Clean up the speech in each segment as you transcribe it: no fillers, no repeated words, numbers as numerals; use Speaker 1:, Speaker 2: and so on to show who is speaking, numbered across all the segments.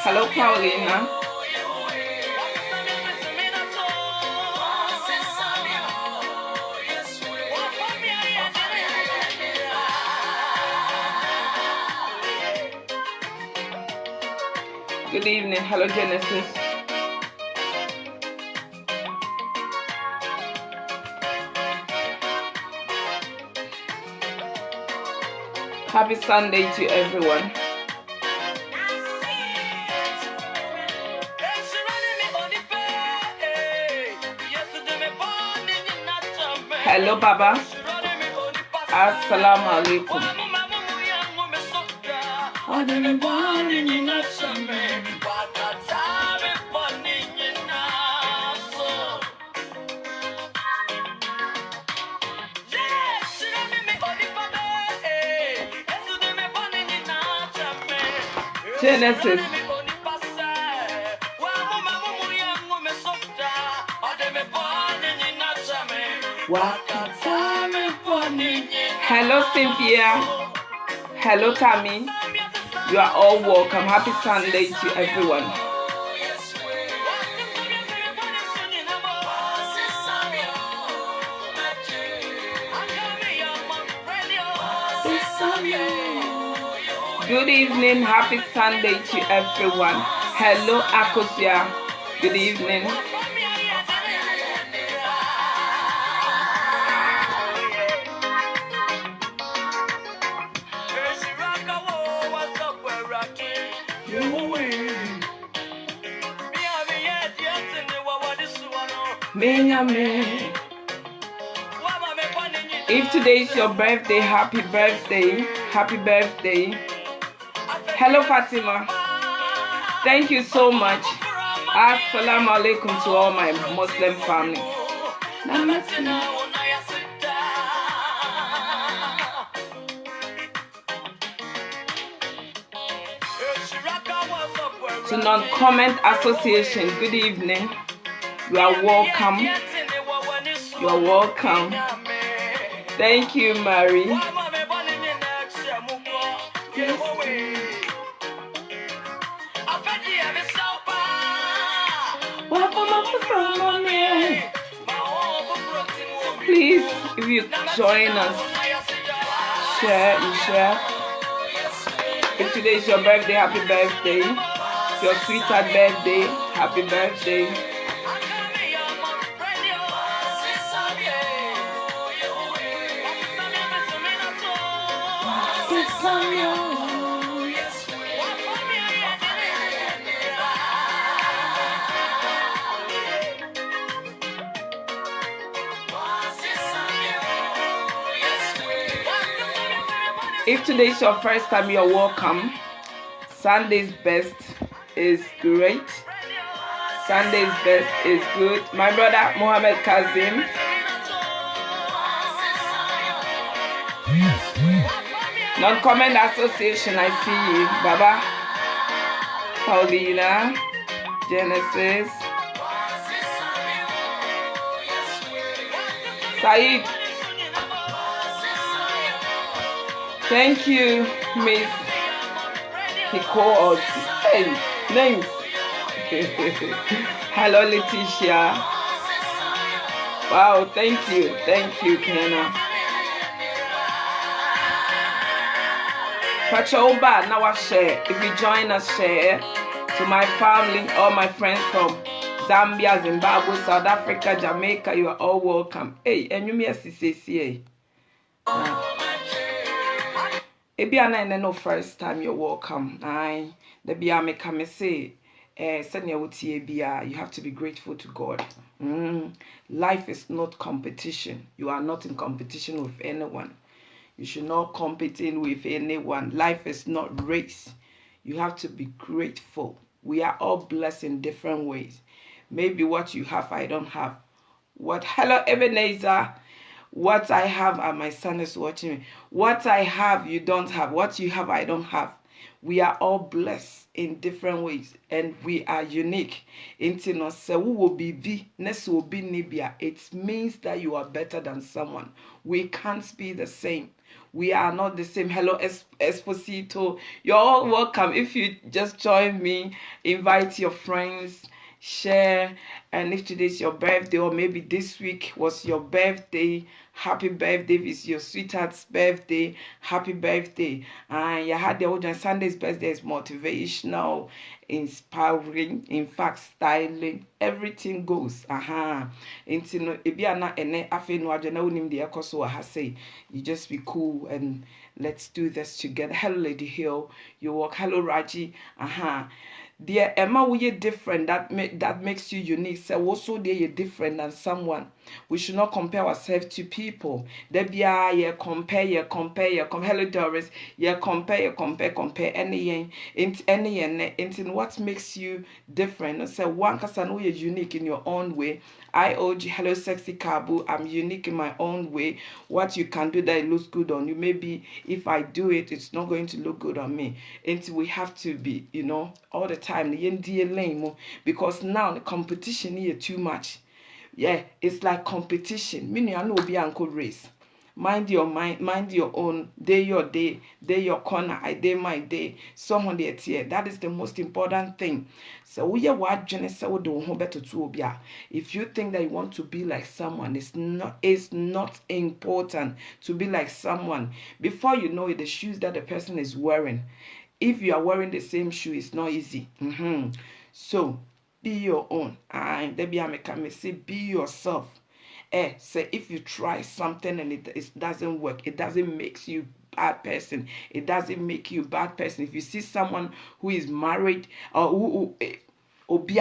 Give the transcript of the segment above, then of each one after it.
Speaker 1: Hello, Paulina. Good evening. Hello, Genesis. Happy Sunday to everyone. Hello, Baba. Assalamu alaikum. Genesis. Hello, Cynthia. Hello, Tammy. You are all welcome. Happy Sunday to everyone. Good evening. Happy Sunday to everyone. Hello, Akosia. Good evening. If today is your birthday, happy birthday. Happy birthday. Hello, Fatima. Thank you so much. Assalamu alaikum to all my Muslim family. To Non-Comment Association, good evening. You are welcome. You are welcome. Thank you, Mary. Yes. Please, if you join us, share. If today is your birthday, happy birthday. Your sweetheart birthday, happy birthday. If today is your first time, you're welcome. Sunday's best is great. Sunday's best is good. My brother Mohammed Kazim. Non-Comment Association, I see you. Baba, Paulina, Genesis, Said. Thank you, Miss Hiko. Hey, names. Hello, Letitia. Wow, thank you, Kenna. Pachoba, now I share. If you join us, share to my family, all my friends from Zambia, Zimbabwe, South Africa, Jamaica. You are all welcome. Hey, and you may see. Ebi no first time you're welcome. The biya me come say, you have to be grateful to God. Life is not competition. You are not in competition with anyone. You should not compete with anyone. Life is not race. You have to be grateful. We are all blessed in different ways. Maybe what you have, I don't have. Hello, Ebenezer. What I have, and my son is watching me. What I have, you don't have. What you have, I don't have. We are all blessed in different ways, and we are unique. It means that you are better than someone. We can't be the same. We are not the same. Hello, Esposito. You're all welcome. If you just join me, invite your friends, share. And if today's your birthday, or maybe this week was your birthday, happy birthday. If it's your sweetheart's birthday, happy birthday. And you had the old Sunday's birthday is motivational, inspiring, in fact, styling. Everything goes. Into no, ebi ana ene afe no adwe na wonim de ekoso ha say. You just be cool and let's do this together. Hello, Lady Hill. You walk. Hello, Raji. Dear Emma, we are different. That makes you unique. So also they are different than someone. We should not compare ourselves to people. There be compare. Hello, Doris. Compare. Any what makes you different? So one person who is unique in your own way. Hello, sexy Kabu. I'm unique in my own way. What you can do that it looks good on you. Maybe if I do it, it's not going to look good on me. And we have to be, all the time. Because now the competition here too much. Yeah, it's like competition. Meaning I know be uncle race. Mind your own. Day your day, day your corner. I day my day. Someone there here. That is the most important thing. So we are what Genesis would do better to be. If you think that you want to be like someone, it's not important to be like someone. Before you know it, the shoes that the person is wearing. If you are wearing the same shoe, it's not easy. So be your own. And there be a say be yourself. Say if you try something and it doesn't work, it doesn't make you bad person. It doesn't make you bad person. If you see someone who is married or who Obi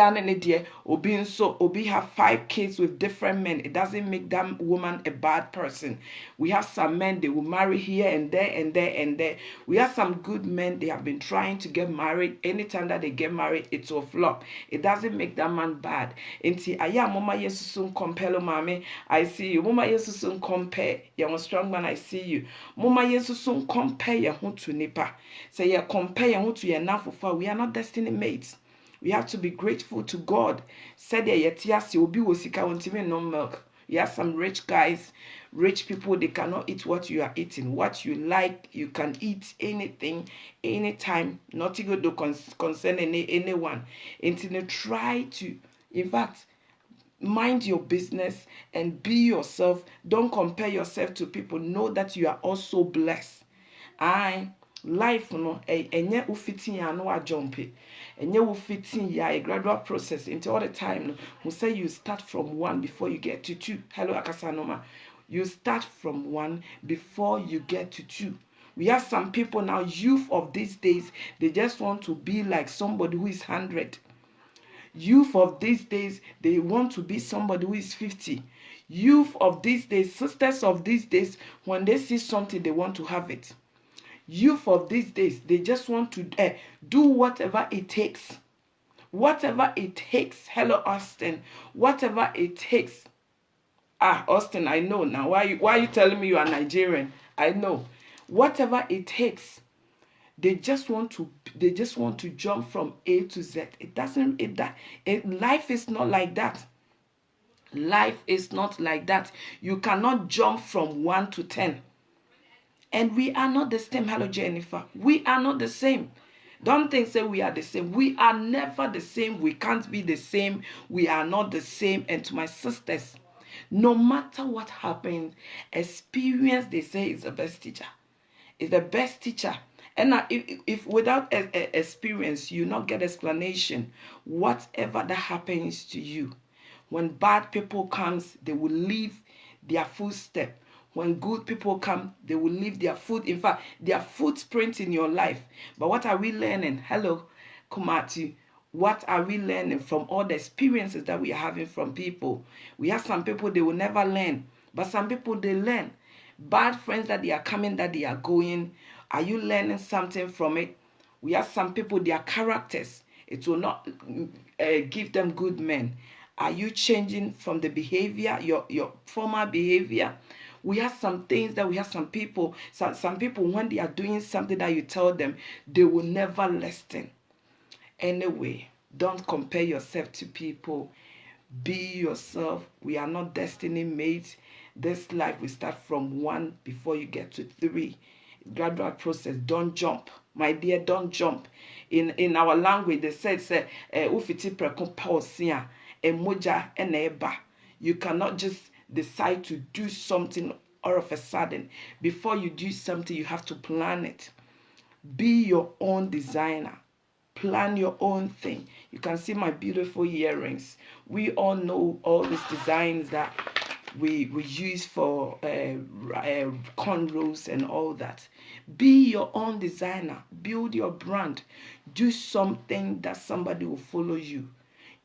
Speaker 1: have 5 kids with different men. It doesn't make that woman a bad person. We have some men, they will marry here and there. We have some good men, they have been trying to get married. Anytime that they get married, it will flop. It doesn't make that man bad. Inti aya mama yesusun compare mame, I see you. Mama yesusun compare. You're a strong man, I see you. Mama yesusun compare ya to nipa. Say ya compare ya to ya nafufa. We are not destiny mates. We have to be grateful to God. Said yetiasi obi wosika wontime no milk. You have some rich guys, rich people, they cannot eat what you are eating. What you like, you can eat anything, anytime. Nothing good to concern anyone. And try to, in fact, mind your business and be yourself. Don't compare yourself to people. Know that you are also blessed. Life no enye ufiti ya no ajompe enye ufiti ya a gradual process into all the time no we say you start from 1 before you get to 2. Hello Akasanoma, you start from 1 before you get to 2. We have some people now, youth of these days, they just want to be like somebody who is 100. Youth of these days, they want to be somebody who is 50. Youth of these days, sisters of these days, when they see something, they want to have it. Youth of these days, they just want to do whatever it takes. Whatever it takes. Hello, Austin. Whatever it takes. Austin, I know now. Why are you telling me you are Nigerian? I know. Whatever it takes. They just want to jump from A to Z. Life is not like that. Life is not like that. You cannot jump from 1 to 10. And we are not the same. Hello, Jennifer. We are not the same. Don't think say we are the same. We are never the same. We can't be the same. We are not the same. And to my sisters, no matter what happened, experience, they say, is the best teacher. It's the best teacher. And if without experience, you not get explanation, whatever that happens to you, when bad people comes, they will leave their footstep. When good people come, they will leave their foot. In fact, their footprint in your life. But what are we learning? Hello, Kumati. What are we learning from all the experiences that we are having from people? We have some people, they will never learn. But some people, they learn. Bad friends that they are coming, that they are going. Are you learning something from it? We have some people, their characters. It will not give them good men. Are you changing from the behavior, your former behavior? We have some things that we have some people when they are doing something that you tell them, they will never listen. Anyway, don't compare yourself to people. Be yourself. We are not destiny mates. This life will start from 1 before you get to 3. Gradual process. Don't jump. My dear, don't jump. In our language, they said, ufiti preko pausia, emoja eneba. You cannot just decide to do something all of a sudden. Before you do something, you have to plan it. Be your own designer. Plan your own thing. You can see my beautiful earrings. We all know all these designs that we use for cornrows and all that. Be your own designer. Build your brand. Do something that somebody will follow you.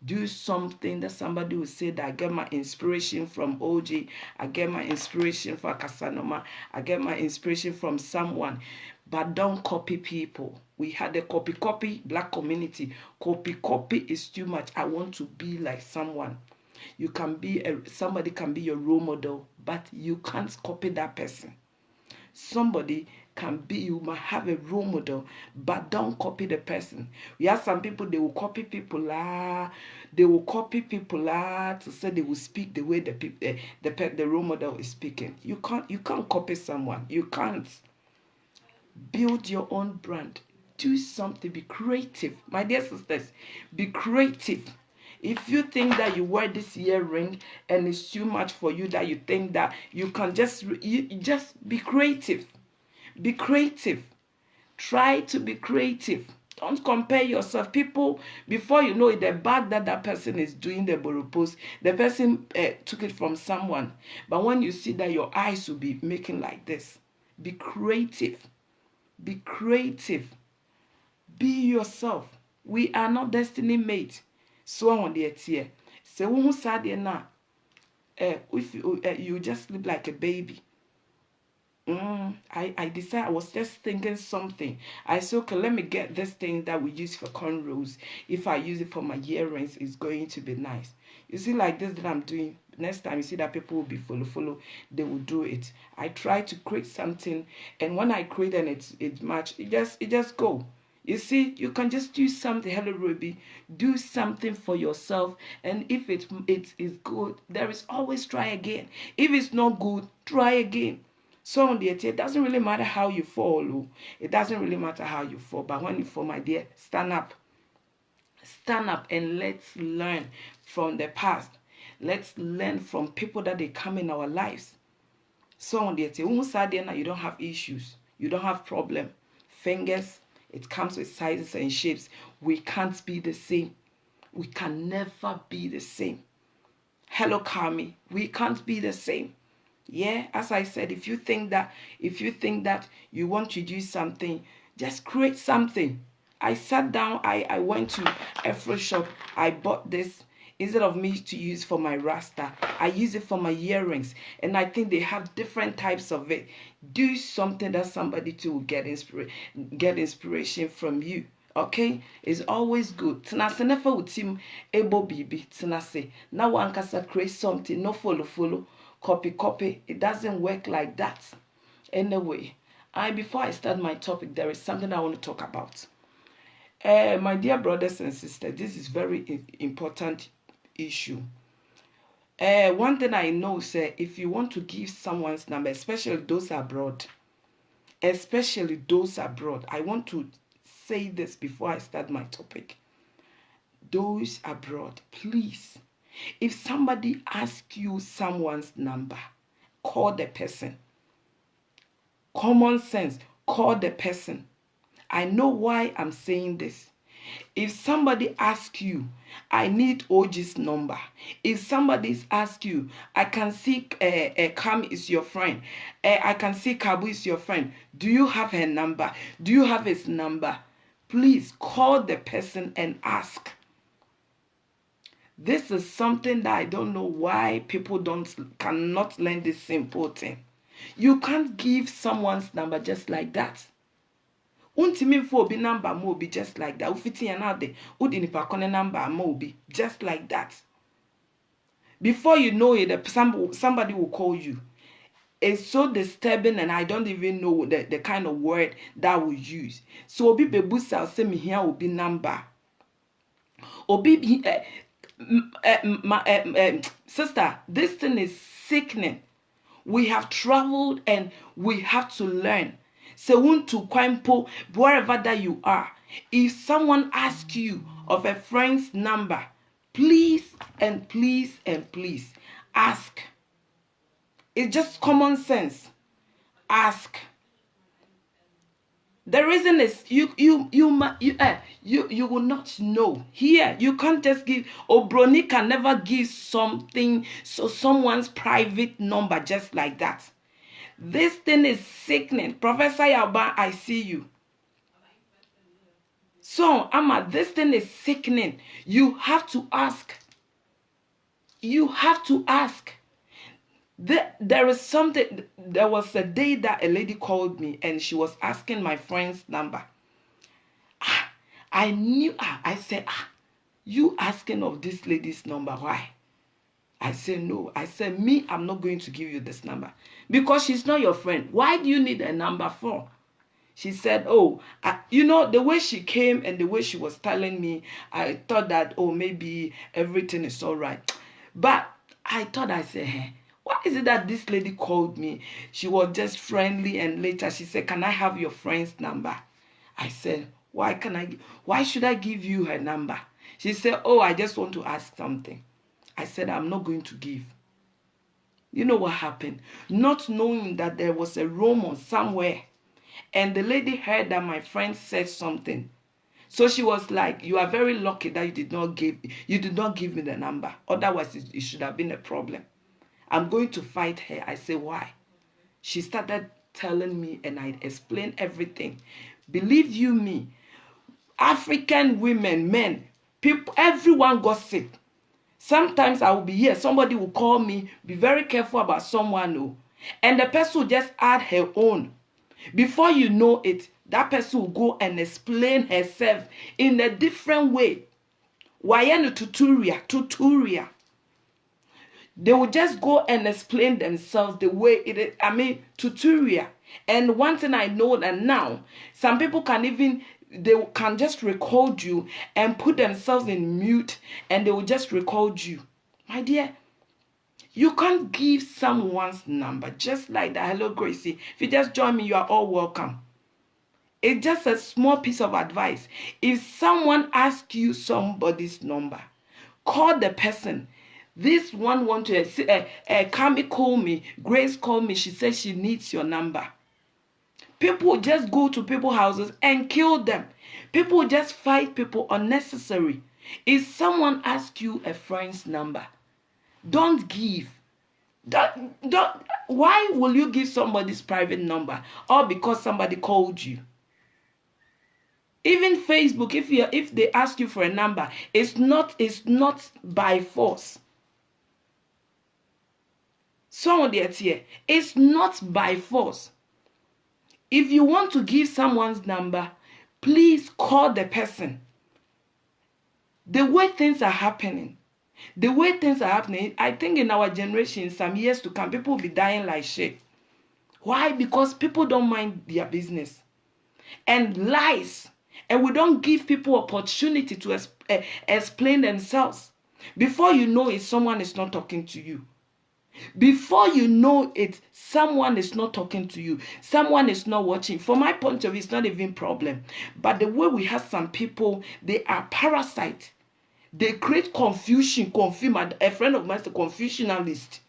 Speaker 1: Do something that somebody will say that I get my inspiration from OG, I get my inspiration from Casanoma, I get my inspiration from someone. But don't copy people. We had a copy black community. Copy is too much. I want to be like someone. You can be somebody can be your role model, but you can't copy that person. Somebody can be, you might have a role model, but don't copy the person. We have some people, they will copy people to say they will speak the way the role model is speaking. You can't copy someone. You can't. Build your own brand. Do something. Be creative. My dear sisters, be creative. If you think that you wear this earring and it's too much for you, that you think that you can just be creative. Be creative. Try to be creative. Don't compare yourself. People, before you know it, the bag that person is doing, the boropos, the person took it from someone. But when you see that, your eyes will be making like this. Be creative. Be creative. Be yourself. We are not destiny mate. So on the tier. Say who said na if you just live like a baby. I decided, I was just thinking something. I said, okay, let me get this thing that we use for cornrows. If I use it for my earrings, it's going to be nice. You see, like this that I'm doing. Next time you see that people will be follow, they will do it. I try to create something, and when I create and it's match, it just go. You see, you can just do something. Hello, Ruby. Do something for yourself, and if it is good, there is always try again. If it's not good, try again. So on the it doesn't really matter how you fall. It doesn't really matter how you fall. But when you fall, my dear, stand up. Stand up and let's learn from the past. Let's learn from people that they come in our lives. So on the it, you don't have issues. You don't have problem. Fingers, it comes with sizes and shapes. We can't be the same. We can never be the same. Hello, Kami. We can't be the same. Yeah, as I said, if you think that you want to do something, just create something. I sat down, I went to a fruit shop, I bought this. Instead of me to use for my rasta, I use it for my earrings. And I think they have different types of it. Do something that somebody too will get inspiration from you. Okay, it's always good. Tenase nefa utim ebo bibi. Tenase na wankasa create something. No follow. Copy. It doesn't work like that. Anyway, before I start my topic, there is something I want to talk about. My dear brothers and sisters, this is very important issue. One thing I know, sir, if you want to give someone's number, especially those abroad, I want to say this before I start my topic. Those abroad, please, if somebody asks you someone's number, call the person. Common sense, call the person. I know why I'm saying this. If somebody asks you, I need OG's number. If somebody asks you, I can see Kam is your friend. I can see Kabu is your friend. Do you have her number? Do you have his number? Please call the person and ask. This is something that I don't know why people cannot learn this simple thing. You can't give someone's number just like that. Untimi for be number mo be just like that. Ufiti anade udini pakone number mo be just like that. Before you know it, somebody will call you. It's so disturbing, and I don't even know the kind of word that we use. So obi bebusa say me here will be number. Obi sister, this thing is sickening. We have traveled and we have to learn. So want to Kwampo, wherever that you are. If someone asks you of a friend's number, please and please and please ask. It's just common sense. Ask. The reason is you will not know. Here you can't just give. Obroni can never give someone's private number just like that. This thing is sickening. Professor Yaba, I see you. So Ama, this thing is sickening. You have to ask. You have to ask. There is something. There was a day that a lady called me and she was asking my friend's number. I knew. I said, you asking of this lady's number? Why? I said no. I said, me, I'm not going to give you this number because she's not your friend. Why do you need a number for? She said, oh, the way she came and the way she was telling me, I thought that, oh, maybe everything is all right. But I said, hey, why is it that this lady called me? She was just friendly and later she said, can I have your friend's number? I said, why should I give you her number? She said, oh, I just want to ask something. I said, I'm not going to give. You know what happened? Not knowing that there was a rumor somewhere. And the lady heard that my friend said something. So she was like, you are very lucky that you did not give me the number. Otherwise, it should have been a problem. I'm going to fight her. I say, why? She started telling me and I explained everything. Believe you me, African women, men, people, everyone gossip. Sometimes I will be here. Somebody will call me. Be very careful about someone. Oh, and the person will just add her own. Before you know it, that person will go and explain herself in a different way. Wayenu tuturia. They will just go and explain themselves the way it is. Tuturia. And one thing I know that now, some people they can just record you and put themselves in mute and they will just record you. My dear, you can't give someone's number just like that. Hello, Gracie. If you just join me, you are all welcome. It's just a small piece of advice. If someone asks you somebody's number, call the person. This one want to Kami call me, Grace call me. She says she needs your number. People just go to people's houses and kill them. People just fight people unnecessary. If someone asks you a friend's number, don't give. Why will you give somebody's private number? Or because somebody called you? Even Facebook, if they ask you for a number, it's not by force. Someone there, it's not by force. If you want to give someone's number, please call the person. The way things are happening, I think in our generation, some years to come, people will be dying like shit. Why? Because people don't mind their business. And lies. And we don't give people opportunity to explain themselves. Before you know it, someone is not talking to you. Before you know it, someone is not talking to you. Someone is not watching. From my point of view, it's not even a problem. But the way we have some people, they are parasites. They create confusion. A friend of mine is a confusionalist.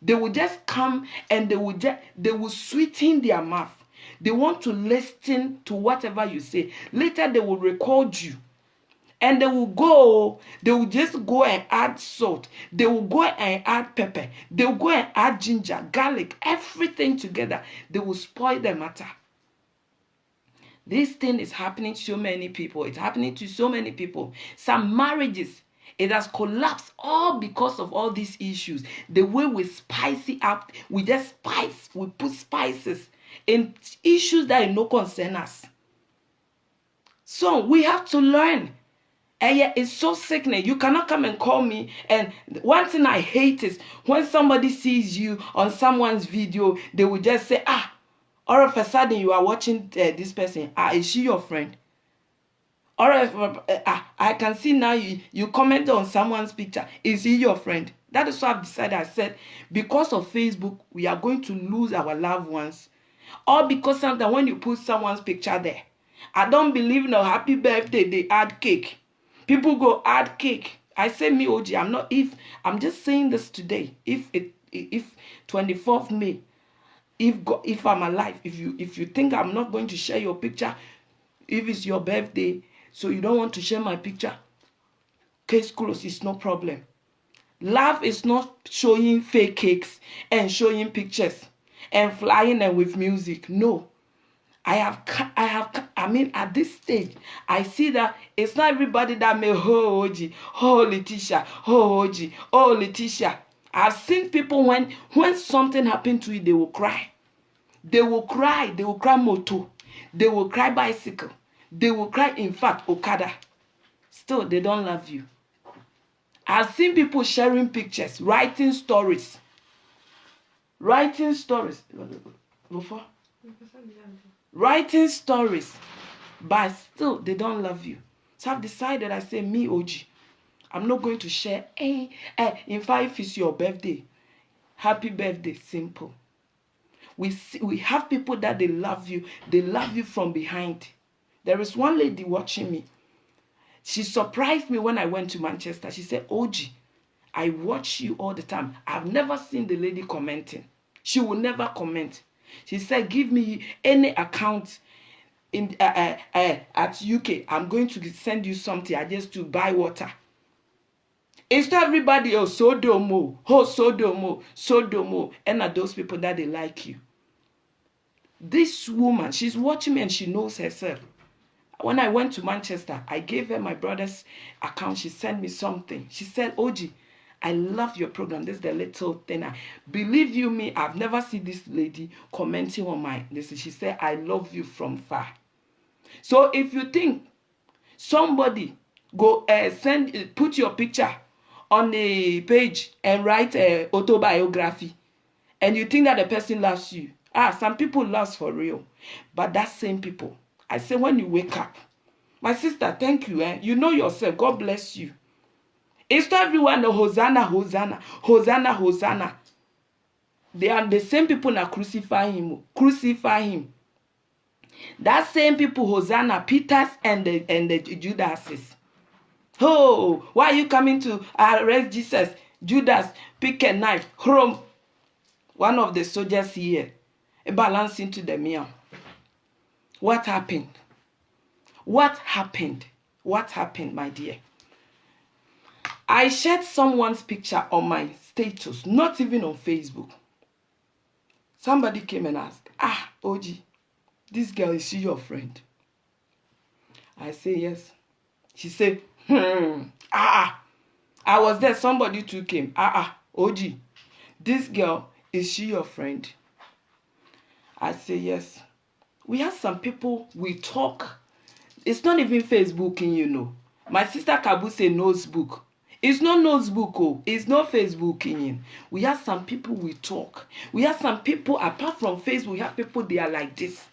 Speaker 1: They will just come and they will sweeten their mouth. They want to listen to whatever you say. Later they will record you. And they will just go and add salt. They will go and add pepper. They will go and add ginger, garlic, everything together. They will spoil the matter. This thing is happening to so many people. It's happening to so many people. Some marriages, it has collapsed all because of all these issues. The way we spice it up, we put spices in issues that no concern us. So we have to learn. And yet it's so sickening. You cannot come and call me. And one thing I hate is when somebody sees you on someone's video, they will just say, all of a sudden you are watching this person. Is she your friend? Or if, I can see now you comment on someone's picture. Is he your friend? That is why I've decided. I said, because of Facebook, we are going to lose our loved ones. Or because sometimes when you put someone's picture there, I don't believe in a happy birthday, they add cake. People go add cake. I say me, OG, I'm just saying this today. If 24th May, if I'm alive, if you think I'm not going to share your picture, if it's your birthday, so you don't want to share my picture, case closed, it's no problem. Love is not showing fake cakes and showing pictures and flying them with music. No. I mean, at this stage, I see that it's not everybody that may, oh, OG, oh, Letitia, oh, OG, oh, Letitia. I've seen people when something happened to you, they will cry. They will cry moto. They will cry bicycle. They will cry, in fact, Okada. Still, they don't love you. I've seen people sharing pictures, writing stories. Writing stories. Writing stories. But still, they don't love you. So I've decided, I say, me, OG, I'm not going to share. In fact, if it's your birthday, happy birthday, simple. We have people that they love you. They love you from behind. There is one lady watching me. She surprised me when I went to Manchester. She said, OG, I watch you all the time. I've never seen the lady commenting. She will never comment. She said, give me any account in at UK. I'm going to send you something. I just to buy water. It's not everybody else. Sodomo. Oh, Sodomo. And are those people that they like you. This woman, she's watching me and she knows herself. When I went to Manchester, I gave her my brother's account. She sent me something. She said, OG, I love your program. This is the little thing. Believe you me, I've never seen this lady commenting on my this. She said, I love you from far. So if you think somebody go put your picture on a page and write a autobiography, and you think that the person loves you, some people love for real, but that same people, I say, when you wake up, my sister, thank you. You know yourself. God bless you. It's not everyone the Hosanna, Hosanna, Hosanna, Hosanna. They are the same people that crucify him. Crucify him. That same people, Hosanna, Peters and the Judases. Oh, why are you coming to arrest Jesus? Judas, pick a knife, home. One of the soldiers here, balance into the meal. What happened? What happened? What happened, my dear? I shared someone's picture on my status, not even on Facebook. Somebody came and asked, OG, this girl, is she your friend? I say yes. She said, I was there. Somebody too came. OG, this girl, is she your friend? I say yes. We have some people, we talk. It's not even Facebooking, you know. My sister Kabu say notebook. It's not notebook, oh. It's not Facebooking. We have some people we talk. We have some people, apart from Facebook, we have people, they are like this.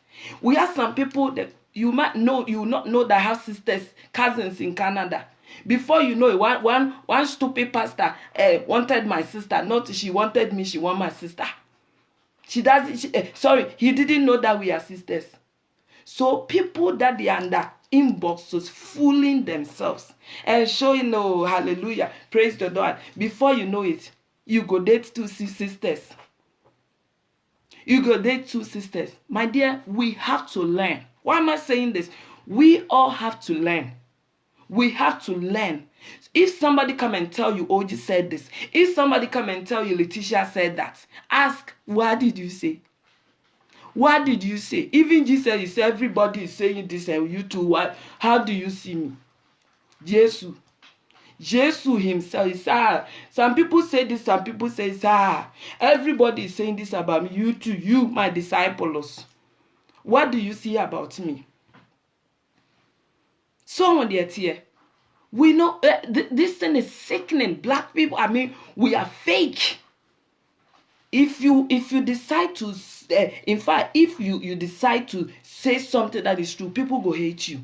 Speaker 1: We have some people that you might know, you not know that have sisters, cousins in Canada. Before you know it, one stupid pastor wanted my sister. Not she wanted me, she want my sister. He didn't know that we are sisters. So people that they are under inboxes fooling themselves and showing, oh, hallelujah, praise the Lord. Before you know it, you go date two sisters. You go date two sisters. My dear, we have to learn. Why am I saying this? We all have to learn. We have to learn. If somebody come and tell you, OG said this. If somebody come and tell you, Letitia said that. Ask, what did you say? What did you say? Even Jesus, he said, everybody is saying this, and you too. What? How do you see me? Jesus himself is some people say this, some people say everybody is saying this about me. You too, you, my disciples. What do you see about me? Someone there, we know this thing is sickening. Black people, I mean, we are fake. If you decide to, in fact, if you decide to say something that is true, people go hate you.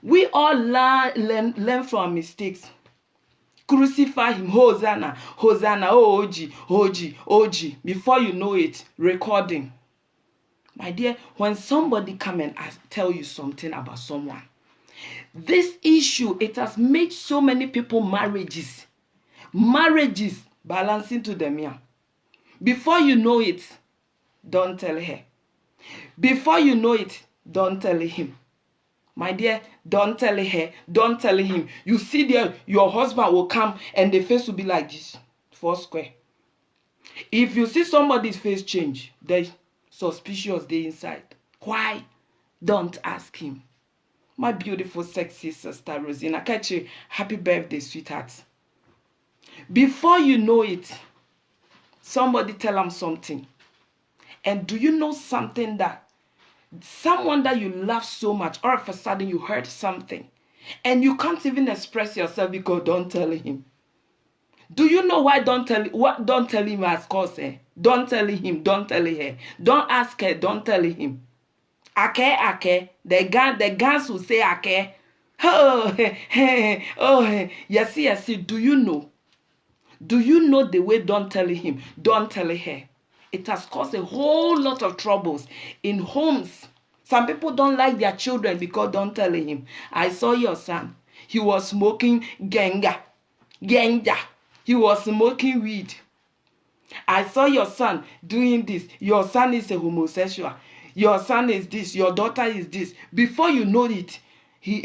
Speaker 1: We all learn from mistakes. Crucify him, Hosanna, Hosanna, oh, OG, OG, OG. Before you know it, recording. My dear, when somebody come and tell you something about someone, this issue, it has made so many people marriages balancing to them here. Before you know it, don't tell her. Before you know it, don't tell him. My dear, don't tell her, don't tell him. You see there, your husband will come and the face will be like this, 4 square. If you see somebody's face change, they suspicious they inside. Why? Don't ask him. My beautiful, sexy sister Rosina, catch you. Happy birthday, sweetheart. Before you know it, somebody tell him something. And do you know something that someone that you love so much, all of a sudden you heard something and you can't even express yourself because don't tell him. Do you know why don't tell him has caused her? Don't tell him, don't tell her. Don't ask her, don't tell him. Ake, the guns will say ake. Oh, yes. Do you know? Do you know the way don't tell him, don't tell her? It has caused a whole lot of troubles in homes. Some people don't like their children because don't tell him. I saw your son. He was smoking ganja. He was smoking weed. I saw your son doing this. Your son is a homosexual. Your son is this. Your daughter is this. Before you know it,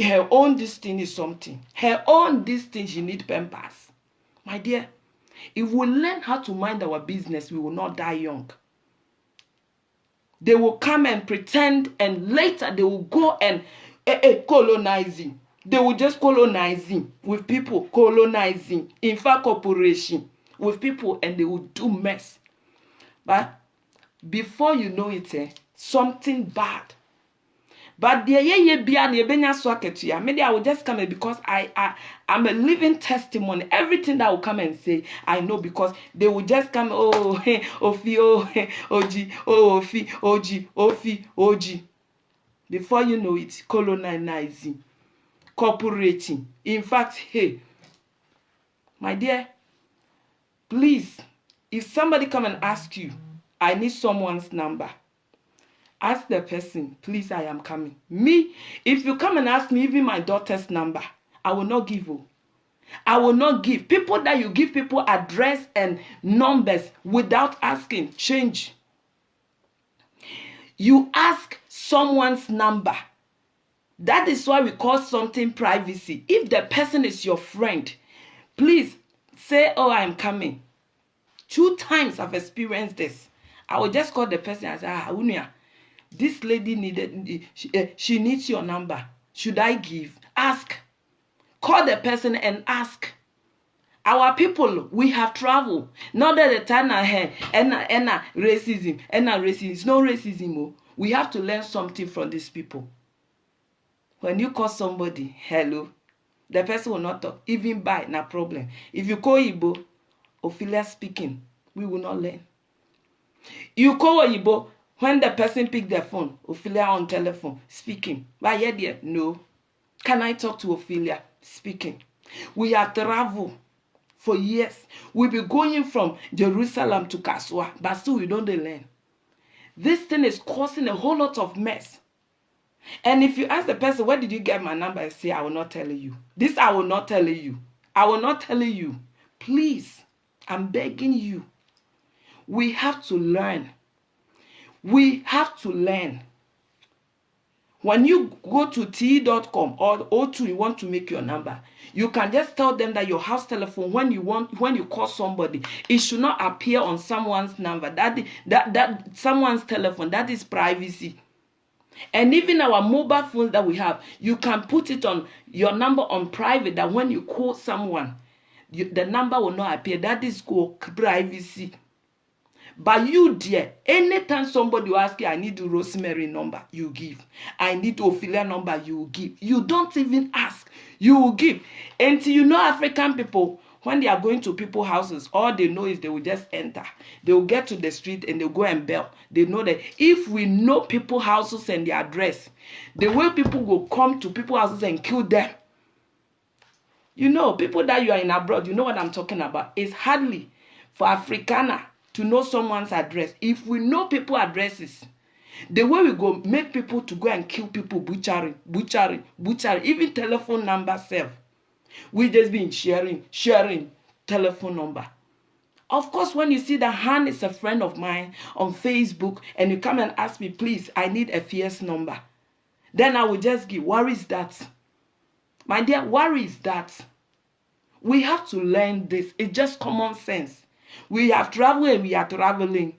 Speaker 1: her own this thing is something. Her own this thing, she need pampers. My dear, if we learn how to mind our business, we will not die young. They will come and pretend, and later they will go and colonizing. They will just colonizing with people, colonizing, in fact, corporation with people, and they will do mess. But before you know it, something bad. But the I will just come in because I'm a living testimony. Everything that will come and say, I know because they will just come, oh, hey, Ofi, oh, hey, Oji, oh, Ofi, Oji, Ofi, Oji. Before you know it, colonizing, corporating. In fact, hey, my dear, please, if somebody come and ask you, I need someone's number, ask the person, please, I am coming. Me, if you come and ask me even my daughter's number, I will not give you. I will not give. People that you give people address and numbers without asking, change. You ask someone's number. That is why we call something privacy. If the person is your friend, please say, oh, I am coming. 2 times I've experienced this. I will just call the person and say, Unia, this lady needed, she needs your number. Should I give? Ask. Call the person and ask. Our people, we have traveled. Not that the time ahead, and racism, it's no racism. We have to learn something from these people. When you call somebody, hello, the person will not talk. Even by, no problem. If you call Igbo, Ophelia speaking, we will not learn. You call Igbo, when the person pick their phone, Ophelia on telephone, speaking. But yet, no. Can I talk to Ophelia? Speaking. We have traveled for years. We'll be going from Jerusalem to Kaswa, but still we don't learn. This thing is causing a whole lot of mess. And if you ask the person, where did you get my number? I say, I will not tell you. This I will not tell you. I will not tell you. Please, I'm begging you. We have to learn. We have to learn. When you go to te.com or O2, you want to make your number, you can just tell them that your house telephone, when you call somebody, it should not appear on someone's number. That someone's telephone, that is privacy. And even our mobile phones that we have, you can put it on your number on private, that when you call someone, the number will not appear. That is called privacy. But you, dear, anytime somebody will ask you, I need the Rosemary number, you give. I need Ophelia number, you give. You don't even ask, you will give. Until you know African people, When they are going to people's houses, all they know is they will just enter. They will get to the street and they'll go and bell. They know that if we know people's houses and their address, the way people will come to people's houses and kill them. You know, people that you are in abroad, you know what I'm talking about. It's hardly for Afrikaner to know someone's address. If we know people's addresses, the way we go make people to go and kill people, butchering, even telephone number self. We just been sharing telephone number. Of course, when you see that Han is a friend of mine on Facebook and you come and ask me, please, I need a fierce number, then I will just give. What is that? My dear, what is that? We have to learn this. It's just common sense. We have traveled and we are traveling.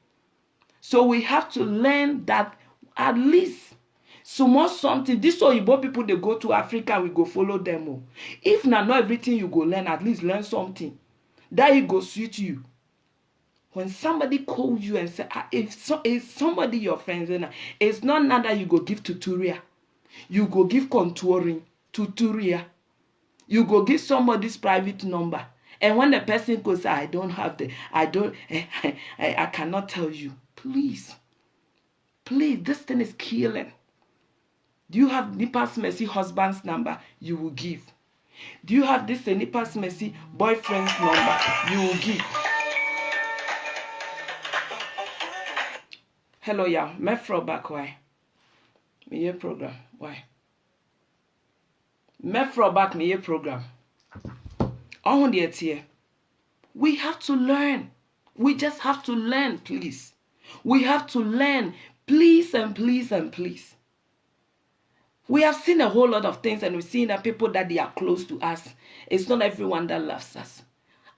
Speaker 1: So we have to learn that at least small something. This Oyibo people, they go to Africa, we go follow them. Oh. If not everything you go learn, at least learn something. That it go suit you. When somebody calls you and say, if somebody your friends, it's not now that you go give tutorial. You go give contouring tutorial. You go give somebody's private number. And when the person goes, I cannot tell you. Please, this thing is killing. Do you have Nipa's Mercy husband's number? You will give. Do you have this Nipa's Mercy boyfriend's number? You will give. Hello, yeah. Me throw back why? Me program why? Me throw back me program. On the here. We have to learn. We just have to learn, please. We have to learn, please and please and please. We have seen a whole lot of things and we've seen that people that they are close to us. It's not everyone that loves us.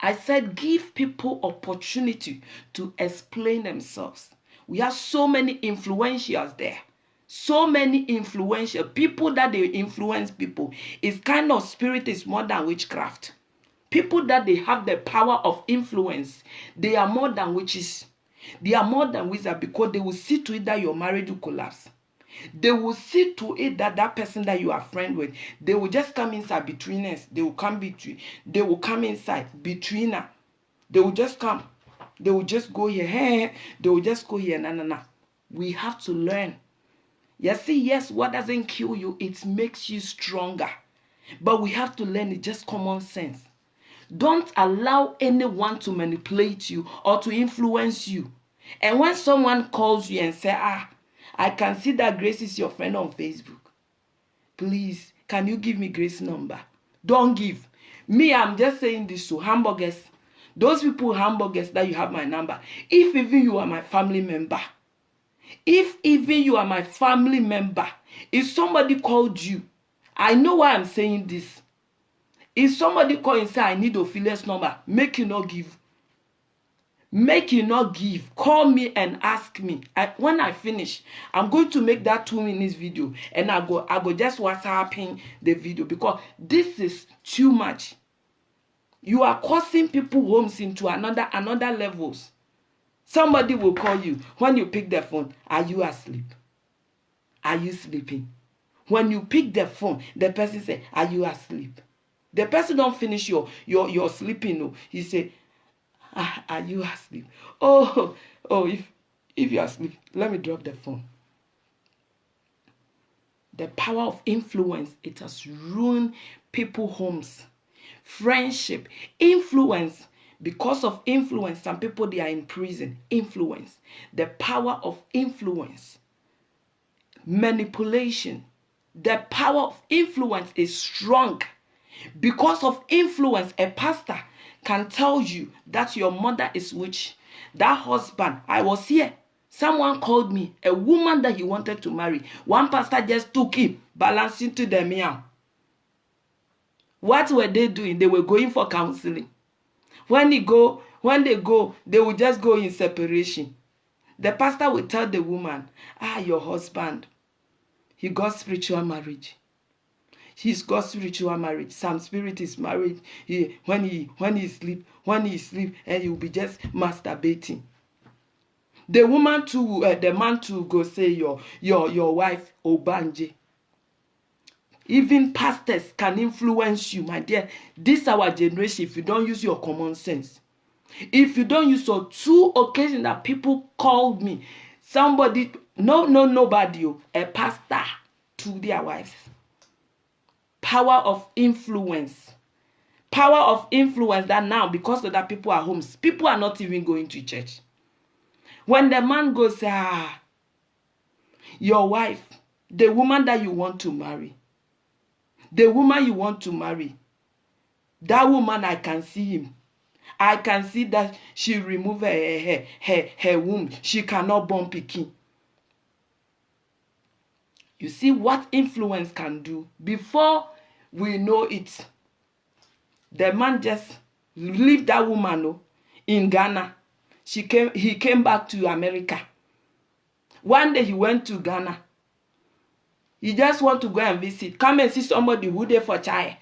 Speaker 1: I said give people opportunity to explain themselves. We have so many influentials there. So many influential people that they influence people. It's kind of spirit is more than witchcraft. People that they have the power of influence, they are more than witches. They are more than wizards because they will see to it that your marriage will collapse. They will see to it that that person that you are friend with, they will just come inside between us. They will come inside between us. They will just come. They will just go here. They will just go here. No. We have to learn. You see, yes, what doesn't kill you, it makes you stronger. But we have to learn it, just common sense. Don't allow anyone to manipulate you or to influence you. And when someone calls you and says, I can see that Grace is your friend on Facebook. Please, can you give me Grace's number? Don't give. Me, I'm just saying this to hamburgers. Those people, hamburgers, that you have my number. If even you are my family member. If somebody called you, I know why I'm saying this. If somebody call and say, I need Ophelia's number, make you not give. Call me and ask me. When I finish, I'm going to make that 2 minutes video and I go just WhatsApping the video because this is too much. You are causing people homes into another levels. Somebody will call you. When you pick the phone, are you asleep? Are you sleeping? When you pick the phone, the person say, are you asleep? The person don't finish your sleeping. No. He say, are you asleep? Oh, if you are asleep, let me drop the phone. The power of influence, it has ruined people's homes. Friendship, influence. Because of influence, some people, they are in prison. Influence. The power of influence. Manipulation. The power of influence is strong. Because of influence, a pastor can tell you that your mother is witch. That husband, I was here. Someone called me, a woman that he wanted to marry. One pastor just took him, balancing to the meow. What were they doing? They were going for counseling. When they go, they will just go in separation. The pastor will tell the woman, your husband, he got spiritual marriage. He's got spiritual marriage. Some spirit is married. When he sleep, and he will be just masturbating. The woman too, the man too go say your wife Obanje. Even pastors can influence you, my dear. This our generation, if you don't use your common sense. If you don't use your 2 occasions that people called me, somebody, nobody, a pastor to their wives. Power of influence. Power of influence that now, because of that, people are home. People are not even going to church. When the man goes, your wife, the woman that you want to marry, the woman you want to marry, that woman, I can see him. I can see that she remove her womb. She cannot born pikin. You see what influence can do. Before we know it, the man just leave that woman in Ghana. He came back to America. One day he went to Ghana. He just want to go and visit. Come and see somebody who there for child.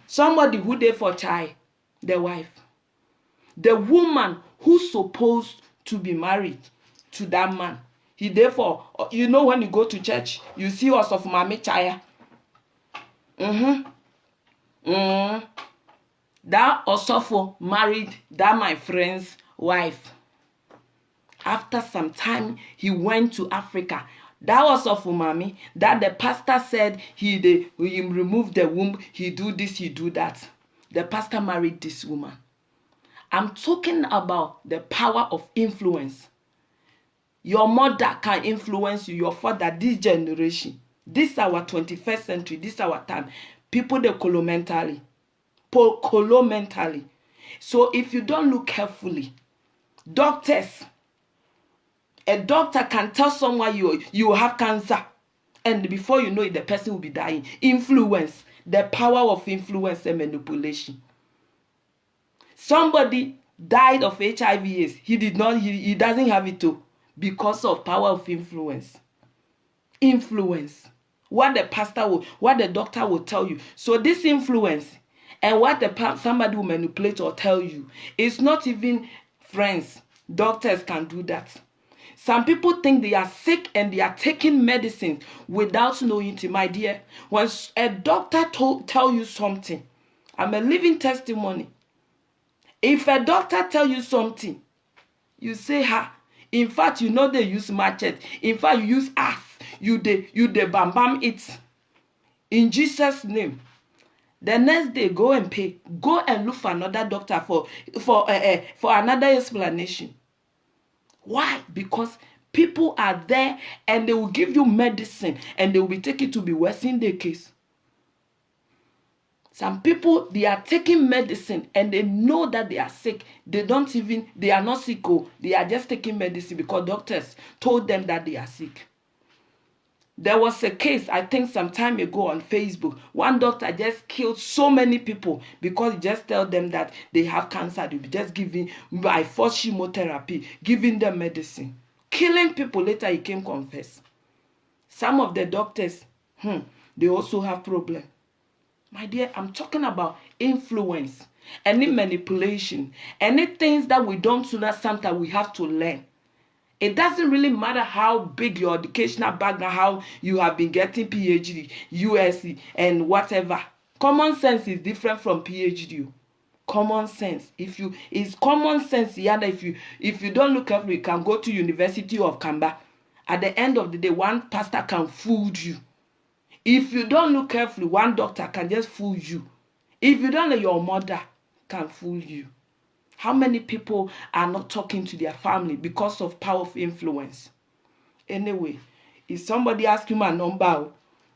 Speaker 1: Somebody who there for child. The wife. The woman who's supposed to be married to that man. He therefore, you know, when you go to church, you see us of Mami Chaya. That Osofo married that my friend's wife. After some time, he went to Africa. That was of Mami. That the pastor said he remove the womb. He do this, he do that. The pastor married this woman. I'm talking about the power of influence. Your mother can influence you. Your father, this generation. This is our 21st century. This is our time. People, they color mentally. So if you don't look carefully, doctors, a doctor can tell someone you have cancer, and before you know it, the person will be dying. Influence, the power of influence and manipulation. Somebody died of HIV/AIDS. He doesn't have it too, because of power of influence. Influence. What the doctor will tell you. So this influence and what somebody will manipulate or tell you, it's not even friends. Doctors can do that. Some people think they are sick and they are taking medicine without knowing it, my dear. When a doctor tell you something, I'm a living testimony. If a doctor tell you something, you say, in fact, you know they use machete. In fact, you use ass. You de bam it. In Jesus' name. The next day, go and pay. Go and look for another doctor for another explanation. Why? Because people are there and they will give you medicine and they will be taken to be worsening their case. Some people, they are taking medicine and they know that they are sick. They are not sick. They are just taking medicine because doctors told them that they are sick. There was a case, I think some time ago on Facebook. One doctor just killed so many people because he just told them that they have cancer. They be just giving by force chemotherapy, giving them medicine. Killing people. Later he came confess. Some of the doctors, they also have problem. My dear, I'm talking about influence, any manipulation, any things that we don't understand that we have to learn. It doesn't really matter how big your educational background, how you have been getting PhD, USC, and whatever. Common sense is different from PhD. Common sense. It's common sense. Yeah, if you don't look careful, you can go to University of Kamba. At the end of the day, one pastor can fool you. If you don't look carefully, one doctor can just fool you. If you don't know, your mother can fool you. How many people are not talking to their family because of power of influence? Anyway, if somebody asks you my number,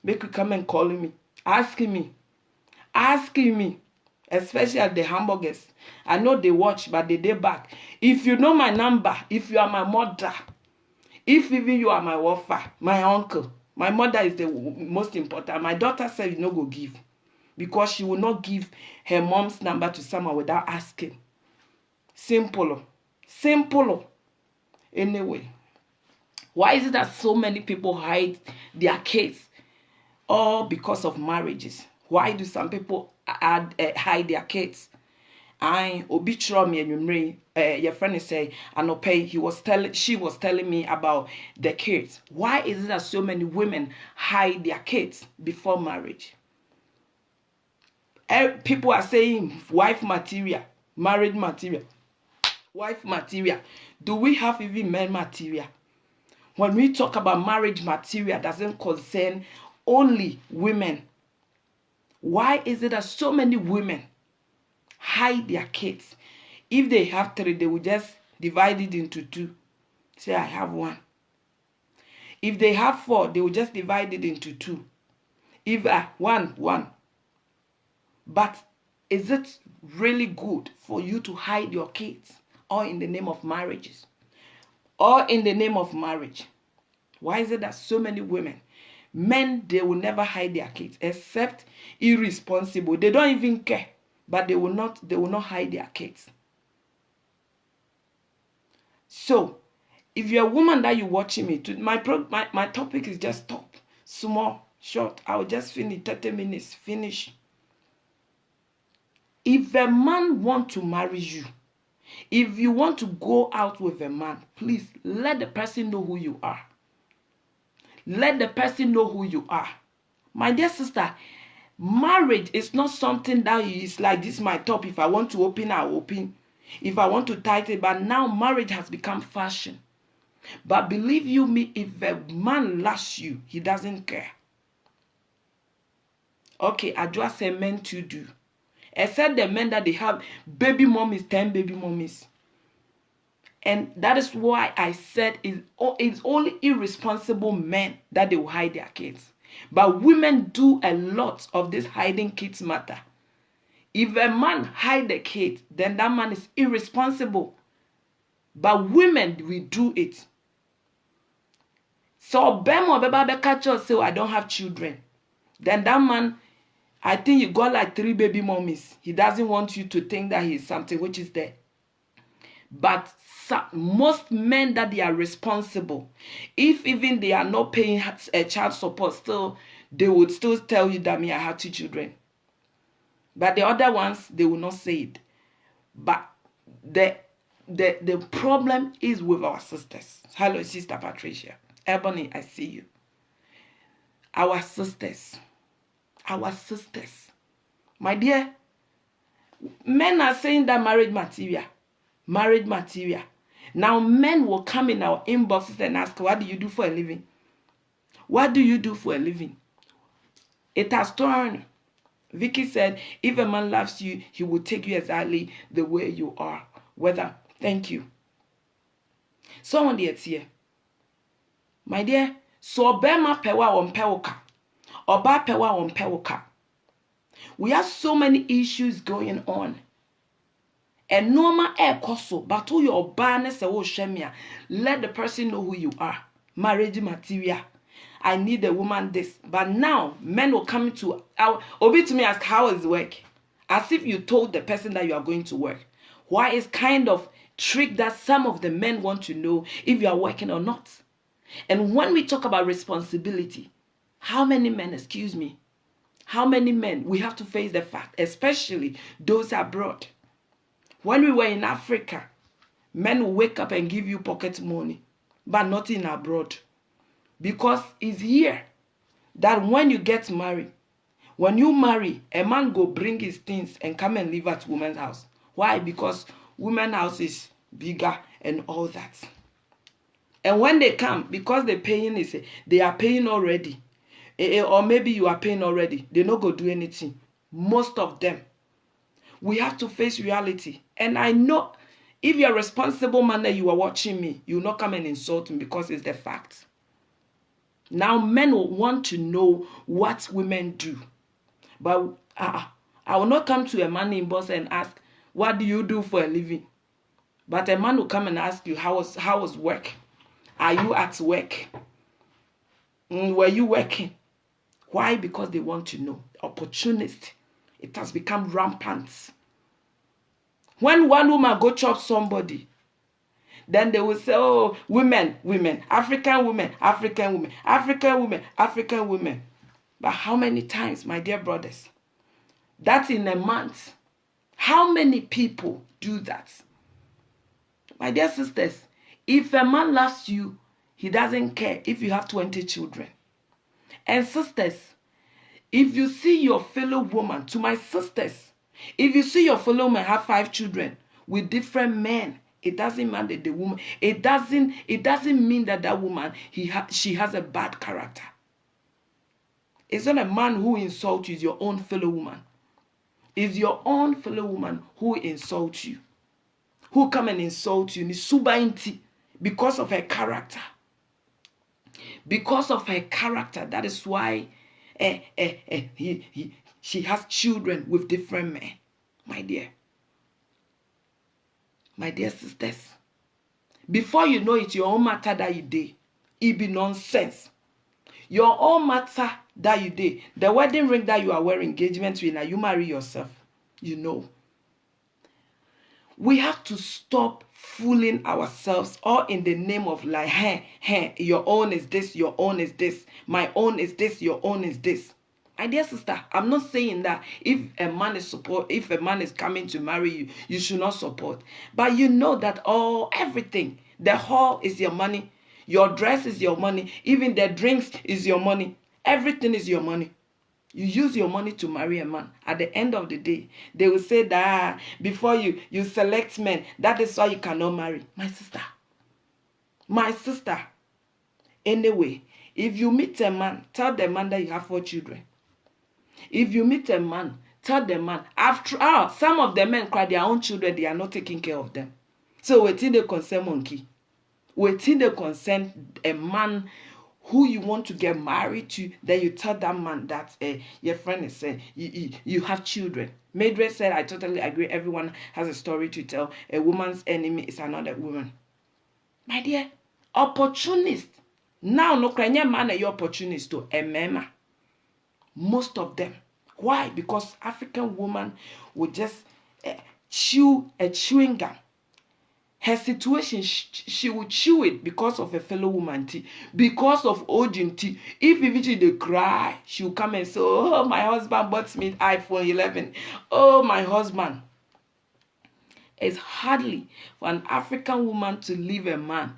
Speaker 1: make you come and call me. Asking me, especially at the hamburgers. I know they watch, but they back. If you know my number, if you are my mother, if even you are my wafa, my uncle, my mother is the most important. My daughter said you no go give, because she will not give her mom's number to someone without asking. Simple. Anyway, why is it that so many people hide their kids? All because of marriages. Why do some people hide their kids? I obi chro me anwumre your friend say anope she was telling me about the kids. Why is it that so many women hide their kids before marriage? People are saying wife material, marriage material, wife material. Do we have even men material? When we talk about marriage material, doesn't concern only women. Why is it that so many women hide their kids? If they have 3, they will just divide it into 2. Say, I have 1. If they have 4, they will just divide it into 2. If 1. But is it really good for you to hide your kids, or in the name of marriages, or in the name of marriage? Why is it that so many women, men, they will never hide their kids except irresponsible? They don't even care, but they will not hide their kids. So, if you're a woman that you're watching me, my topic is just stop, small, short. I will just finish 30 minutes. Finish. If a man want to marry you, if you want to go out with a man, please let the person know who you are. Let the person know who you are. My dear sister, marriage is not something that is like this my top. If I want to open, I'll open. If I want to tighten, but now marriage has become fashion. But believe you me, if a man loves you, he doesn't care. Okay, I just say men to do. Except the men that they have baby mommies, 10 baby mommies. And that is why I said it's only irresponsible men that they will hide their kids. But women do a lot of this hiding kids matter. If a man hide the kid, then that man is irresponsible. But women, we do it. So Bemo Beba catch us say, I don't have children. Then that man, I think you got like 3 baby mommies. He doesn't want you to think that he is something which is there. But most men that they are responsible, if even they are not paying a child support, still they would still tell you that me I have 2 children. But the other ones, they will not say it. But the problem is with our sisters. Hello, Sister Patricia. Ebony, I see you. Our sisters. My dear, men are saying that marriage material. Now men will come in our inboxes and ask, what do you do for a living? What do you do for a living? It has turned. Vicky said, if a man loves you, he will take you exactly the way you are. Thank you. Someone there, here. My dear, so Obama pewa on pewoka. Oba pewa on pewoka. We have so many issues going on. And normal air koso, but who your barnes or shemia, let the person know who you are. Marriage material. I need a woman this. But now men will come to Obi to me ask, how is work? As if you told the person that you are going to work. Why is kind of trick that some of the men want to know if you are working or not. And when we talk about responsibility, how many men, how many men we have to face the fact, especially those abroad. When we were in Africa, men will wake up and give you pocket money, but not in abroad. Because it's here that when you get married, when you marry, a man go bring his things and come and live at woman's house. Why? Because woman's house is bigger and all that. And when they come, because they are paying already, or maybe you are paying already, they not go do anything. Most of them. We have to face reality. And I know if you're a responsible man that you are watching me, you will not come and insult me because it's the fact. Now men will want to know what women do. But I will not come to a man in boss and ask, what do you do for a living? But a man will come and ask you, how was work? Are you at work? Were you working? Why? Because they want to know. Opportunist. It has become rampant. When one woman go chop somebody, then they will say, oh, women, African women. But how many times, my dear brothers, that in a month, How many people do that? My dear sisters, if a man loves you, he doesn't care if you have 20 children. And sisters, if you see your fellow woman, to my sisters, if you see your fellow woman have 5 children with different men, it doesn't matter the woman. It doesn't mean that woman she has a bad character. It's not a man who insults you, it's your own fellow woman. It's your own fellow woman who insults you, who come and insult you, because of her character. Because of her character, that is why she has children with different men. My dear sisters, before you know it, your own matter that you did, it be nonsense. Your own matter that you did, the wedding ring that you are wearing, engagement ring, now you marry yourself. You know. We have to stop fooling ourselves all in the name of like, hey, your own is this, your own is this, my own is this, your own is this. My dear sister, I'm not saying that if a man is coming to marry you, you should not support. But you know that everything, the hall is your money, your dress is your money, even the drinks is your money, everything is your money. You use your money to marry a man. At the end of the day, they will say that before you select men, that is why you cannot marry. My sister, anyway, if you meet a man, tell the man that you have 4 children. If you meet a man, tell the man, after all, some of the men cry their own children, they are not taking care of them. So waiting the concern monkey. Waiting the concern a man who you want to get married to, then you tell that man that your friend is saying you have children. Madrid said, I totally agree. Everyone has a story to tell. A woman's enemy is another woman. My dear, opportunist. Now, no Ukrainian man are your opportunist to a mema. Most of them. Why? Because African woman will just chew a chewing gum. Her situation, she will chew it because of a fellow woman, because of urgency. If even they cry, she will come and say, oh, my husband bought me iPhone 11. Oh, my husband. It's hardly for an African woman to leave a man.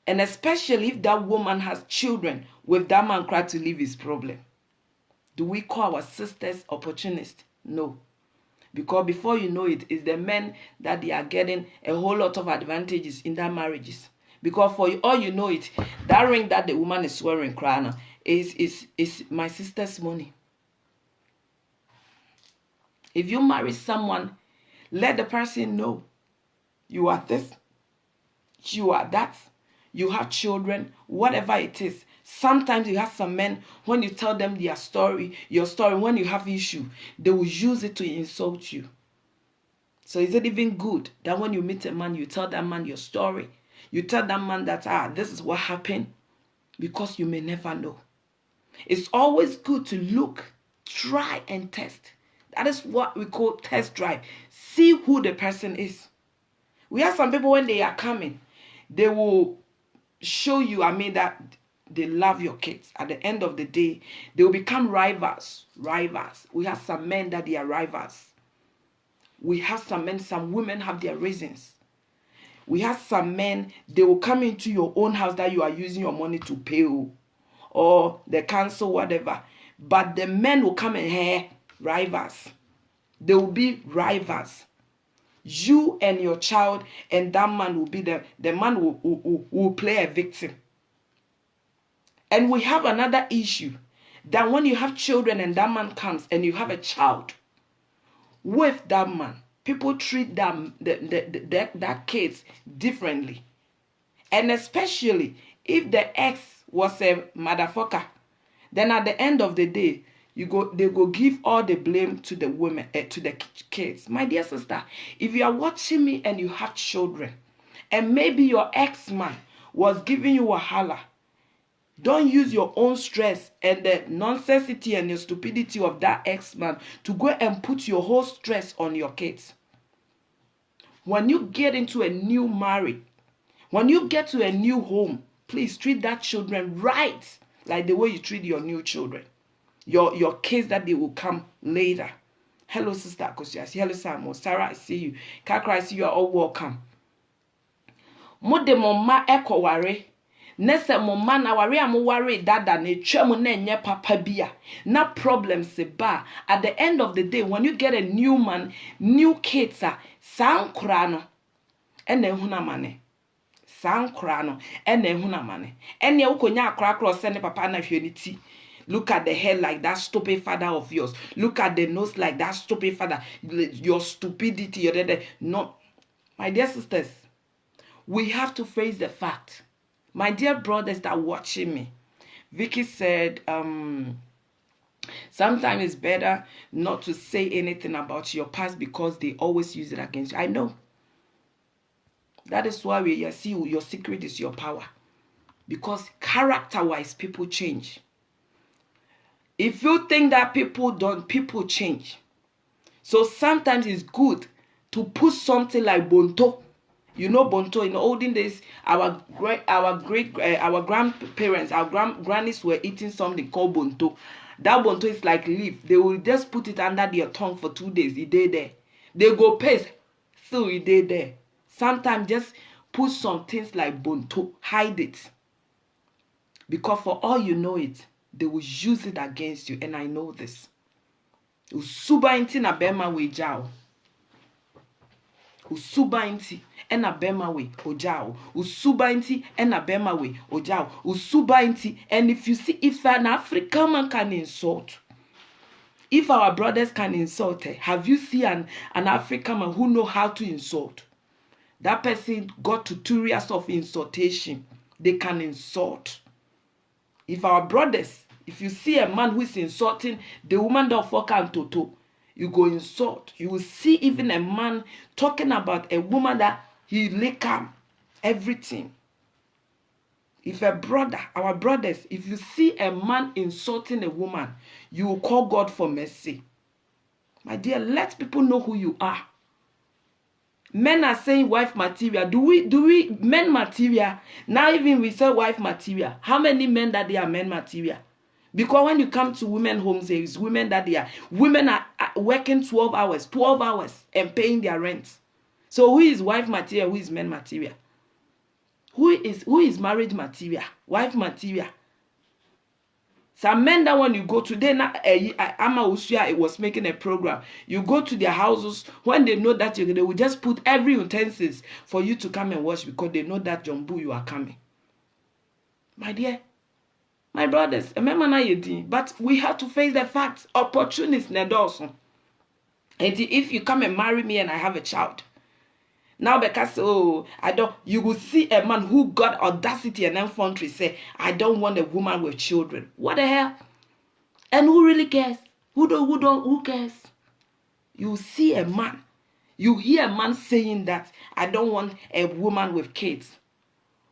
Speaker 1: And especially if that woman has children with that man cry to leave his problem. Do we call our sisters opportunists? No. Because before you know it, it's the men that they are getting a whole lot of advantages in their marriages. Because for all you know it, that ring that the woman is wearing crown is my sister's money. If you marry someone, let the person know you are this, you are that, you have children, whatever it is. Sometimes you have some men, when you tell them your story, when you have issue, they will use it to insult you. So is it even good that when you meet a man, you tell that man your story? You tell that man that, this is what happened, because you may never know. It's always good to look, try and test. That is what we call test drive. See who the person is. We have some people, when they are coming, they will show you, that they love your kids. At the end of the day, they will become rivals. We have some men that they are rivals. We have some men, some women have their reasons. We have some men, they will come into your own house that you are using your money to pay, or the council, whatever. But the men will come and have rivals. They will be rivals. You and your child and that man will be the man will play a victim. And we have another issue, that when you have children and that man comes and you have a child with that man, people treat them that kids differently. And especially if the ex was a motherfucker, then at the end of the day, they go give all the blame to the women, to the kids. My dear sister, if you are watching me and you have children, and maybe your ex-man was giving you a holler, don't use your own stress and the nonsensity and the stupidity of that ex-man to go and put your whole stress on your kids. When you get into a new marriage, when you get to a new home, please treat that children right, like the way you treat your new children. Your kids that they will come later. Hello, Sister Akosia. I see hello, Samuel. Sarah, I see you. Kakra, I see you are all welcome. Mode mama eko ware. Nese mama na ware amu ware dada ne twemu na enye papa bia. Na problem se ba. At the end of the day, when you get a new man, new kids, san kurano. Ene huna mane. San kurano. Ene huna mane. Ene ukonya akra send papa na hweniti. Look at the hair like that stupid father of yours. Look at the nose like that stupid father. Your stupidity, your no. My dear sisters, we have to face the fact. My dear brothers that are watching me, Vicky said, sometimes it's better not to say anything about your past because they always use it against you. I know. That is why we see your secret is your power. Because character-wise, people change. If you think that people don't, people change. So sometimes it's good to put something like bonto. You know bonto, in the olden days, our grandparents, our grannies were eating something called bonto. That bonto is like leaf. They will just put it under their tongue for 2 days. It day there. They go paste. So it day there. Sometimes just put some things like bonto. Hide it. Because for all you know it, they will use it against you. And I know this. Usuba inti na bema we jao. Usuba inti ena bema we ojao. Usuba inti ena bema we ojao. Usuba inti. And if you see, if an African man can insult, if our brothers can insult, have you seen an African man who know how to insult? That person got tutorials of insultation. They can insult. If our brothers, if you see a man who is insulting the woman that fuck and toto, you go insult. You will see even a man talking about a woman that he lick up everything. If a brother, our brothers, if you see a man insulting a woman, you will call God for mercy. My dear, let people know who you are. Men are saying wife material. Do we men material? Now even we say wife material. How many men that they are men material? Because when you come to women homes, there is women that they are. Women are working 12 hours and paying their rent. So who is wife material? Who is men material? Who is marriage material? Wife material? Some men that when you go to them, Ama Usia, it was making a program. You go to their houses when they know that they will just put every utensils for you to come and wash because they know that Jumbu you are coming. My dear, my brothers, but we have to face the facts. Opportunities nedawson. And if you come and marry me and I have a child, now because you will see a man who got audacity and effrontery say, I don't want a woman with children. What the hell? And who really cares? Who cares? You see a man, you hear a man saying that I don't want a woman with kids.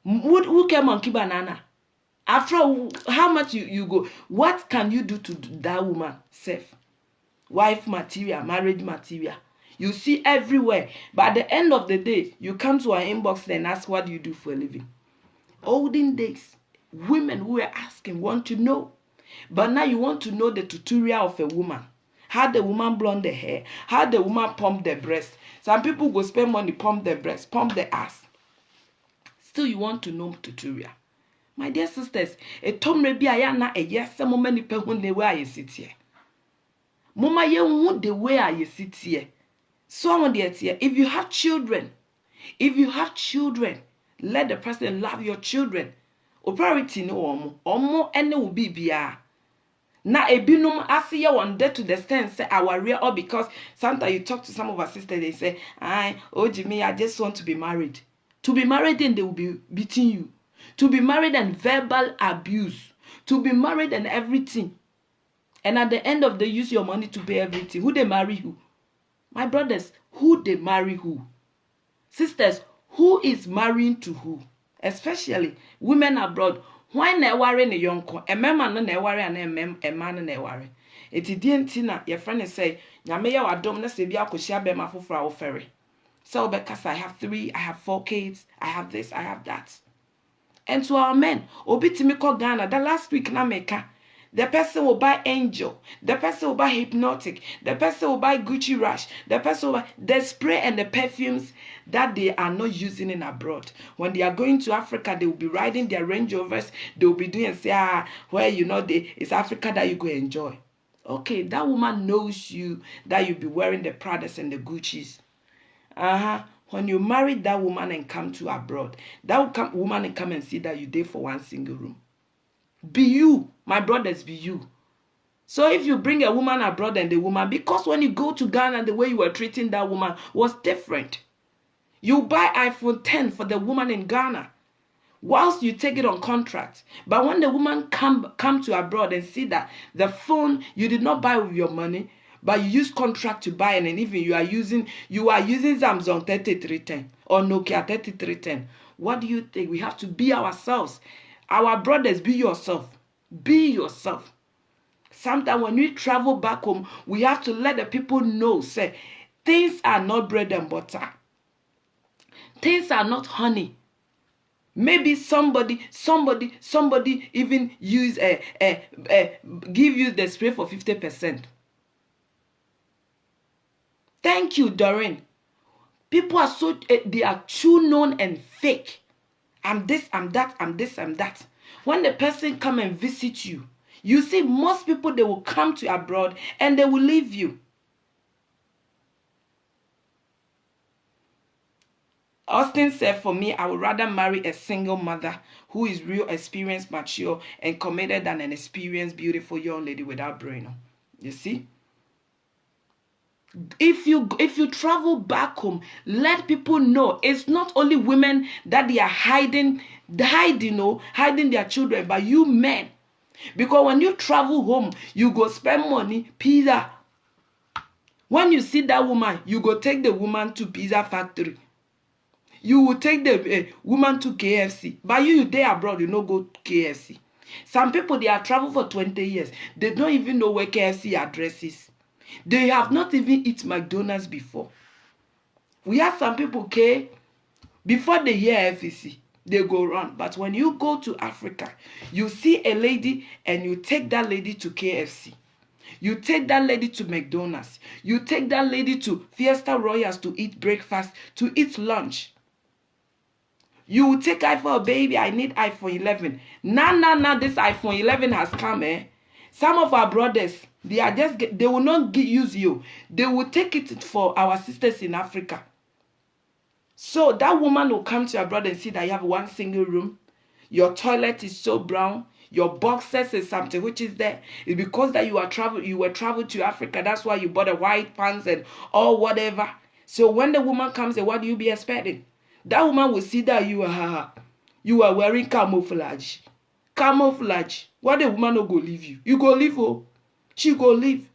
Speaker 1: Who care monkey banana? After all, how much you go? What can you do to that woman? Safe. Wife material, marriage material. You see everywhere. But at the end of the day, you come to our inbox and ask, what do you do for a living? Olden days, women who were asking want to know. But now you want to know the tutorial of a woman. How the woman blonde the hair. How the woman pump the breast. Some people go spend money, pump the breast, pump the ass. Still you want to know tutorial. My dear sisters, a tom maybe I am not a yes, some many people the way I sit here. Mama, you want the way I sit here. Someone there, if you have children, let the person love your children. O priority no omo ene will be bia. Na ebinum asiye one day to the stand say our real or because sometimes you talk to some of our sisters, they say, Jimmy, I just want to be married. To be married, then they will be beating you. To be married and verbal abuse. To be married and everything. And at the end of the day, use your money to pay everything. Who they marry who? My brothers, who they marry who? Sisters, who is marrying to who? Especially women abroad. Why na worry ne yonko? A man na worry and a man na worry. It didn't tina, your friend say, Nyame ya wadom na se bia akohia be mafofra wo ferry. So because I have 3, I have 4 kids, I have this, I have that. And to our men, obitimi ko Ghana, that last week na meka. The person will buy Angel. The person will buy Hypnotic. The person will buy Gucci Rush. The person will buy the spray and the perfumes that they are not using in abroad. When they are going to Africa, they will be riding their Range Rovers. They will be doing and say, where it's Africa that you go enjoy. Okay, that woman knows you, that you'll be wearing the Pradas and the Guccis. When you marry that woman and come to abroad, that woman and come and see that you did for one single room. Be you, my brothers, be you. So if you bring a woman abroad and the woman, because when you go to Ghana, the way you were treating that woman was different. You buy iPhone 10 for the woman in Ghana, whilst you take it on contract. But when the woman come to abroad and see that the phone you did not buy with your money, but you use contract to buy, and even you are using Samsung 3310 or Nokia 3310. What do you think? We have to be ourselves. Our brothers, be yourself. Be yourself. Sometimes when we travel back home, we have to let the people know, say, things are not bread and butter. Things are not honey. Maybe somebody even use give you the spray for 50%. Thank you, Doreen. People are they are too known and fake. I'm this, I'm that, I'm this, I'm that. When the person come and visit you, you see most people, they will come to abroad and they will leave you. Austin said, for me, I would rather marry a single mother who is real experienced, mature, and committed than an experienced, beautiful young lady without brain. You see? If you travel back home, let people know it's not only women that they are hiding their children, but you men. Because when you travel home, you go spend money, pizza. When you see that woman, you go take the woman to pizza factory. You will take the woman to KFC. But you there abroad, you no go KFC. Some people, they are travel for 20 years. They don't even know where KFC address is. They have not even eaten McDonald's before. We have some people, okay, before they hear FEC, they go run. But when you go to Africa, you see a lady and you take that lady to KFC. You take that lady to McDonald's. You take that lady to Fiesta Royals to eat breakfast, to eat lunch. You will take iPhone, baby, I need iPhone 11. Now, this iPhone 11 has come, eh? Some of our brothers, they will not use you. They will take it for our sisters in Africa. So that woman will come to your brother and see that you have one single room. Your toilet is so brown. Your boxes is something which is there. It's because that you were traveled to Africa. That's why you bought a white pants and or whatever. So when the woman comes, what do you be expecting? That woman will see that you are wearing camouflage. Camouflage. What the woman no go leave you? You go leave, oh. She go leave.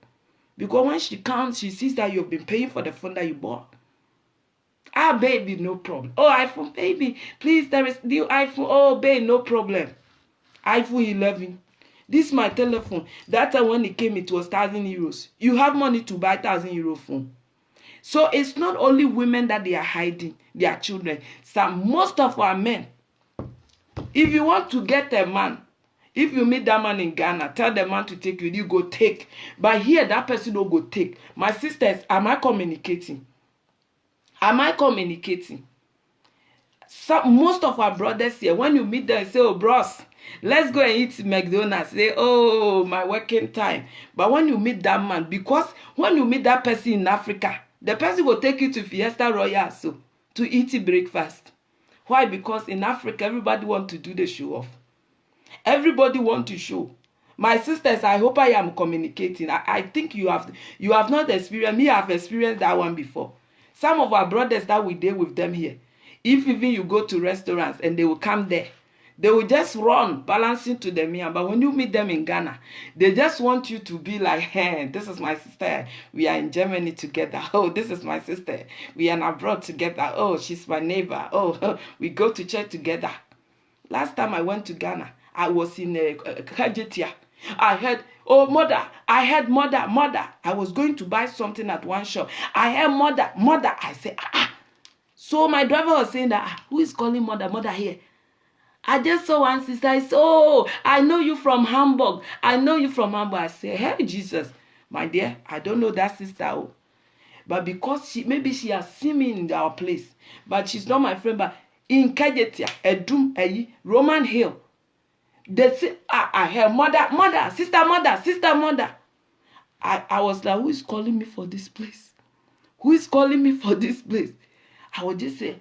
Speaker 1: Because when she comes, she sees that you've been paying for the phone that you bought. Baby, no problem. Oh, iPhone, baby, please, there is new iPhone. Oh, babe, no problem. iPhone 11. This is my telephone. That time when it came, it was 1,000 euros. You have money to buy 1,000 euro phone. So it's not only women that they are hiding their children. Most of our men, if you want to get a man, if you meet that man in Ghana, tell the man to take you, you go take. But here, that person don't go take. My sisters, am I communicating? Am I communicating? Most of our brothers here, when you meet them, say, oh, bros, let's go and eat McDonald's. Say, oh, my working time. But when you meet that man, because when you meet that person in Africa, the person will take you to Fiesta Royal to eat breakfast. Why? Because in Africa, everybody wants to do the show off. Everybody wants to show. My sisters, I hope I am communicating. I think you have not experienced. Me, I have experienced that one before. Some of our brothers that we deal with them here, if even you go to restaurants and they will come there, they will just run, balancing to the meal. But when you meet them in Ghana, they just want you to be like, hey, this is my sister. We are in Germany together. Oh, this is my sister. We are abroad together. Oh, she's my neighbor. Oh, we go to church together. Last time I went to Ghana, I was in Kajetia. I heard, oh, mother. I heard mother. I was going to buy something at one shop. I heard mother. I said, ah. So my driver was saying that, who is calling mother here? I just saw one sister. I said, oh, I know you from Hamburg. I know you from Hamburg. I said, hey, Jesus, my dear, I don't know that sister. Oh. But because maybe she has seen me in our place. But she's not my friend. But in Kajetia, Edum, Roman Hill. They say, her mother, sister, mother. I was like, who is calling me for this place? Who is calling me for this place? I would just say,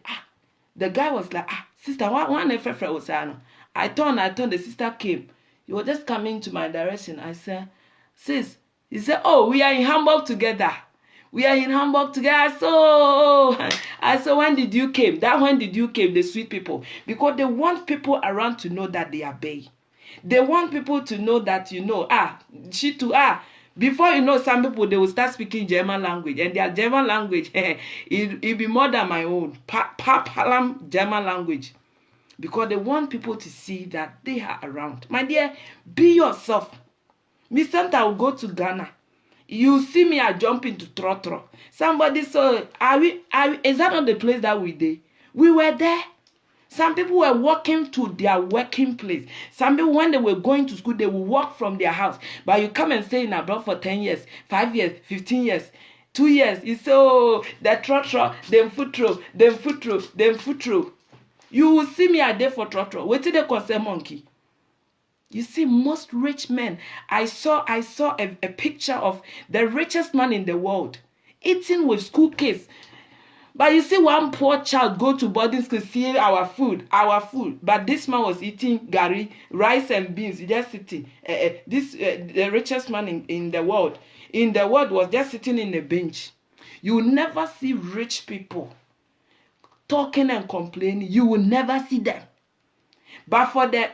Speaker 1: the guy was like, sister, one was I turned, the sister came. He was just coming to my direction. I said, sis, he said, oh, we are in Hamburg together. We are in Hamburg together. I said, when did you came? When did you came, the sweet people? Because they want people around to know that they are Bay. They want people to know that, she too, before you know, some people, they will start speaking German language. And their German language, it be more than my own. Palam German language. Because they want people to see that they are around. My dear, be yourself. Me sometimes I will go to Ghana. You see me, I jump into Trotro. Somebody saw, is that not the place that we did? We were there. Some people were walking to their working place. Some people, when they were going to school, they would walk from their house. But you come and stay in abroad for 10 years, 5 years, 15 years, 2 years. You say, oh, the trotro, them footro. You will see me a day for trotro. Wait till they concern monkey. You see, most rich men. I saw a picture of the richest man in the world eating with school kids. But you see one poor child go to boarding school, see our food. But this man was eating gari, rice and beans, just sitting. The richest man in the world. In the world was just sitting in a bench. You will never see rich people talking and complaining. You will never see them. But for the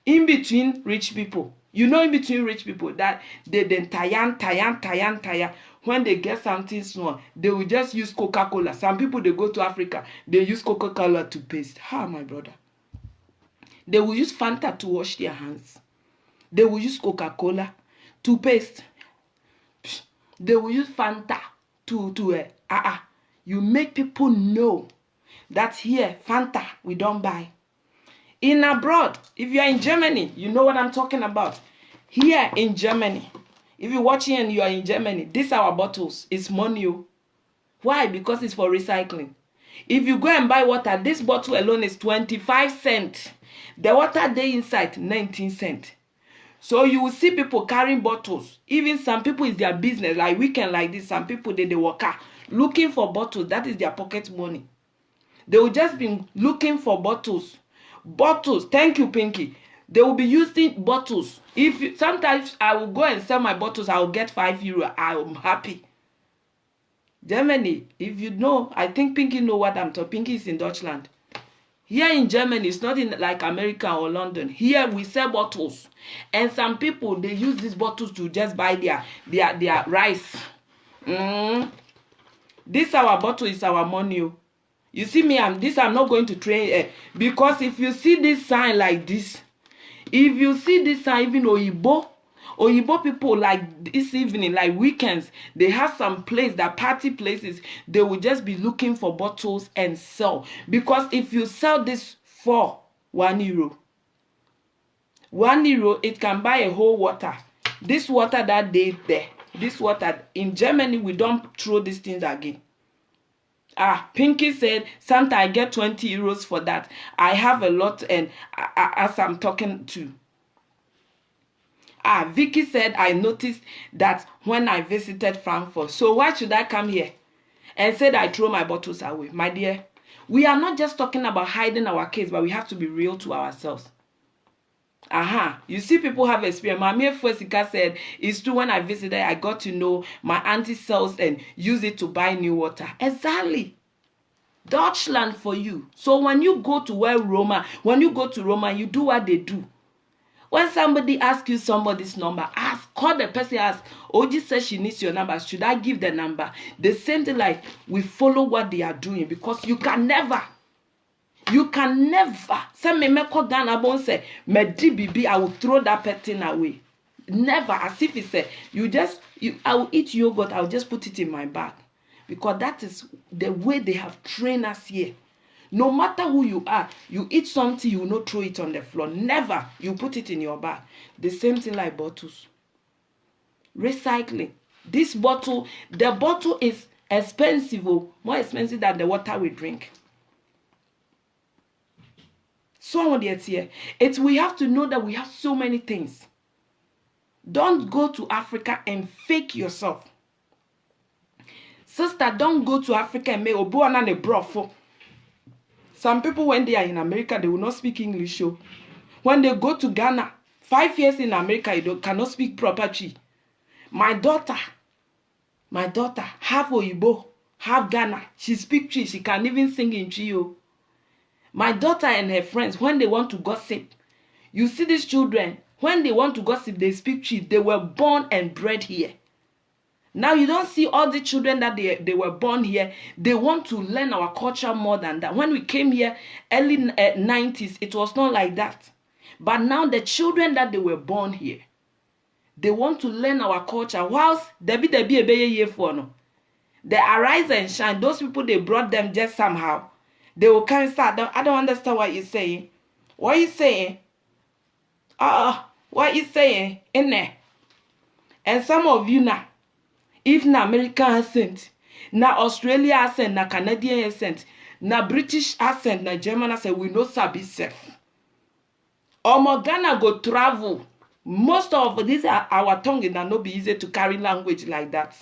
Speaker 1: in-between rich people, in between rich people, that they then tire. When they get something small, they will just use Coca-Cola. Some people, they go to Africa, they use Coca-Cola to paste. My brother. They will use Fanta to wash their hands. They will use Coca-Cola to paste. They will use Fanta You make people know that here, Fanta, we don't buy. In abroad, if you are in Germany, you know what I'm talking about. Here in Germany, if you're watching and you are in Germany, these are our bottles. It's money. Why? Because it's for recycling. If you go and buy water, this bottle alone is 25 cents. The water they inside, 19 cents. So you will see people carrying bottles. Even some people, it's their business. Like weekend like this, some people, they work out looking for bottles. That is their pocket money. They will just be looking for bottles. Bottles. Thank you, Pinky. They will be using bottles. Sometimes I will go and sell my bottles, I will get €5. I'm happy. Germany, if you know, I think Pinky know what I'm talking. Pinky is in Deutschland. Here in Germany, it's not in like America or London. Here we sell bottles, and some people, they use these bottles to just buy their rice. This our bottle is our money. You see me, I'm not going to train because if you see this sign like this. If you see this sign, even Oyibo people, like this evening, like weekends, they have some place, that party places, they will just be looking for bottles and sell. Because if you sell this for €1, €1, it can buy a whole water. This water that they there, this water, in Germany, we don't throw these things again. Pinky said, Santa, I get €20 for that. I have a lot, and as I'm talking to. Vicky said, I noticed that when I visited Frankfurt. So why should I come here and said I throw my bottles away? My dear, we are not just talking about hiding our case, but we have to be real to ourselves. You see, people have experience. Mami Fwesika said, it's true, when I visited, I got to know my auntie sells and use it to buy new water. Exactly. Deutschland for you. So when you go to Roma, you do what they do. When somebody asks you somebody's number, call the person, ask, Oji says she needs your number. Should I give the number? The same thing, like we follow what they are doing, because you can never. Say me meko Ghana bon say medi bibi, I will throw that person away. Never. As if it's I will eat yogurt, I will just put it in my bag. Because that is the way they have trained us here. No matter who you are, you eat something, you will not throw it on the floor. Never. You put it in your bag. The same thing like bottles. Recycling. This bottle, the bottle is expensive, more expensive than the water we drink. So we have to know that we have so many things. Don't go to Africa and fake yourself. Sister, don't go to Africa and make obuana ne brofo. Some people, when they are in America, they will not speak English. When they go to Ghana, 5 years in America, cannot speak proper Chi. My daughter, half Oyibo, half Ghana. She speaks Chi. She can even sing in Chi. My daughter and her friends, when they want to gossip, you see these children, when they want to gossip, they speak Chi. They were born and bred here. Now you don't see all the children that they were born here. They want to learn our culture more than that. When we came here, early 90s, it was not like that. But now the children that they were born here, they want to learn our culture. Whilst they arise and shine. Those people, they brought them just somehow. They will come and start. I don't understand what you're saying. What are you saying? What are you saying in there? And some of you now, if na American accent, na Australia accent, na Canadian accent, na British accent, na German accent, we know sabi self. Omo Ghana go travel. Most of these are our tongue, and not be easy to carry language like that.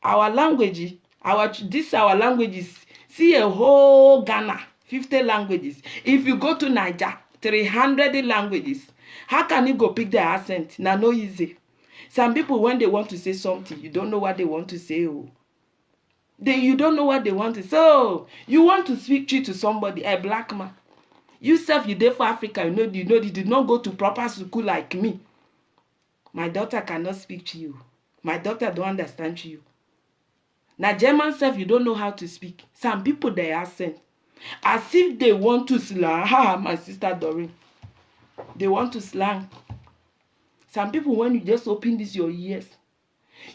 Speaker 1: Our language, our languages. See a whole Ghana, 50 languages. If you go to Niger, 300 languages. How can you go pick the accent? Now, no easy. Some people, when they want to say something, you don't know what they want to say. You don't know what they want to say. So, you want to speak to somebody, a black man. You self, you there for Africa, you did not go to proper school like me. My daughter cannot speak to you. My daughter don't understand you. Now, German self, you don't know how to speak. Some people, they accent. As if they want to slang. My sister Doreen. They want to slang. Some people, when you just open your ears,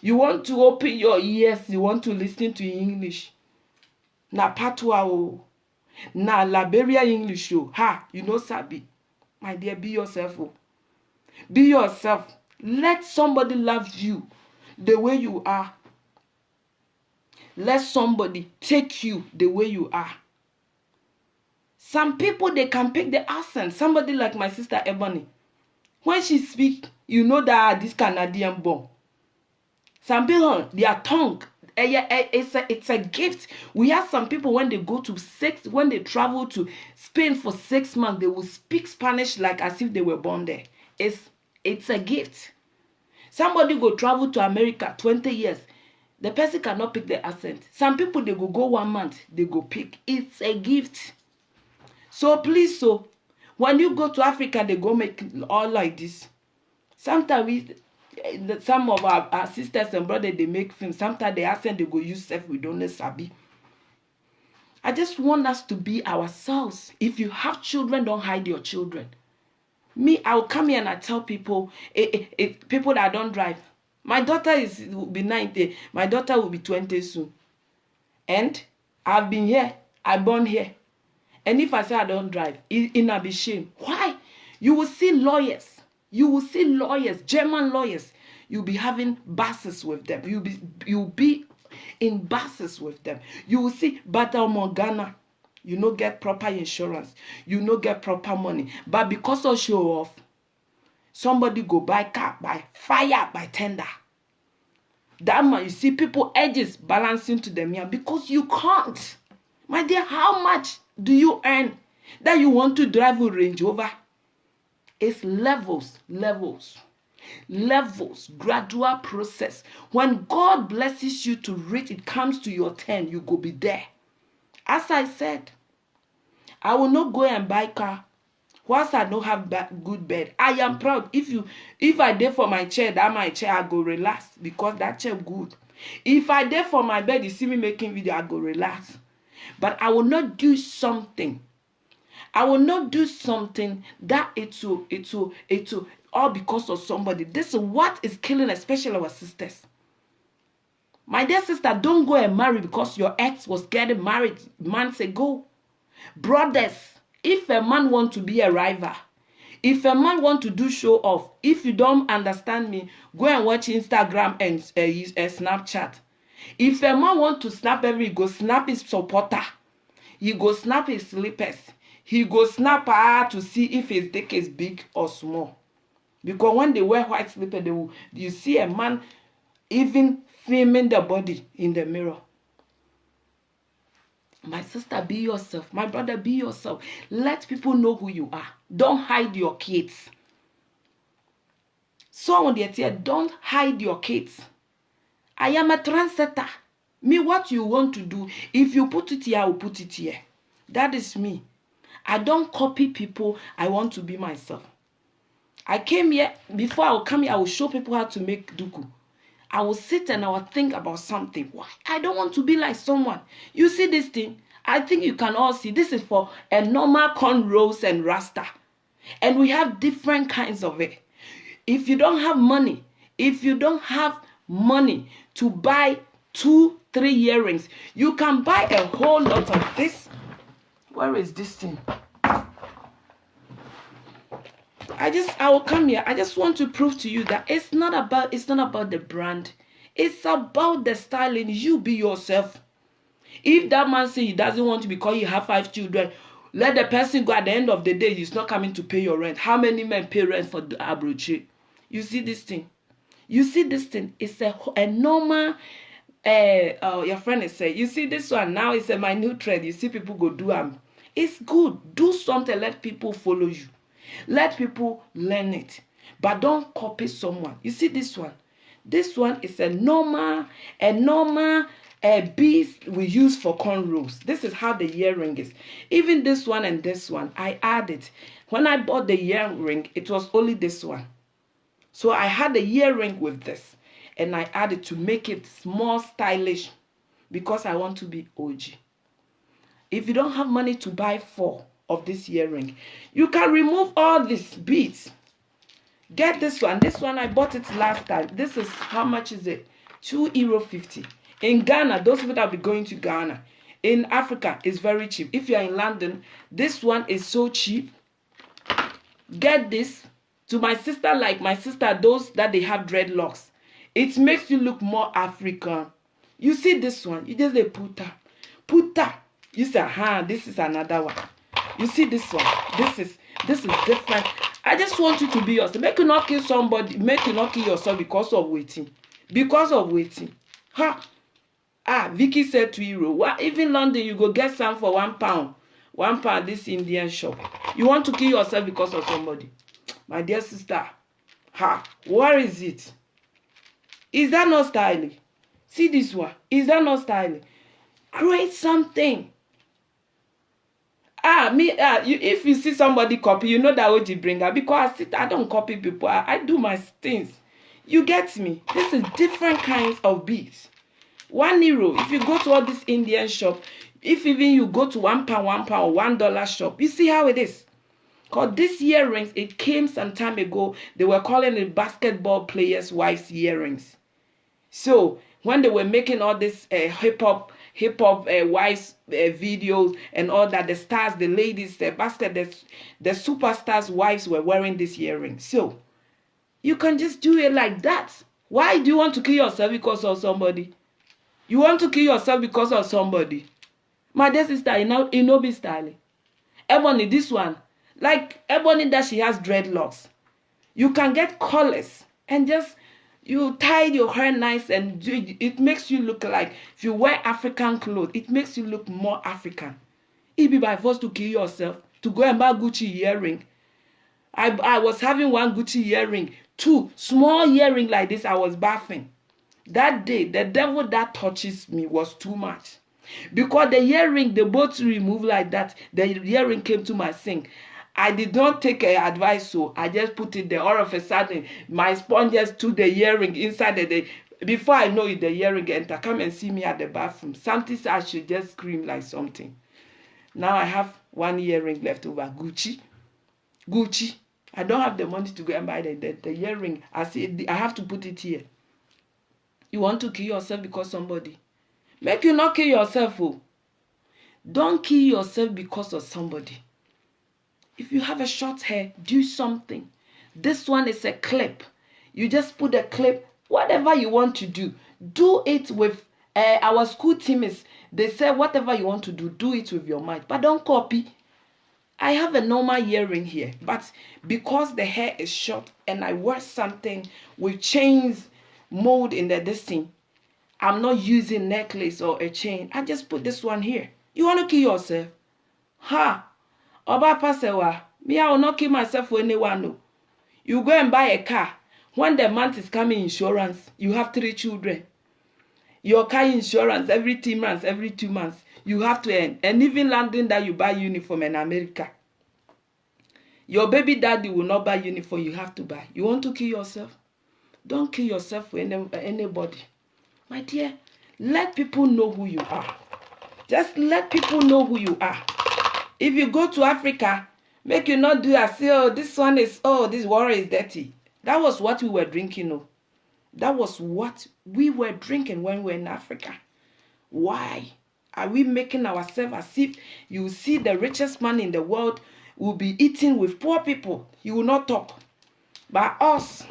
Speaker 1: you want to open your ears, you want to listen to English. Na patois, na Liberia English, you know sabi. My dear, be yourself. Be yourself. Let somebody love you the way you are. Let somebody take you the way you are. Some people, they can pick the accent. Somebody like my sister Ebony. When she speaks, you know that this Canadian born. Some people, their tongue, it's a gift. We have some people when they when they travel to Spain for 6 months, they will speak Spanish like as if they were born there. It's a gift. Somebody go travel to America 20 years. The person cannot pick the accent. Some people, they go 1 month, they go pick. It's a gift. So please, when you go to Africa, they go make all like this. Sometimes some of our sisters and brothers, they make films. Sometimes the accent, they go use self, we don't know sabi. I just want us to be ourselves. If you have children, don't hide your children. Me, I'll come here and I tell people, people that don't drive. My daughter will be 90. My daughter will be 20 soon. And I've been here. I'm born here. And if I say I don't drive, it'll be shame. Why? You will see lawyers. You will see lawyers, German lawyers. You'll be having buses with them. You'll be in buses with them. You will see Bata Morgana. You no get proper insurance. You no get proper money. But because of show off, somebody go buy car, by fire, by tender. That man, you see people edges balancing to them here because you can't. My dear, how much do you earn that you want to drive a Range Rover? It's levels, gradual process. When God blesses you to reach, it comes to your turn, you go be there. As I said, I will not go and buy car whilst I don't have good bed. I am proud. If I did for my chair, that my chair, I go relax because that chair good. If I did for my bed, you see me making video, I go relax. But I will not do something. I will not do something that it will all because of somebody. This is what is killing, especially our sisters. My dear sister, don't go and marry because your ex was getting married months ago. Brothers, if a man want to be a rival, if a man want to do show off, if you don't understand me, go and watch Instagram and Snapchat. If a man want to snap he go snap his supporter. He go snap his slippers. He go snap to see if his dick is big or small. Because when they wear white slipper, you see a man even filming the body in the mirror. My sister, be yourself. My brother, be yourself. Let people know who you are. Don't hide your kids. Someone there, don't hide your kids. I am a trendsetter. Me, what you want to do, if you put it here, I will put it here. That is me. I don't copy people. I want to be myself. I came here, before I will come here, I will show people how to make duku. I will sit and I will think about something. Why? I don't want to be like someone. You see this thing? I think you can all see. This is for a normal cornrows and rasta. And we have different kinds of it. If you don't have money, to buy 2-3 earrings, you can buy a whole lot of this. Where is this thing? I will come here. I just want to prove to you that it's not about the brand. It's about the styling. You be yourself. If that man say he doesn't want to because you have 5 children, let the person go. At the end of the day, he's not coming to pay your rent. How many men pay rent for the abroche? You see this thing? It's a normal. Your friend is saying, you see this one now. It's my new trend. You see people go do It's good. Do something. Let people follow you. Let people learn it. But don't copy someone. You see this one? This one is a normal beads we use for cornrows. This is how the earring is. Even this one and this one, I added. When I bought the earring, it was only this one. So I had the earring with this. And I added to make it more stylish. Because I want to be OG. If you don't have money to buy 4 of this earring, you can remove all these beads. Get this one. This one I bought it last time. This is, how much is it? €2.50. In Ghana, those people that will be going to Ghana. In Africa, it's very cheap. If you're in London, this one is so cheap. Get this. To my sister, like my sister, those that they have dreadlocks. It makes you look more African. You see this one. You just say puta. Puta. You say, this is another one. You see this one. This is different. I just want you to be yourself. Make you not kill somebody. Make you not kill yourself because of waiting. Because of waiting. Vicky said €2. Well, even London, you go get some for £1. £1, this Indian shop. You want to kill yourself because of somebody. My dear sister. What is it? Is that not styling? See this one. Is that not styling? Create something. If you see somebody copy, you know that what you bring up. Because I don't copy people. I do my things. You get me? This is different kinds of beads. €1. If you go to all this Indian shop, if even you go to £1 or $1 shop, you see how it is. Because these earrings, it came some time ago. They were calling it basketball players' wives' earrings. So when they were making all this hip hop wives videos and all that, the stars, the ladies, the superstars' wives were wearing this earring. So you can just do it like that. Why do you want to kill yourself because of somebody? You want to kill yourself because of somebody? My dear sister, you know be styling. Ebony, this one, like Ebony that she has dreadlocks. You can get colors and just you tie your hair nice and it makes you look like, if you wear African clothes, it makes you look more African. It be by force to kill yourself, to go and buy Gucci earring. I was having one Gucci earring, 2 small earring like this. I was bathing. That day, the devil that touches me was too much. Because the earring, the both removed like that, the earring came to my sink. I did not take advice, so I just put it there. All of a sudden, my sponge just took the earring inside the before I know it, the earring enter. Come and see me at the bathroom. Something I should just scream like something. Now I have 1 earring left over. Gucci. I don't have the money to go and buy the earring. I have to put it here. You want to kill yourself because somebody. Make you not kill yourself. Oh. Don't kill yourself because of somebody. If you have a short hair, do something. This one is a clip. You just put a clip. Whatever you want to do it with our school team is, they say whatever you want to do it with your mind. But don't copy. I have a normal earring here, but because the hair is short and I wear something with chains mold in this thing, I'm not using necklace or a chain. I just put this one here. You want to kill yourself? Ha! Oba pasewa. Me, I will not kill myself for anyone. No. You go and buy a car. When the month is coming, insurance, you have 3 children. Your car insurance every 3 months, every 2 months. You have to earn. And even London that you buy uniform in America. Your baby daddy will not buy uniform, you have to buy. You want to kill yourself? Don't kill yourself for anybody. My dear, let people know who you are. Just let people know who you are. If you go to Africa, make you not do as, oh, this one is, oh, this water is dirty. That was what we were drinking, oh. That was what we were drinking when we were in Africa. Why are we making ourselves as if you see the richest man in the world will be eating with poor people? He will not talk. But us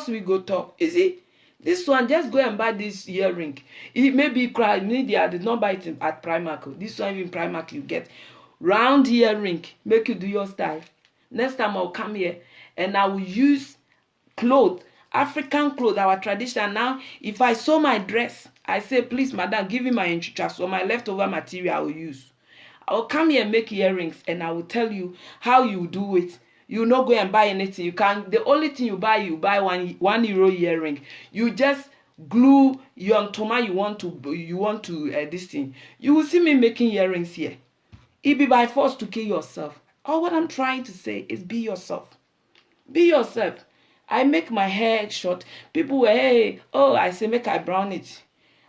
Speaker 1: we go talk. You see, this one, just go and buy this earring. It may be cry. Maybe I did not buy it at Primark. This one even Primark you get. Round earring. Make you do your style. Next time I'll come here and I will use clothes. African clothes, our tradition. Now, if I sew my dress, I say, please, madam, give me my enchicha, so my leftover material I will use. I will come here and make earrings, and I will tell you how you do it. You not go and buy anything. You can. The only thing you buy one euro earring. You just glue your toma you want to this thing. You will see me making earrings here. It be by force to kill yourself. All what I'm trying to say is be yourself. Be yourself. I make my hair short. People were, hey, oh, I say make I brown it.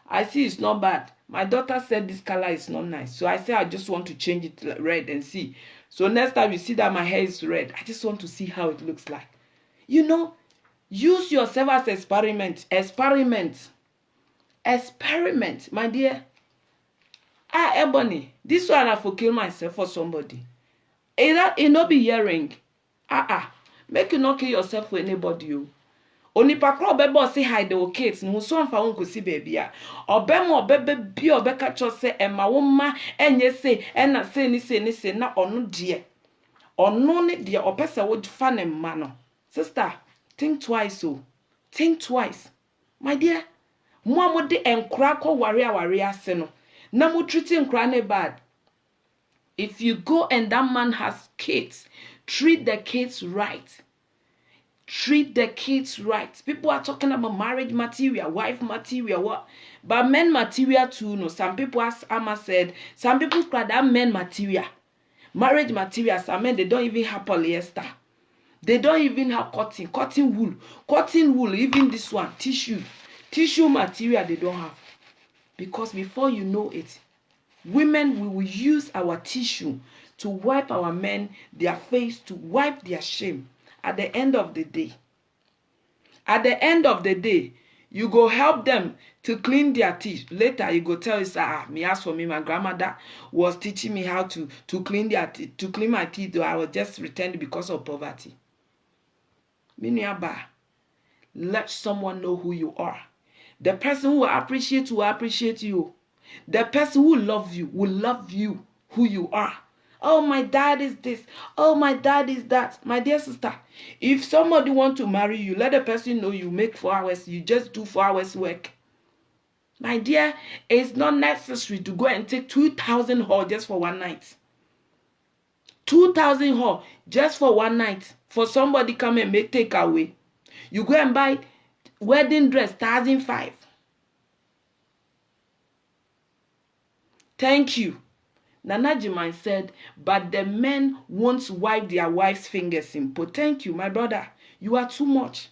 Speaker 1: I see it's not bad. My daughter said this color is not nice. So I say I just want to change it red and see. So next time you see that my hair is red, I just want to see how it looks like. You know, use yourself as experiment. Experiment, my dear. Ebony, this one I for kill myself for somebody. It not be hearing. Make you not kill yourself for anybody. You. Onipa kro bebo say hide the kids no so amfa won kosi baby a obemo obebe bi obeka cho say ema wo ma enye say ena say ni na ono de opese wo fa ne ma no. Sister, think twice. Oh, think twice, my dear. Mo de enkra ko ware ase no na mo treating enkra ne bad. If you go and that man has kids, treat the kids right. Treat the kids right. People are talking about marriage material, wife material, what? But men material too, no. Some people, as Amma said, some people cry that men material. Marriage material, some men, they don't even have polyester. They don't even have cotton wool, even this one, tissue material they don't have. Because before you know it, women, we will use our tissue to wipe our men, their face, to wipe their shame. At the end of the day, you go help them to clean their teeth. Later, you go tell us, me ask for me, my grandmother was teaching me how to clean their teeth, to clean my teeth, though I was just returned because of poverty. Miniaba, let someone know who you are. The person who will appreciate you. The person who will love you who you are. Oh, my dad is this. Oh, my dad is that. My dear sister, if somebody wants to marry you, let the person know you make 4 hours. You just do 4 hours work. My dear, it's not necessary to go and take 2,000 haul just for one night. 2,000 haul just for one night. For somebody come and take away. You go and buy wedding dress, 1,500. Thank you. Nana Jiman said, but the men won't wipe their wives' fingers in. But thank you, my brother. You are too much.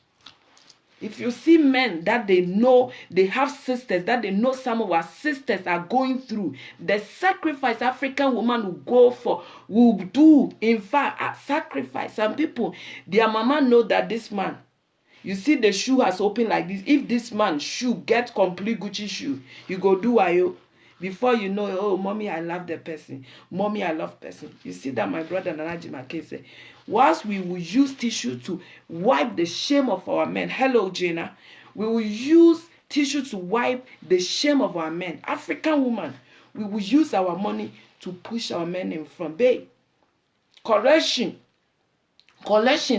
Speaker 1: If you see men that they know, they have sisters, that they know some of our sisters are going through, the sacrifice African woman will go for, will do, in fact, sacrifice. Some people, their mama know that this man, You see the shoe has opened like this. If this man shoe get complete Gucci shoe, you go do ayo. Before you know, oh, mommy, I love the person. Mommy, I love person. You see that my brother Nana Jimake said, whilst we will use tissue to wipe the shame of our men. Hello, Jana. We will use tissue to wipe the shame of our men. African woman, we will use our money to push our men in front. Babe, collection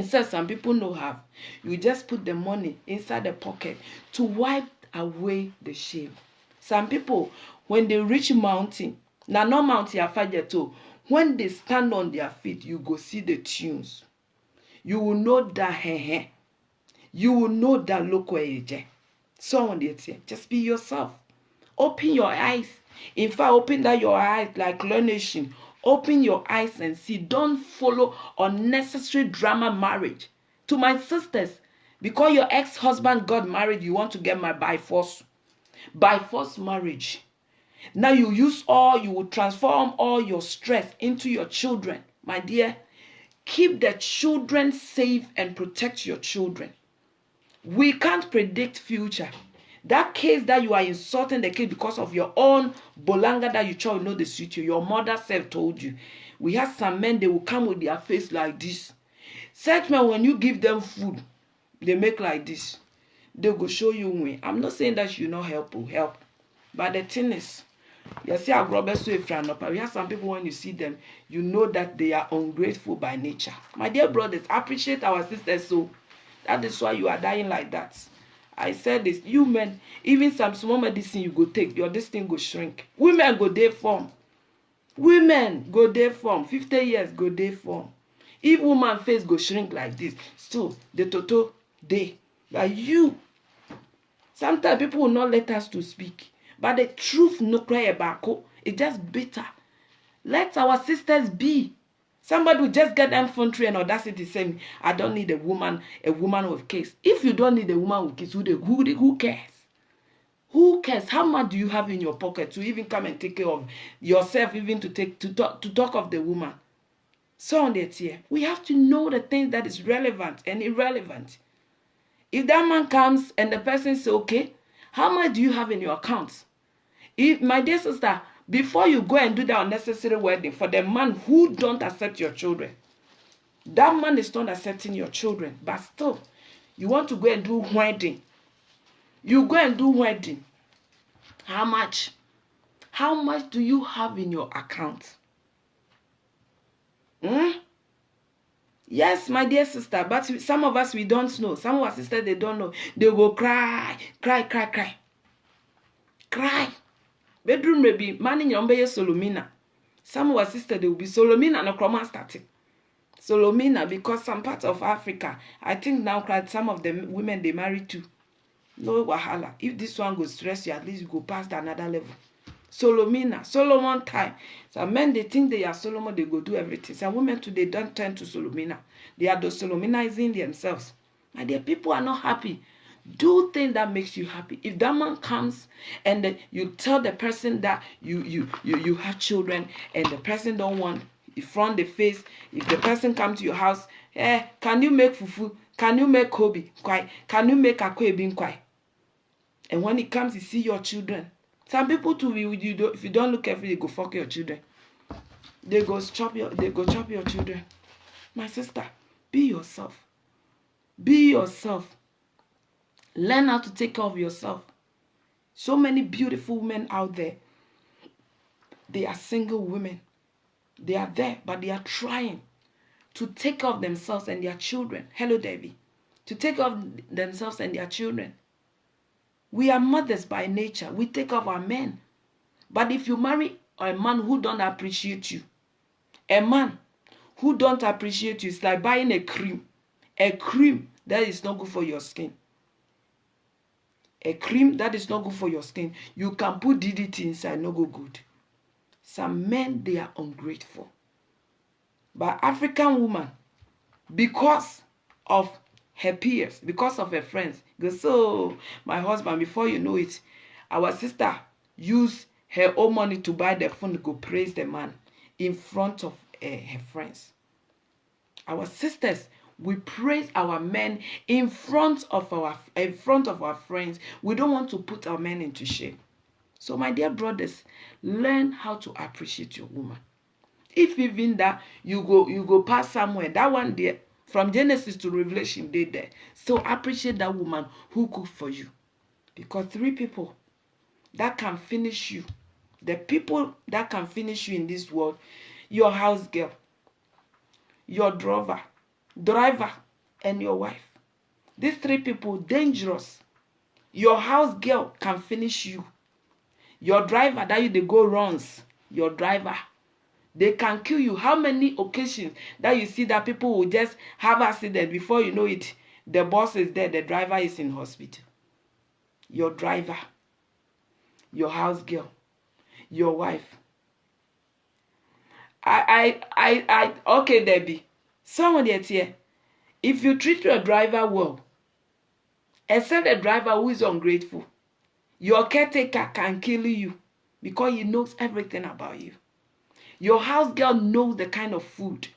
Speaker 1: says some people no have. You just put the money inside the pocket to wipe away the shame. Some people, when they reach mountain, now no mountain afajeto, when they stand on their feet, you go see the tunes. You will know that he. You will know that local age. So on the just be yourself. Open your eyes. In fact, open that your eyes like Nation. Open your eyes and see. Don't follow unnecessary drama marriage. To my sisters, because your ex-husband got married, you want to get married by force. By force marriage. Now you will transform all your stress into your children. My dear, keep the children safe and protect your children. We can't predict future. That case that you are insulting the kid because of your own bolanga that you try to know the situation. Your mother self told you. We have some men, they will come with their face like this. Such men, when you give them food, they make like this. They go show you when. I'm not saying that you not help. But the thing is, you see our brother so if we have some people, when you see them, you know that they are ungrateful by nature. My dear brothers, appreciate our sisters so. That is why you are dying like that. I said this. You men, even some small medicine you go take, your this thing go shrink. Women go day form. Women go day form. 50 years go day form. If woman face go shrink like this, still the total day. But you, sometimes people will not let us to speak. But the truth no cry about it's just bitter. Let our sisters be. Somebody will just get infantry and audacity saying, I don't need a woman with kids. If you don't need a woman with kids, who cares? Who cares? How much do you have in your pocket to even come and take care of yourself, even to talk of the woman? So on that here, we have to know the things that is relevant and irrelevant. If that man comes and the person says, okay, how much do you have in your account? If, my dear sister, before you go and do that unnecessary wedding for the man who don't accept your children, that man is not accepting your children, but still, you want to go and do wedding. You go and do wedding. How much? How much do you have in your account? Yes, my dear sister, but some of us, we don't know. Some of our sisters, they don't know. They will cry. Bedroom maybe manning your Solomina. Some of our sisters, they will be Solomina and a chroma static. Solomina, because some parts of Africa, I think now some of the women they marry too. No wahala. If this one goes stress you, at least you go past another level. Solomina, Solomon time. Some men, they think they are Solomon, they go do everything. Some women too, they don't turn to Solomina. They are those Solominizing themselves. My dear, people are not happy. Do things that makes you happy. If that man comes and you tell the person that you have children and the person don't want, you front the face. If the person comes to your house, can you make fufu? Can you make kobe? Can you make akwe bin kwai? And when it comes to see your children, some people too, if you don't look carefully, they go fuck your children. They go chop your children. My sister, be yourself. Be yourself. Learn how to take care of yourself. So many beautiful women out there. They are single women. They are there, but they are trying to take care of themselves and their children. Hello, Debbie. To take care of themselves and their children. We are mothers by nature. We take care of our men. But if you marry a man who don't appreciate you, a man who don't appreciate you, it's like buying a cream. A cream that is not good for your skin. A cream that is not good for your skin. You can put DDT inside, no go good. Some men, they are ungrateful. But African woman, because of her peers, because of her friends, goes, so my husband, before you know it, our sister used her own money to buy the phone to go praise the man in front of her friends. Our sisters, We praise our men in front of our friends. We don't want to put our men into shame. So my dear brothers, learn how to appreciate your woman. If even that you go pass somewhere, that one there, from Genesis to Revelation, they there. So appreciate that woman who cooked for you. Because 3 people that can finish you, the people that can finish you in this world, your house girl, your driver, and your wife. These 3 people, dangerous. Your house girl can finish you. Your driver that you they go runs, your driver, they can kill you. How many occasions that you see that people will just have accident, before you know it, the boss is dead, the driver is in hospital. Your driver, your house girl, your wife. Okay, Debbie. Someone that's here. If you treat your driver well, except the driver who is ungrateful, your caretaker can kill you because he knows everything about you. Your house girl knows the kind of food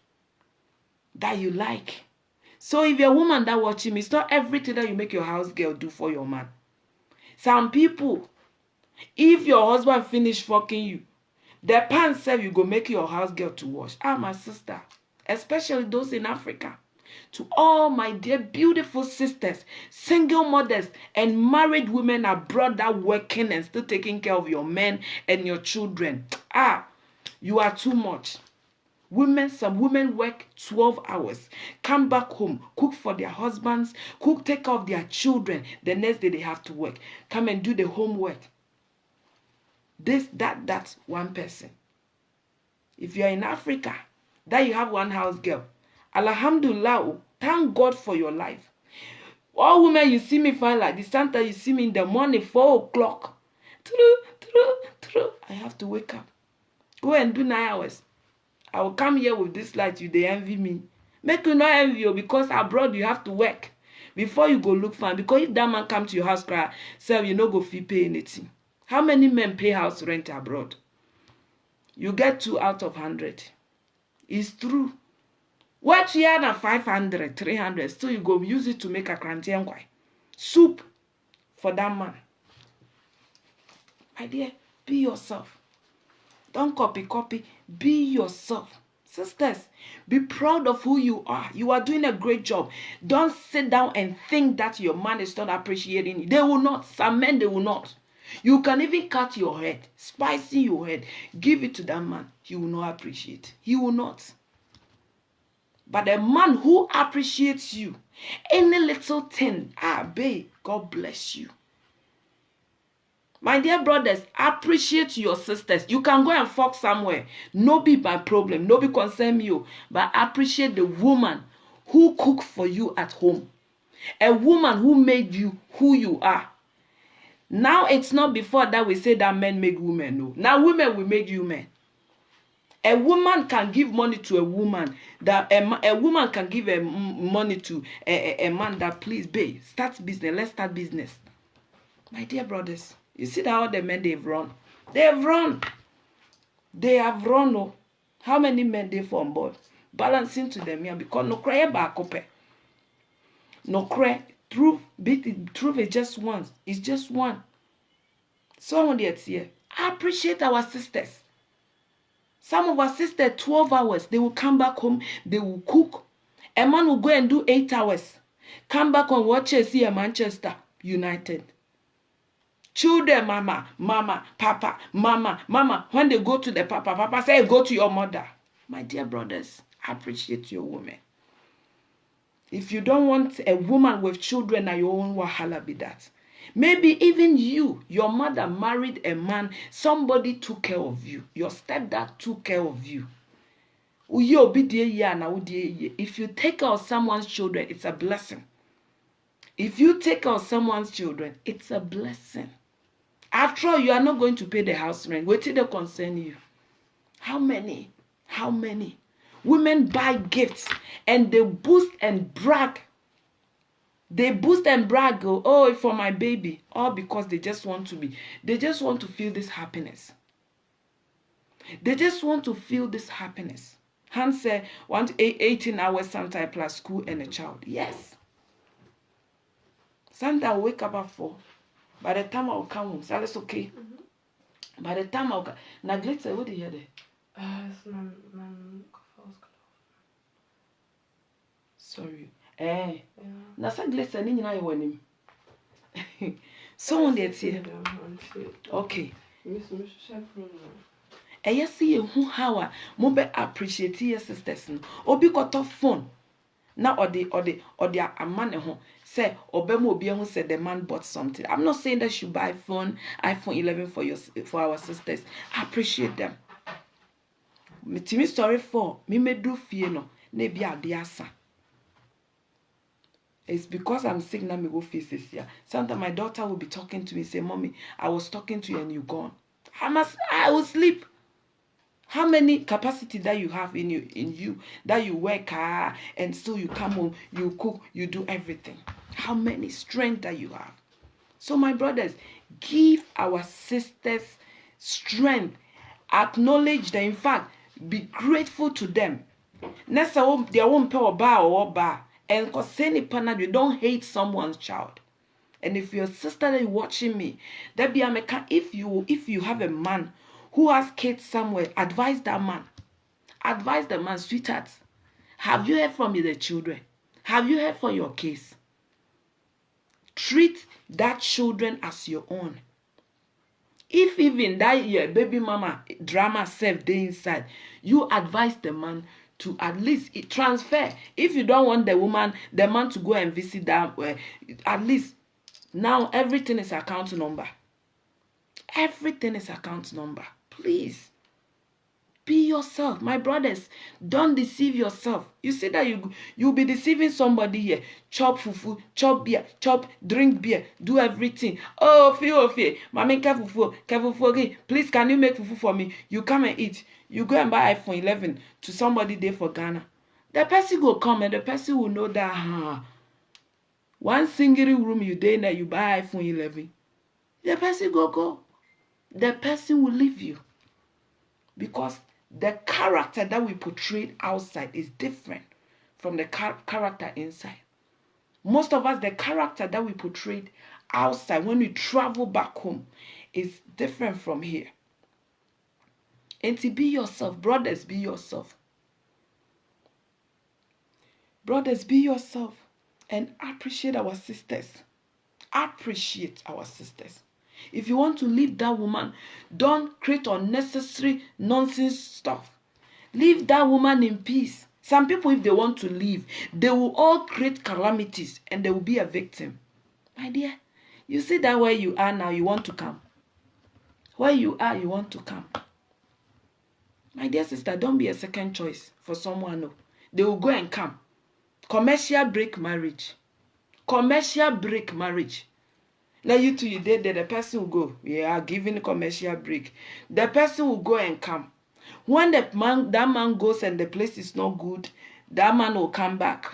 Speaker 1: that you like. So if you're a woman that watching me, it's not everything that you make your house girl do for your man. Some people, if your husband finish fucking you, the pants self you go make your house girl to wash. My sister, especially those in Africa. To all my dear beautiful sisters, single mothers, and married women abroad that working and still taking care of your men and your children. You are too much. Some women work 12 hours, come back home, cook for their husbands, take care of their children. The next day they have to work. Come and do the homework. That's one person. If you're in Africa, that you have one house girl, Alhamdulillah, thank God for your life. All women, you see me fine like this. Sometimes you see me in the morning, 4 o'clock. I have to wake up. Go and do 9 hours. I will come here with this light. They envy me. Make you not envy you, because abroad you have to work before you go look fine. Because if that man come to your house, cry, say you no go fee pay anything. How many men pay house rent abroad? You get 2 out of 100. It's true. What you had at 500, 300, still you go use it to make a krantienkwai soup for that man. My dear, be yourself. Don't copy. Be yourself. Sisters, be proud of who you are. You are doing a great job. Don't sit down and think that your man is not appreciating you. They will not. Some men, they will not. You can even cut your head, spicy your head, give it to that man. He will not appreciate. He will not. But a man who appreciates you, any little thing, babe, God bless you. My dear brothers, appreciate your sisters. You can go and fuck somewhere. No be my problem. No be concern you. But appreciate the woman who cook for you at home. A woman who made you who you are. Now it's not before that we say that men make women. No. Now women will make you men. A woman can give money to a woman. That a woman can give money to a man that, please, babe, start business. Let's start business. My dear brothers, you see that all the men they've run. They have run. They have run. Oh. How many men they for on board? Balancing to them here because no cry back up. No cry. Truth is just one. It's just one. Someone that's here. I appreciate our sisters. Some of our sisters, 12 hours, they will come back home, they will cook. A man will go and do 8 hours. Come back and watch Chelsea and Manchester United. Children, mama, papa, mama. When they go to the papa say, go to your mother. My dear brothers, appreciate your woman. If you don't want a woman with children, your own wahala be that. Maybe even you, your mother married a man, somebody took care of you. Your stepdad took care of you. If you take care of someone's children, it's a blessing. If you take care of someone's children, it's a blessing. After all, you are not going to pay the house rent. What did they concern you? How many women buy gifts and they boost and brag? They boost and brag, oh, for my baby. All because they just want to feel this happiness. They just want to feel this happiness. Hans said 18 hours sometimes plus school and a child. Yes. Sometimes I'll wake up at 4. By the time I'll come home, so that's okay. By the time I'll come, now glitter, what do you hear there? Sorry. Now some glitter, you know, I want him. Someone that's here. Okay. Yes, see who how mo be appreciate your sisters no. Obi koto phone. Na or the amane ho say obema obi ho say the man bought something. I'm not saying that you buy iPhone 11 for our sisters. I appreciate them. Me timi story for me do fie no na bi ade asa. It's because I'm sick now me go face this here. Sometimes my daughter will be talking to me say, "Mommy, I was talking to you and you gone." I will sleep. How many capacity that you have in you that you work and still you come home, you cook, you do everything. How many strength that you have? So my brothers, give our sisters strength. Acknowledge them. In fact, be grateful to them. Next time they won't pay or bar. And cause any partner, you don't hate someone's child. And if your sister is watching me, that be if you have a man who has kids somewhere, advise that man. Advise the man, sweetheart. Have you heard from the children? Have you heard from your kids? Treat that children as your own. If even that your baby mama drama self day inside, you advise the man to at least transfer. If you don't want the man to go and visit that, at least now everything is account number. Everything is account number. Please be yourself, my brothers. Don't deceive yourself. You see that you'll be deceiving somebody here. Chop fufu, chop beer, drink beer, do everything. Oh, fear. Mommy, fufu, okay. Please, can you make fufu for me? You come and eat. You go and buy iPhone 11 to somebody there for Ghana. The person will come and the person will know that one single room you there that you buy iPhone 11. The person go. The person will leave you. Because the character that we portray outside is different from the character inside. Most of us, the character that we portrayed outside when we travel back home is different from here. And to be yourself, brothers, be yourself. Brothers, be yourself and appreciate our sisters. Appreciate our sisters. If you want to leave that woman, don't create unnecessary nonsense stuff. Leave that woman in peace. Some people, if they want to leave, they will all create calamities and they will be a victim. My dear, you see that where you are now, you want to come. Where you are, you want to come. My dear sister, don't be a second choice for someone. No. They will go and come. Commercial break marriage. Commercial break marriage. Now you two, you did that, the person will go. We are giving commercial break. The person will go and come. When that man goes and the place is not good, that man will come back.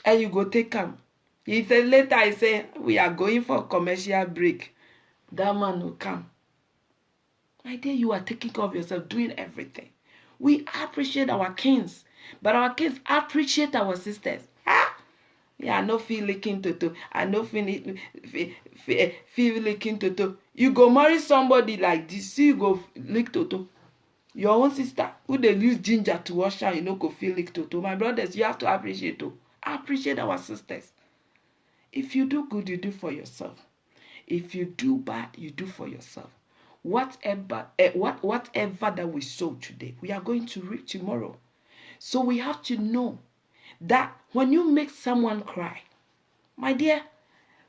Speaker 1: And you go take him. He said later, I say, we are going for commercial break. That man will come. My dear, you are taking care of yourself, doing everything. We appreciate our kings. But our kings appreciate our sisters. Yeah, I no feel licking toto. I no feel licking toto. You go marry somebody like this, see you go lick toto. Your own sister, who they use ginger to wash her, you know, go feel lick toto. My brothers, you have to appreciate too. Appreciate our sisters. If you do good, you do for yourself. If you do bad, you do for yourself. Whatever that we sow today, we are going to reap tomorrow. So we have to know that when you make someone cry, my dear,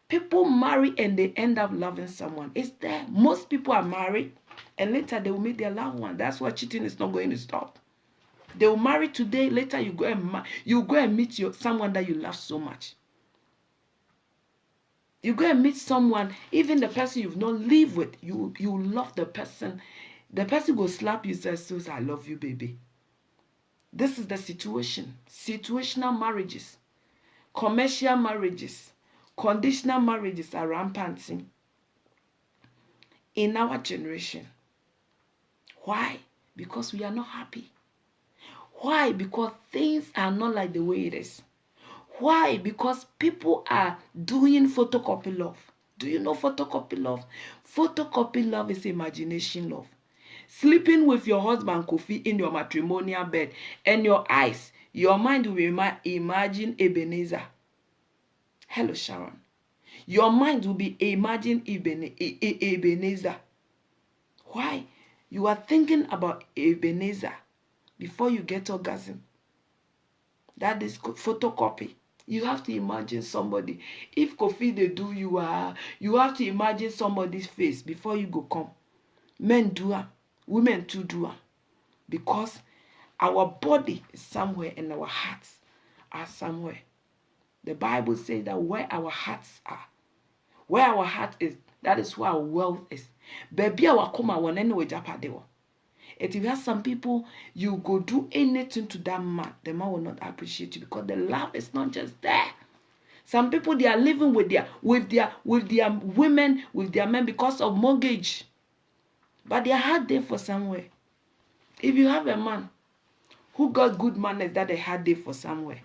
Speaker 1: people marry and they end up loving someone. It's there. Most people are married and later they will meet their loved one. That's why cheating is not going to stop. They will marry today, later you go and meet someone that you love so much. You go and meet someone, even the person you've not lived with, you love the person. The person will slap you and says, I love you, baby. This is the situation. Situational marriages, commercial marriages, conditional marriages are rampant in our generation. Why? Because we are not happy. Why? Because things are not like the way it is. Why? Because people are doing photocopy love. Do you know photocopy love? Photocopy love is imagination love. Sleeping with your husband Kofi in your matrimonial bed, and your eyes, your mind will imagine Ebenezer. Hello, Sharon. Your mind will be imagine Ebenezer. Why? You are thinking about Ebenezer before you get orgasm. That is photocopy. You have to imagine somebody. If Kofi they do you have to imagine somebody's face before you go come. Men do it, women too do it. Because our body is somewhere and our hearts are somewhere. The Bible says that where our hearts are, where our heart is, that is where our wealth is. Baby, our come one anyway japadewo. If you have some people, you go do anything to that man, the man will not appreciate you because the love is not just there. Some people, they are living with their women, with their men because of mortgage, but their heart there for somewhere. If you have a man who got good manners, that they had there for somewhere,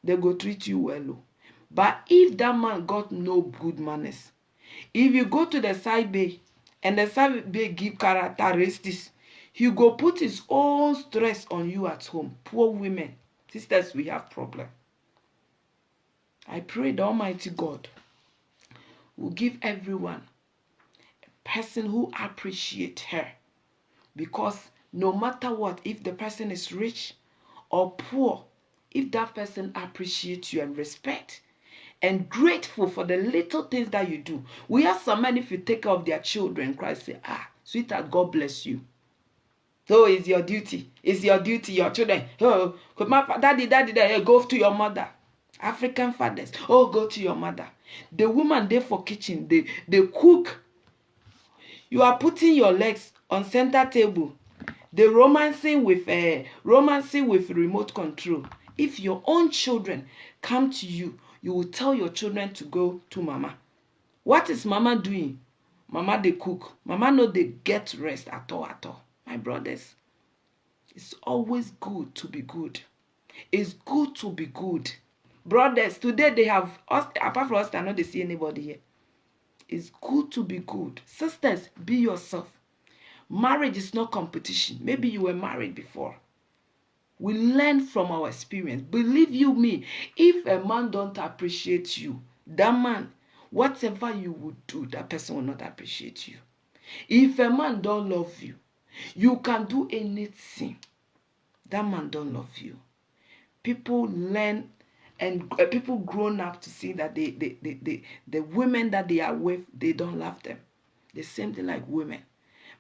Speaker 1: they go treat you well. But if that man got no good manners, if you go to the side bay and the side bay give characteristics, he go put his own stress on you at home. Poor women. Sisters, we have problem. I pray the Almighty God will give everyone a person who appreciates her. Because no matter what, if the person is rich or poor, if that person appreciates you and respect and grateful for the little things that you do. We have some men, if you take care of their children, Christ say, sweetheart, God bless you. So it's your duty. It's your duty, your children. Oh, daddy, go to your mother. African fathers, go to your mother. The woman there for kitchen, they cook. You are putting your legs on center table. The romancing with remote control. If your own children come to you, you will tell your children to go to mama. What is mama doing? Mama they cook. Mama no they get rest at all. My brothers, it's always good to be good. It's good to be good. Brothers, today they have us, apart from us, they are not they see anybody here. It's good to be good. Sisters, be yourself. Marriage is not competition. Maybe you were married before. We learn from our experience. Believe you me, if a man don't appreciate you, that man, whatever you would do, that person will not appreciate you. If a man don't love you, you can do anything. That man don't love you. People learn and people grown up to see that the women that they are with, they don't love them. The same thing like women.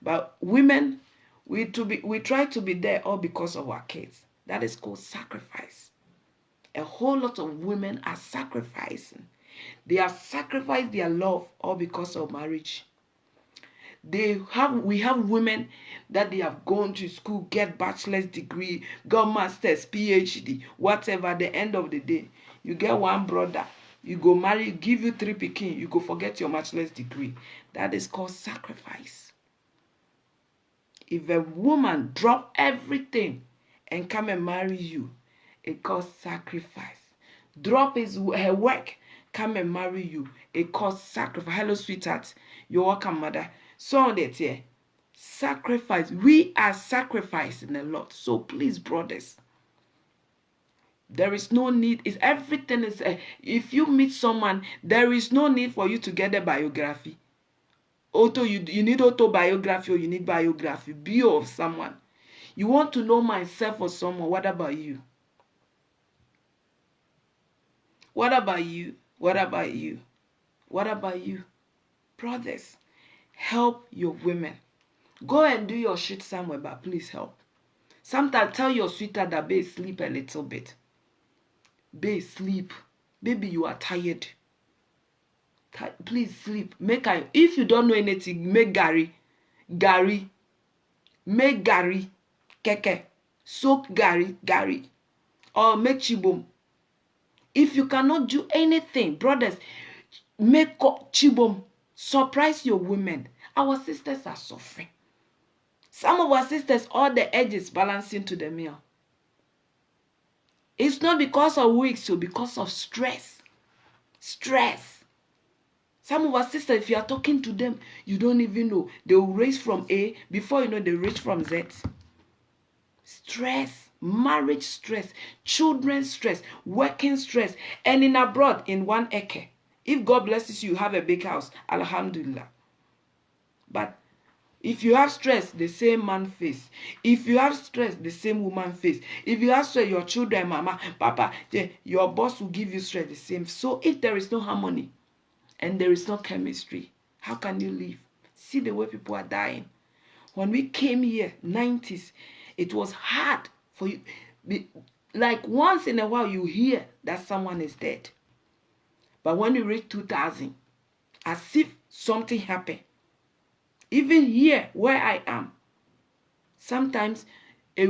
Speaker 1: But women, we try to be there all because of our kids. That is called sacrifice. A whole lot of women are sacrificing. They have sacrificed their love all because of marriage. We have women that they have gone to school, get bachelor's degree, got master's, PhD, whatever. At the end of the day, you get one brother, you go marry, give you 3 pikin, you go forget your bachelor's degree. That is called sacrifice. If a woman drop everything and come and marry you, it calls sacrifice. Drop her work, come and marry you, it calls sacrifice. Hello, sweetheart. You're welcome, mother. So that's here. Sacrifice. We are sacrificing a lot. So please, brothers, there is no need. Everything is. If you meet someone, there is no need for you to get a biography. You need autobiography or you need biography. Bio of someone. You want to know myself or someone. What about you? What about you? What about you? What about you? Brothers, help your women. Go and do your shit somewhere, but please help. Sometimes tell your sweetheart that babe, sleep a little bit. Babe, sleep. Baby, you are tired. Please sleep. If you don't know anything, make gari. Make gari. Keke. Soak gari. Or make chibom. If you cannot do anything, brothers, make chibom. Surprise your women. Our sisters are suffering. Some of our sisters, all the edges balancing to the meal. It's not because of weeks, so because of stress. Stress. Some of our sisters, if you are talking to them, you don't even know. They will raise from A, before you know, they reach from Z. Stress, marriage stress, children stress, working stress, and in abroad, in one acre. If God blesses you, you have a big house, alhamdulillah. But if you have stress, the same man face. If you have stress, the same woman face. If you have stress, your children, mama, papa, your boss will give you stress the same. So if there is no harmony and there is no chemistry, how can you live? See the way people are dying. When we came here, 90s, it was hard for you. Like once in a while you hear that someone is dead. But when you reach 2000, as if something happened. Even here where I am, sometimes a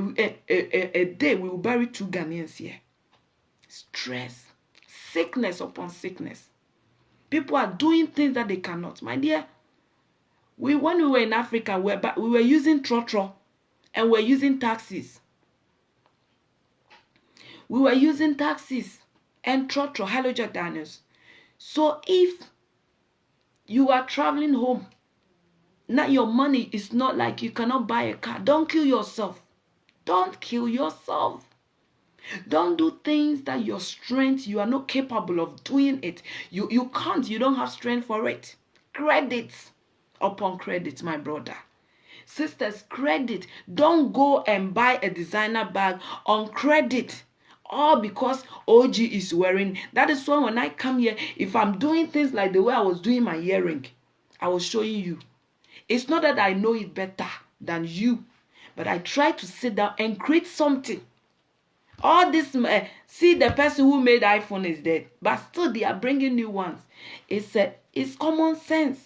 Speaker 1: day we will bury 2 Ghanaians here. Stress, sickness upon sickness. People are doing things that they cannot. My dear, when we were in Africa, we were using trotro and we're using taxis. We were using taxis and trotro, hello Jordanians. So if you are traveling home, now your money is not like you cannot buy a car. Don't kill yourself. Don't kill yourself. Don't do things that your strength, you are not capable of doing it. You can't, you don't have strength for it. Credit upon credit, my brother. Sisters, credit. Don't go and buy a designer bag on credit. All because OG is wearing. That is why when I come here, if I'm doing things like the way I was doing my earring, I was showing you. It's not that I know it better than you, but I try to sit down and create something. All this, see, the person who made iPhone is dead, but still they are bringing new ones. It's common sense.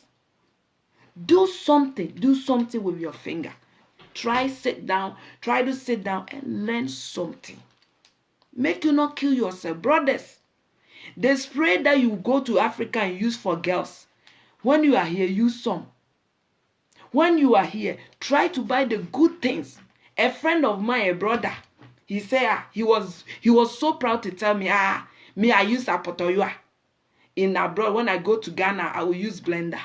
Speaker 1: Do something with your finger. Try to sit down and learn something. Make you not kill yourself. Brothers, the spray that you go to Africa and use for girls, when you are here, use some. When you are here, try to buy the good things. A friend of mine, a brother, he said he was so proud to tell me, me I use Apotoyua. In abroad, when I go to Ghana, I will use blender.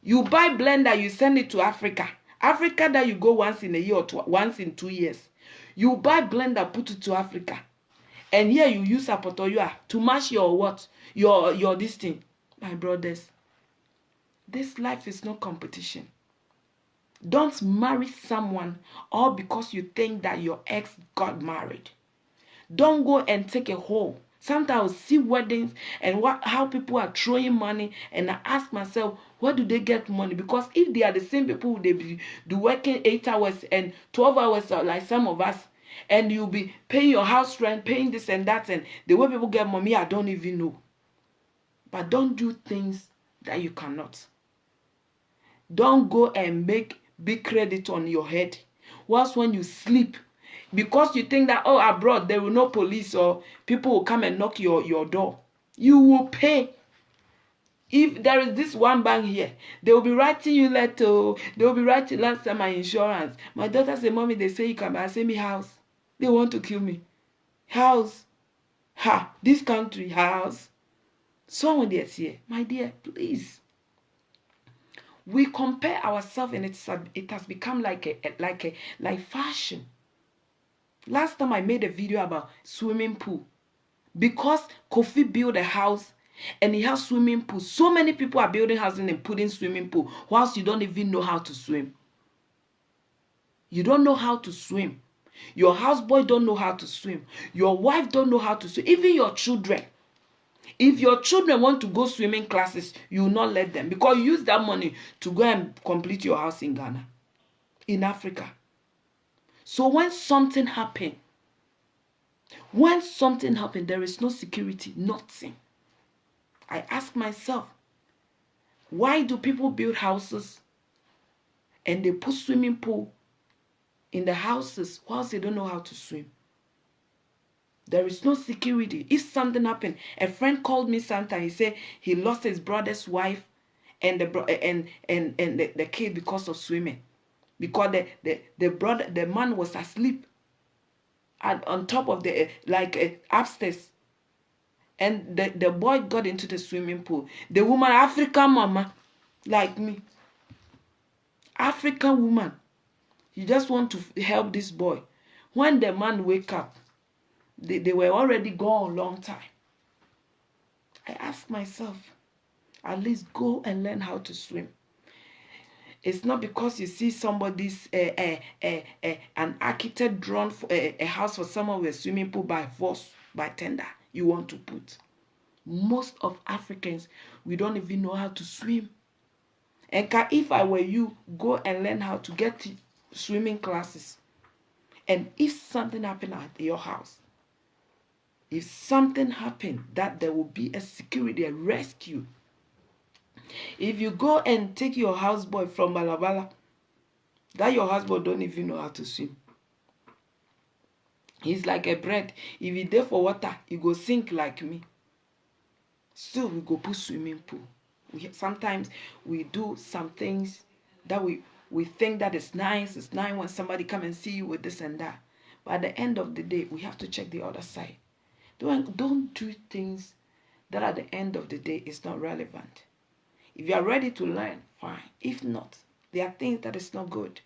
Speaker 1: You buy blender, you send it to Africa. Africa that you go once in a year or once in 2 years. You buy blender, put it to Africa. And here you use Apotoyua to mash your what? Your this thing. My brothers, this life is no competition. Don't marry someone all because you think that your ex got married. Don't go and take a hole. Sometimes I see weddings and how people are throwing money, and I ask myself, where do they get money? Because if they are the same people, they be working 8 hours and 12 hours like some of us, and you'll be paying your house rent, paying this and that, and the way people get money, I don't even know. But don't do things that you cannot. Don't go and make big credit on your head. Once when you sleep, because you think that, oh, abroad there will no police or people will come and knock your door, you will pay. If there is this one bank here, they will be writing you letter. They will be writing, last time my insurance. My daughter said, mommy, they say you come. I say, me house. They want to kill me. House. This country, house. Someone that's here. My dear, please. We compare ourselves and it has become like fashion. Last time I made a video about swimming pool. Because Kofi built a house and he has swimming pool. So many people are building houses and putting swimming pool whilst you don't even know how to swim. You don't know how to swim. Your houseboy don't know how to swim. Your wife don't know how to swim. Even your children. If your children want to go swimming classes, you will not let them, because you use that money to go and complete your house in Ghana, in Africa. So when something happens, there is no security, nothing. I ask myself, why do people build houses and they put swimming pool in the houses whilst they don't know how to swim? There is no security. If something happened, a friend called me sometime. He said he lost his brother's wife and the kid because of swimming. Because the man was asleep. on top of the upstairs, and the boy got into the swimming pool. The woman, African mama like me, African woman, you just want to help this boy. When the man wake up, they were already gone a long time. I ask myself, at least go and learn how to swim. It's not because you see somebody's an architect drawn for a house for someone with a swimming pool by force, by tender, you want to put. Most of Africans, we don't even know how to swim. And if I were you, go and learn how to get swimming classes. And if something happened at your house, if something happened, that there will be a security, a rescue. If you go and take your houseboy from Balabala, that your husband don't even know how to swim. He's like a bread. If he there for water, he go sink like me. Still, we go put swimming pool. Sometimes we do some things that we think that it's nice. It's nice when somebody come and see you with this and that. But at the end of the day, we have to check the other side. Don't do things that at the end of the day is not relevant. If you are ready to learn, fine. If not, there are things that is not good.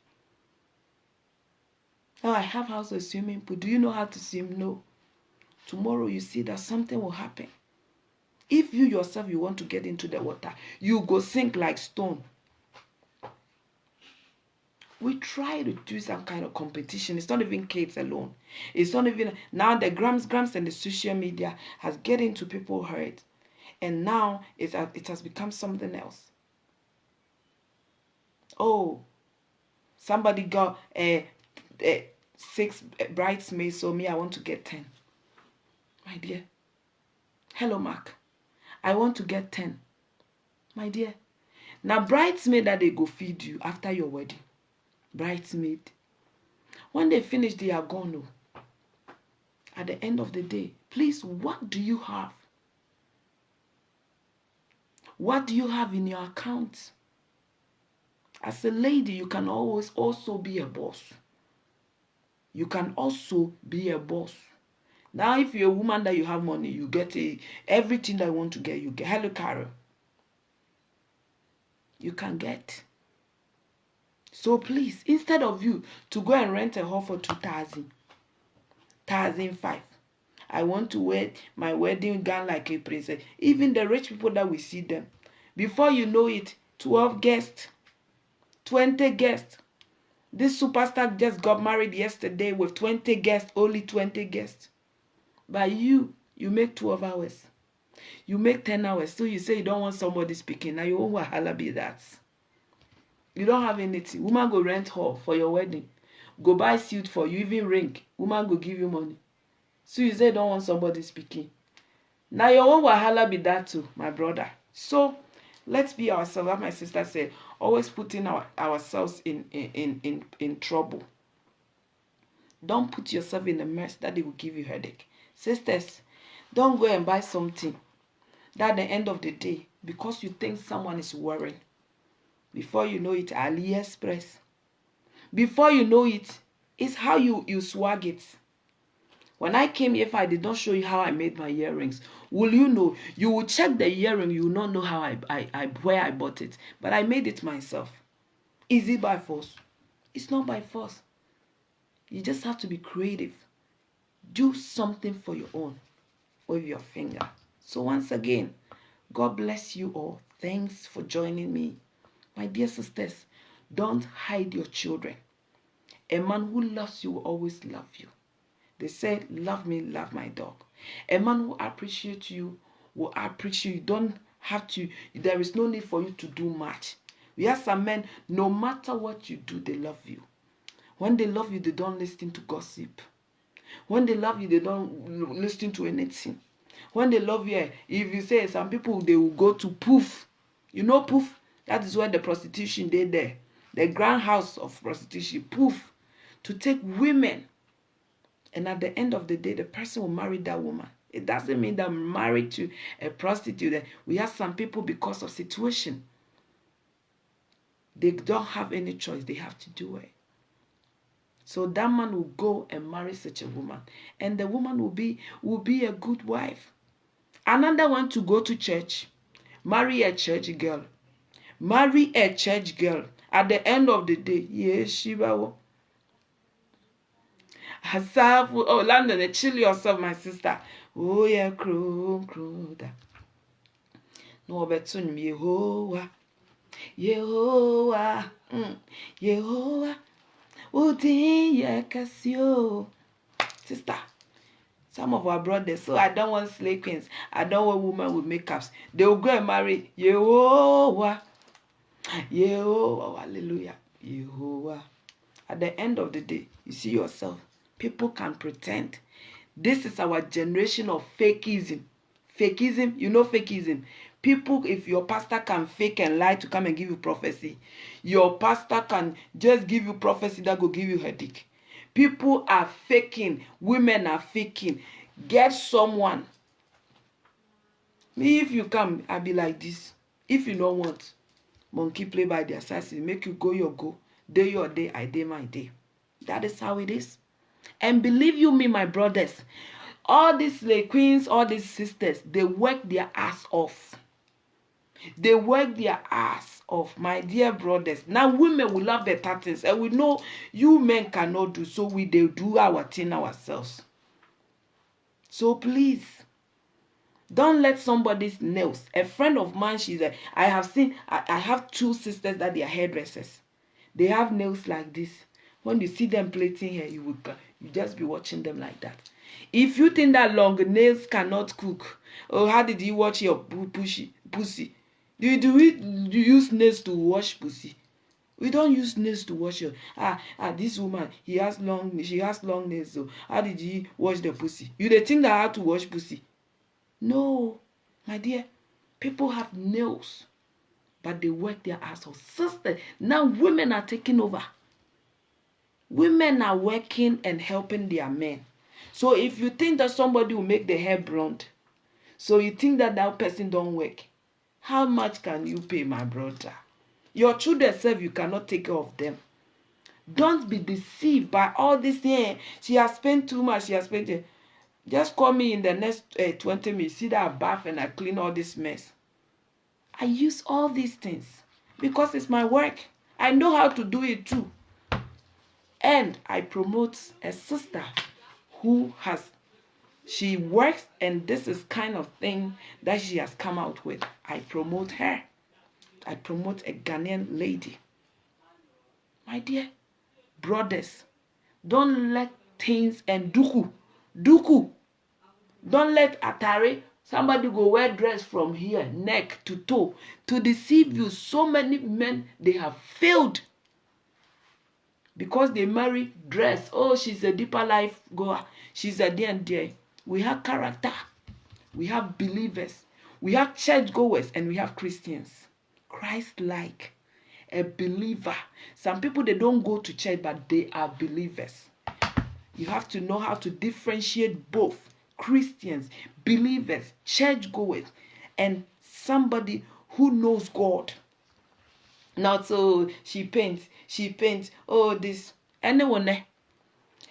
Speaker 1: Now I have house with swimming pool. Do you know how to swim? No. Tomorrow you see that something will happen. If you yourself, you want to get into the water, you go sink like stone. We try to do some kind of competition. It's not even kids alone. It's not even, now the grams and the social media has get into people's head. And now it has become something else. Oh, somebody got 6 bridesmaids, so me, I want to get 10. My dear. Hello, Mark. I want to get 10. My dear. Now, bridesmaid that they go feed you after your wedding. Bridesmaid. When they finish, they are gone. Oh. At the end of the day, please, what do you have? What do you have in your account? As a lady, you can always also be a boss. You can also be a boss. Now, if you're a woman that you have money, you get everything that you want to get, you get. Hello, Carol. You can get. So please, instead of you to go and rent a hall for 2,000, 1,500, I want to wear my wedding gown like a princess. Even the rich people that we see them, before you know it, 12 guests, 20 guests. This superstar just got married yesterday with 20 guests, only 20 guests. But you make 12 hours. You make 10 hours. So you say you don't want somebody speaking. Now you won't wahala be that. You don't have anything. Woman go rent hall for your wedding. Go buy suit for you, even ring. Woman go give you money. So you say you don't want somebody speaking. Now your own wahala be that too, my brother. So let's be ourselves. As my sister said, always putting ourselves in trouble. Don't put yourself in a mess that it will give you headache. Sisters, don't go and buy something that at the end of the day, because you think someone is wearing, before you know it, AliExpress. Before you know it, it's how you swag it. When I came here, if I did not show you how I made my earrings, will you know? You will check the earring, you will not know how where I bought it. But I made it myself. Is it by force? It's not by force. You just have to be creative. Do something for your own with your finger. So once again, God bless you all. Thanks for joining me. My dear sisters, don't hide your children. A man who loves you will always love you. They say, love me, love my dog. A man who appreciates you will appreciate you. Don't have to, there is no need for you to do much. We have some men, no matter what you do, they love you. When they love you, they don't listen to gossip. When they love you, they don't listen to anything. When they love you, if you say some people, they will go to poof. You know poof? That is where the prostitution they there. The grand house of prostitution, poof. To take women. And at the end of the day, the person will marry that woman. It doesn't mean that I'm married to a prostitute. We have some people because of situation. They don't have any choice. They have to do it. So that man will go and marry such a woman, and the woman will be a good wife. Another one to go to church, marry a church girl. Marry a church girl. At the end of the day, yes, Shiva. Herself, oh, London, chill yourself, my sister. Oh, yeah, crow. No, but soon, Yehovah, Yehovah, Yehovah, Udin, yeah, Cassio. Sister, some of our brothers, so I don't want slave queens. I don't want women with makeups. They will go and marry Yehovah. Yehovah, hallelujah. Yehovah. At the end of the day, you see yourself. People can pretend. This is our generation of fakeism. Fakeism, you know fakeism. People, if your pastor can fake and lie to come and give you prophecy, your pastor can just give you prophecy that will give you headache. People are faking. Women are faking. Get someone. Me, if you come, I'll be like this. If you don't want, monkey play by the assassin, make you go your go. Day your day, I day my day. That is how it is. And believe you me, my brothers, all these slave queens, all these sisters, they work their ass off. They work their ass off, my dear brothers. Now women will love better things, and we know you men cannot do, so we they do our thing ourselves. So please, don't let somebody's nails. A friend of mine, I have two sisters that they are hairdressers. They have nails like this. When you see them plaiting hair, you just be watching them like that. If you think that long nails cannot cook, or how did you wash your pussy? Do you use nails to wash pussy? We don't use nails to wash your this woman, she has long nails. So how did he wash the pussy? You they think that how to wash pussy? No, my dear, people have nails, but they work their ass off. Sister, now women are taking over. Women are working and helping their men. So if you think that somebody will make the hair blonde, so you think that that person don't work, how much can you pay, my brother? Your children self, you cannot take care of them. Don't be deceived by all this thing. She has spent too much. She has spent it. Just call me in the next 20 minutes. See that I bath and I clean all this mess. I use all these things because it's my work. I know how to do it too. And I promote a sister who she works, and this is kind of thing that she has come out with. I promote her. I promote a Ghanaian lady. My dear brothers, don't let things and duku. Don't let atare, somebody go wear dress from here, neck to toe, to deceive you. So many men, they have failed because they marry dress. Oh, she's a deeper life goer. She's a dear. We have character. We have believers. We have church goers, and we have Christians. Christ-like. A believer. Some people, they don't go to church, but they are believers. You have to know how to differentiate both Christians, believers, church goers, and somebody who knows God. Not so she paints, oh this, anyone.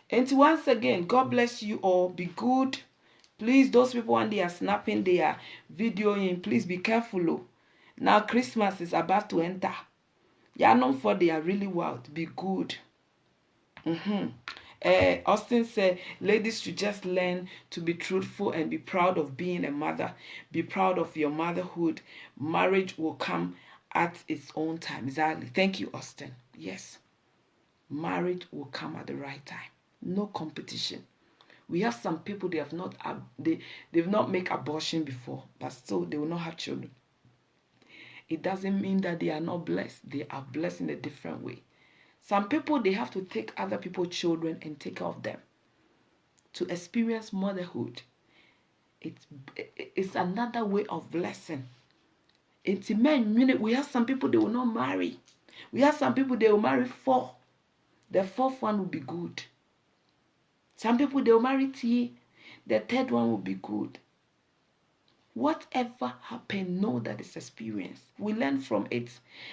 Speaker 1: And once again, God bless you all. Be good. Please, those people when they are snapping, they are videoing, please be careful. Oh. Now Christmas is about to enter. Yeah, known for they are really wild. Be good. Austin said, ladies should just learn to be truthful and be proud of being a mother. Be proud of your motherhood. Marriage will come at its own time. Exactly. Thank you, Austin. Yes. Marriage will come at the right time. No competition. We have some people, they have not they've not made abortion before, but still they will not have children. It doesn't mean that they are not blessed. They are blessed in a different way. Some people, they have to take other people's children and take care of them to experience motherhood. It's another way of blessing. It's men. We have some people, they will not marry. We have some people, they will marry 4. The 4th one will be good. Some people, they will marry 3. The 3rd one will be good. Whatever happened, know that it's experience. We learn from it.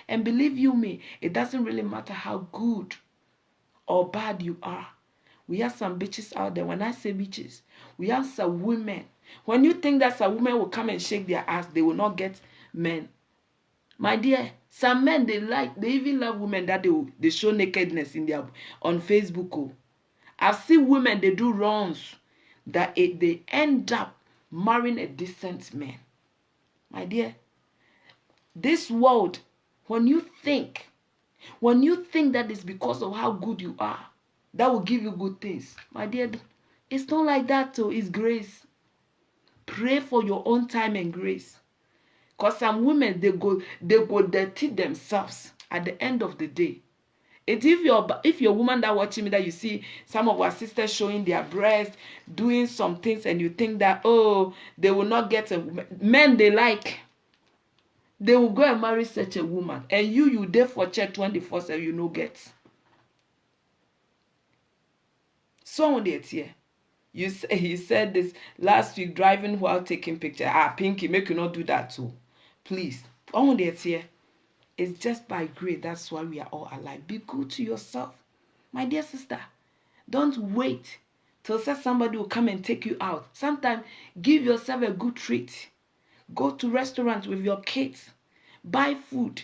Speaker 1: And believe you me, it doesn't really matter how good or bad you are. We have some bitches out there. When I say bitches, we have some women. When you think that some women will come and shake their ass, they will not get men. My dear, some men, they even love women that they show nakedness in their on Facebook. Oh. I've seen women, they do wrongs that they end up marrying a decent man. My dear, this world, when you think that it's because of how good you are, that will give you good things. My dear, it's not like that too. It's grace. Pray for your own time and grace. Because some women, they go dirty themselves at the end of the day. If you're a woman that watching me, that you see some of our sisters showing their breasts, doing some things, and you think that, oh, they will not get a men they like, they will go and marry such a woman, and you there for church 24/7, you no get. So on the here, you said this last week, driving while taking picture. Pinky, make you not do that too, please. On the here. It's just by grace. That's why we are all alive. Be good to yourself. My dear sister, don't wait till somebody will come and take you out. Sometimes give yourself a good treat. Go to restaurants with your kids. Buy food.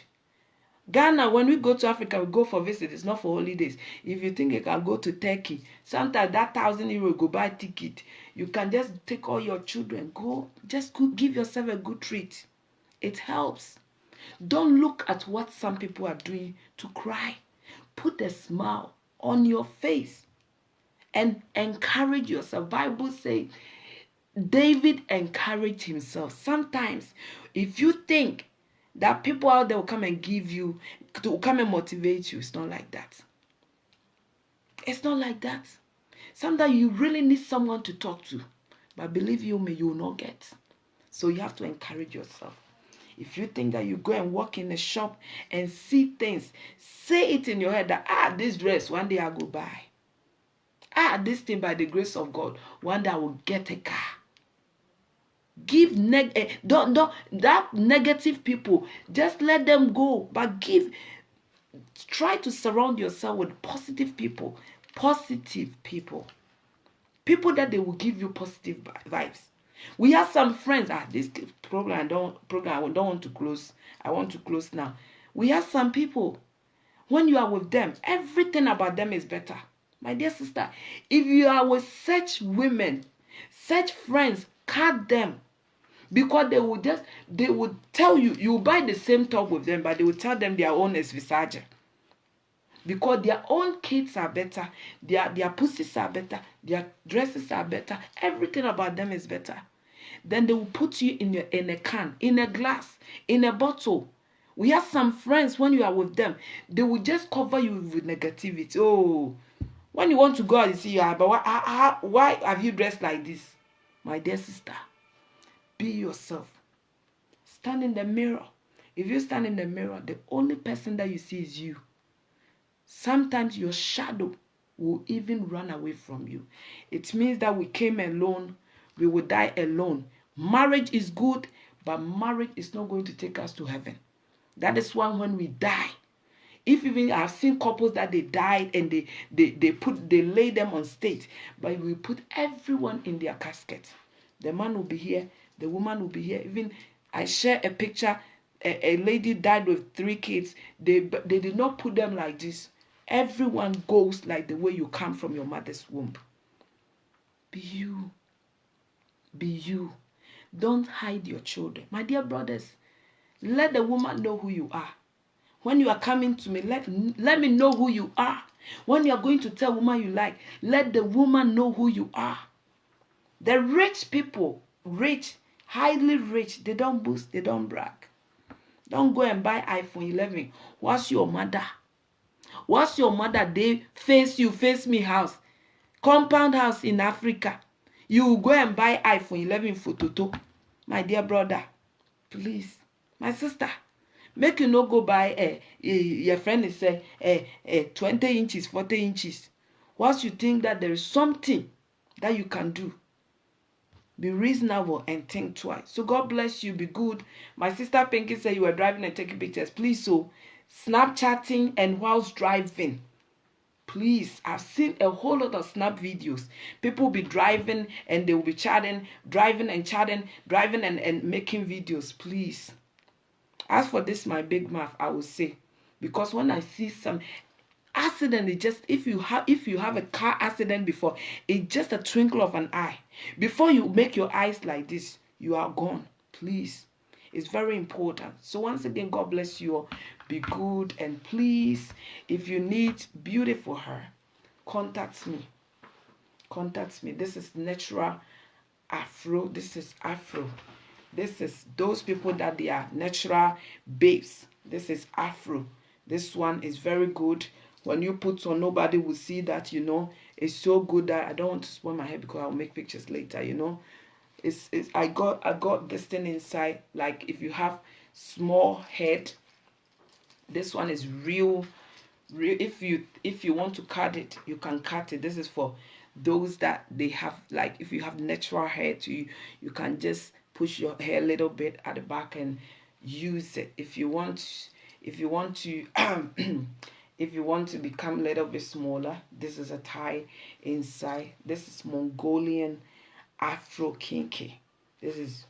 Speaker 1: Ghana, when we go to Africa, we go for visit. It's not for holidays. If you think you can go to Turkey, sometimes that €1,000 go buy ticket. You can just take all your children. Just give yourself a good treat. It helps. Don't look at what some people are doing to cry. Put a smile on your face and encourage yourself. Bible says David encouraged himself. Sometimes if you think that people out there will come and come and motivate you, it's not like that. It's not like that. Sometimes you really need someone to talk to. But believe you me, you will not get. So you have to encourage yourself. If you think that you go and walk in a shop and see things, say it in your head that, this dress, one day I'll go buy. This thing, by the grace of God, one day I will get a car. Give that negative people, just let them go. But try to surround yourself with positive people. Positive people. People that they will give you positive vibes. We have some friends. This program I don't want to close. I want to close now. We have some people. When you are with them, everything about them is better. My dear sister, if you are with such women, such friends, cut them. Because they would tell you, you buy the same top with them, but they will tell them their own is Visage. Because their own kids are better, their pussies are better, their dresses are better, everything about them is better. Then they will put you in a can, in a glass, in a bottle. We have some friends, when you are with them, they will just cover you with negativity. Oh, when you want to go out, you see, but why have you dressed like this? My dear sister, be yourself. Stand in the mirror. If you stand in the mirror, the only person that you see is you. Sometimes your shadow will even run away from you. It means that we came alone, we will die alone. Marriage is good, but marriage is not going to take us to heaven. That is why when we die, if even I've seen couples that they died and they lay them on stage, but we put everyone in their casket. The man will be here, the woman will be here. Even I share a picture, a lady died with 3 kids. They did not put them like this. Everyone goes like the way you come from your mother's womb. Be you. Be you. Don't hide your children. My dear brothers, let the woman know who you are. When you are coming to me, let me know who you are. When you are going to tell woman you like, let the woman know who you are. The rich people, highly rich, they don't boast, they don't brag. Don't go and buy iPhone 11. What's your mother? What's your mother? They face me house. Compound house in Africa. You go and buy iPhone 11 for Toto. My dear brother, please. My sister, make you no go buy your friend is 20 inches, 40 inches. Once you think that there is something that you can do, be reasonable and think twice. So God bless you. Be good. My sister Pinky said you were driving and taking pictures. Please, Snapchatting and whilst driving, Please, I've seen a whole lot of snap videos. People be driving and they will be chatting, driving and chatting, driving and making videos. Please. As for this, my big mouth, I will say, because when I see some accident, it just, if you have a car accident before, it's just a twinkle of an eye. Before you make your eyes like this, you are gone. Please. It's very important. So once again, God bless you all. Be good, and please, if you need beauty for her, contact me. Contact me. This is natural afro. This is afro. This is those people that they are natural babes. This is afro. This one is very good. When you put on, nobody will see that, it's so good that I don't want to spoil my hair because I'll make pictures later, It's I got this thing inside. Like if you have small head, this one is real. If you want to cut it, you can cut it. This is for those that they have, like if you have natural hair, you can just push your hair a little bit at the back and use it. If you want to if you want to become a little bit smaller, this is a tie inside. This is Mongolian Afro Kinky. This is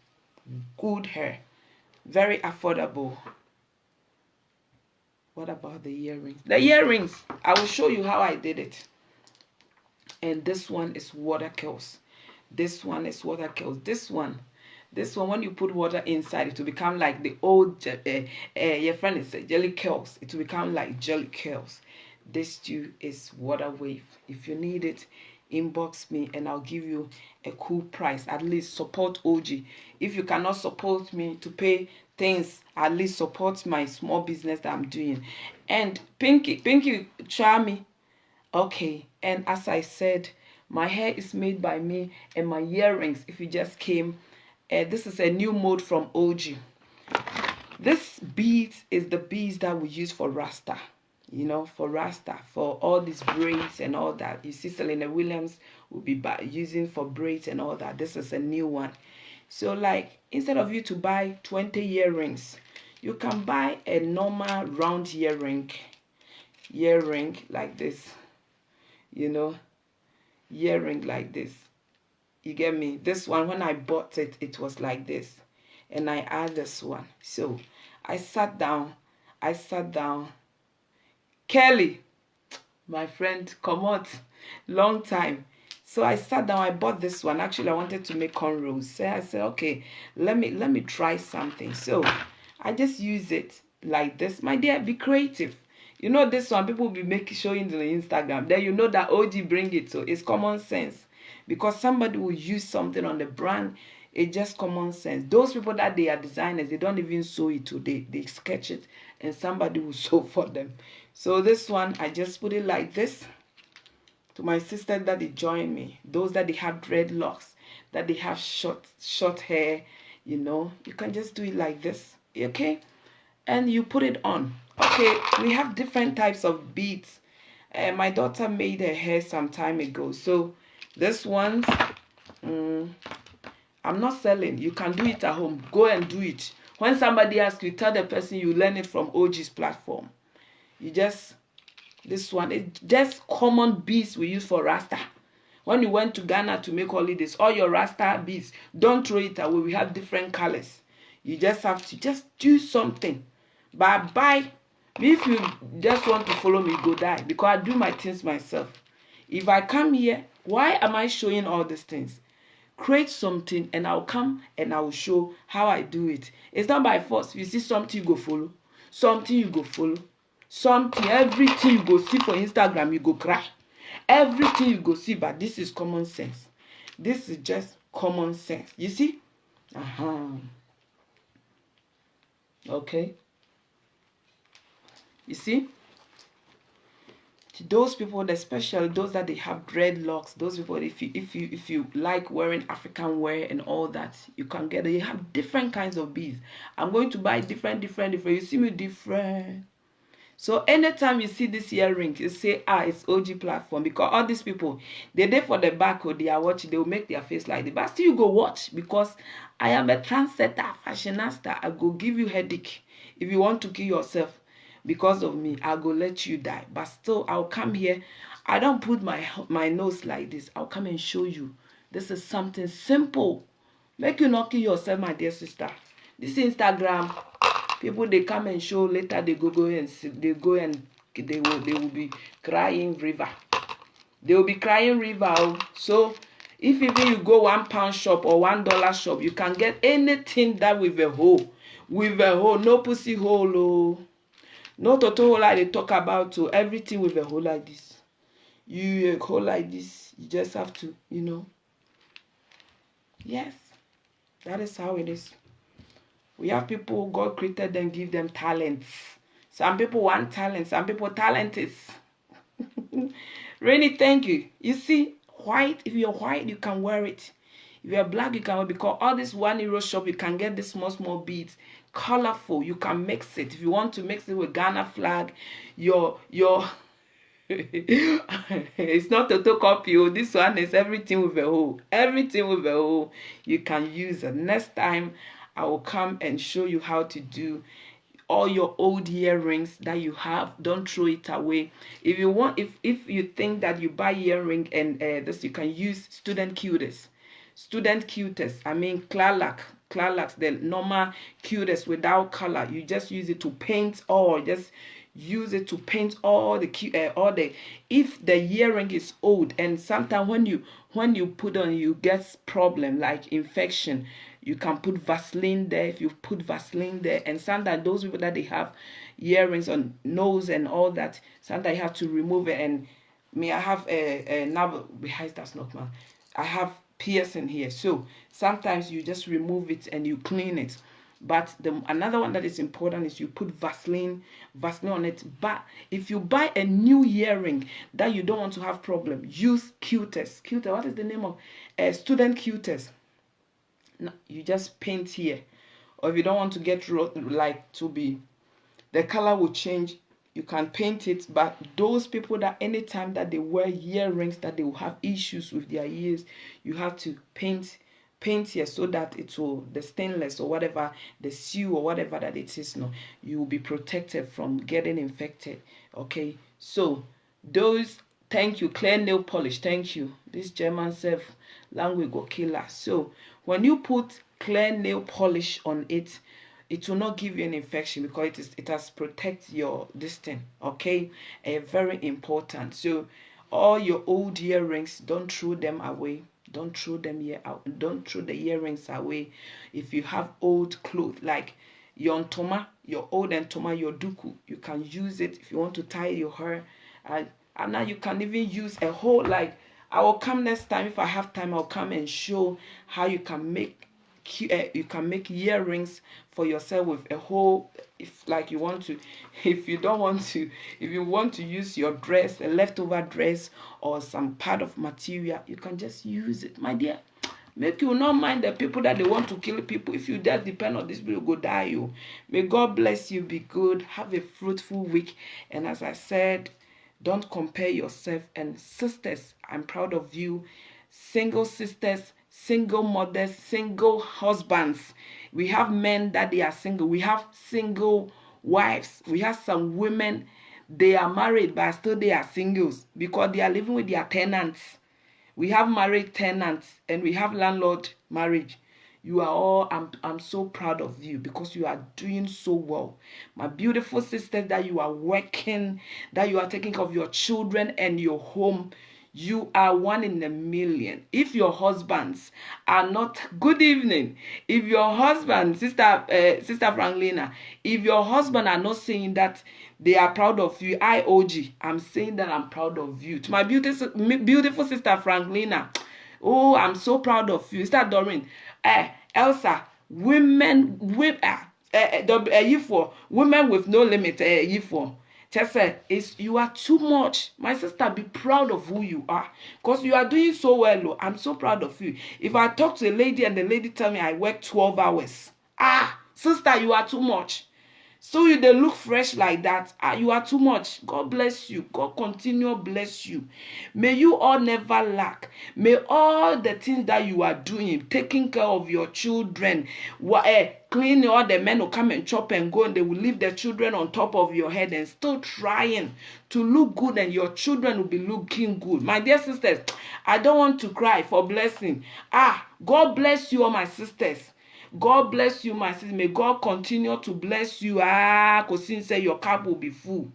Speaker 1: good hair, very affordable. What about the earrings? The earrings, I will show you how I did it. And this one is water curls. This one is water curls. This one, when you put water inside, it will become like the old your friend is jelly curls. It will become like jelly curls. This too is water wave. If you need it, inbox me and I'll give you a cool price. At least support OG. If you cannot support me to pay things, at least support my small business that I'm doing. And Pinky, try me. Okay. And as I said, my hair is made by me, and my earrings, if you just came, this is a new mode from OG. This beads is the beads that we use for Rasta. For Rasta, for all these braids and all that. You see, Selena Williams will be using for braids and all that. This is a new one. So, like, instead of you to buy 20 earrings, you can buy a normal round earring like this. Earring like this. You get me? This one, when I bought it, it was like this. And I add this one. So, I sat down. Kelly, my friend, come out, long time. So I sat down, I bought this one. Actually, I wanted to make cornrows. So I said, okay, let me try something. So I just use it like this. My dear, be creative. This one, people will be showing the Instagram. Then that OG bring it. So it's common sense. Because somebody will use something on the brand, it's just common sense. Those people that they are designers, they don't even sew it today. They sketch it and somebody will sew for them. So this one, I just put it like this. To my sister that they join me, those that they have dreadlocks, that they have short hair, you can just do it like this, okay? And you put it on. Okay, we have different types of beads. My daughter made her hair some time ago. So this one, I'm not selling. You can do it at home. Go and do it. When somebody asks you, tell the person you learn it from OG's platform. This one, it's just common beads we use for Rasta. When you went to Ghana to make holidays, all your Rasta beads, don't throw it away. We have different colors. You just have to just do something. But if you just want to follow me, go die. Because I do my things myself. If I come here, why am I showing all these things? Create something and I'll come and I will show how I do it. It's not by force. If you see something, you go follow. Something, you go follow. Something, everything you go see for Instagram, you go cry. Everything you go see, but this is common sense. This is just common sense. You see? Okay. You see? To those people, especially those that they have dreadlocks, those people, if you like wearing African wear and all that, you can get it. You have different kinds of beads. I'm going to buy different. You see me different. So anytime you see this earring, you say, it's OG platform. Because all these people, they there for the back or they are watching, they will make their face like this. But still you go watch, because I am a trendsetter, fashionista. I go give you headache. If you want to kill yourself because of me, I'll go let you die. But still, I'll come here. I don't put my nose like this. I'll come and show you. This is something simple. Make you not kill yourself, my dear sister. This Instagram, people they come and show, later they go and they will be crying river. They will be crying river. So if even you go £1 shop or $1 shop, you can get anything that with a hole. With a hole, no pussy hole. Oh. No total hole like they talk about. So everything with a hole like this. You a hole like this, you just have to, Yes, that is how it is. We have people, God created them, give them talents. Some people want talent, some people talent is. Really, thank you. You see, white, if you're white, you can wear it. If you're black, you can wear it, because all this €1 shop, you can get this small beads. Colorful, you can mix it. If you want to mix it with Ghana flag, your it's not a copy. Oh, this one is everything with a hole. Everything with a hole. You can use it. Next time, I will come and show you how to do all your old earrings that you have. Don't throw it away. If you want, if you think that you buy earring and this, you can use student cutest. Student cutest. I mean Clarlac, the normal cutest without color. You just use it to paint, or just use it to paint all the if the earring is old, and sometimes when you put on, you get problem like infection. You can put Vaseline there. If you put Vaseline there, and sometimes those people that they have earrings on nose and all that, sometimes you have to remove it. And me, I have a now behind, that's not man. I have piercing here, so sometimes you just remove it and you clean it. But another one that is important is you put Vaseline on it. But if you buy a new earring that you don't want to have problem, use cutest. What is the name of student cutest? No, you just paint here. Or if you don't want to get like to be, the color will change, you can paint it. But those people that anytime that they wear earrings that they will have issues with their ears, you have to paint here, so that it will, the stainless or whatever, the seal or whatever that it is, no, you will be protected from getting infected. Okay, so those, thank you. Clear nail polish, thank you. This German self language go killer. So when you put clear nail polish on it, it will not give you an infection, because it has protect your distance. Okay, very important. So all your old earrings, don't throw them away. Don't throw them here out. Don't throw the earrings away. If you have old clothes, like your ntoma, your old ntoma, your duku, you can use it if you want to tie your hair. And now you can even use a whole, like, I will come next time if I have time. I'll come and show how you can make earrings for yourself with a whole, if like you want to, if you want to use your dress, a leftover dress or some part of material, you can just use it, my dear. Make you not mind the people that they want to kill people. If you just depend on this, will go die you. May God bless you. Be good. Have a fruitful week. And as I said, don't compare yourself. And sisters, I'm proud of you. Single sisters, single mothers, single husbands. We have men that they are single. We have single wives. We have some women, they are married but still they are singles because they are living with their tenants. We have married tenants and we have landlord marriage. You are all, I'm so proud of you because you are doing so well. My beautiful sister, that you are working, that you are taking care of your children and your home. You are one in a million. If your husbands are not, good evening. If your husband, sister Franklina, if your husband are not saying that they are proud of you, I'm saying that I'm proud of you. To my beautiful sister Franklina, oh, I'm so proud of you. Sister Doreen, Elsa, women with no limit, just say, you are too much. My sister, be proud of who you are. Because you are doing so well. I'm so proud of you. If I talk to a lady and the lady tell me I work 12 hours. Sister, you are too much. So you they look fresh like that. You are too much. God bless you. God continue bless you. May you all never lack. May all the things that you are doing, taking care of your children, cleaning, all the men will come and chop and go, and they will leave their children on top of your head and still trying to look good, and your children will be looking good. My dear sisters, I don't want to cry for blessing. God bless you all, my sisters. God bless you, my sister. May God continue to bless you. Because say your cup will be full.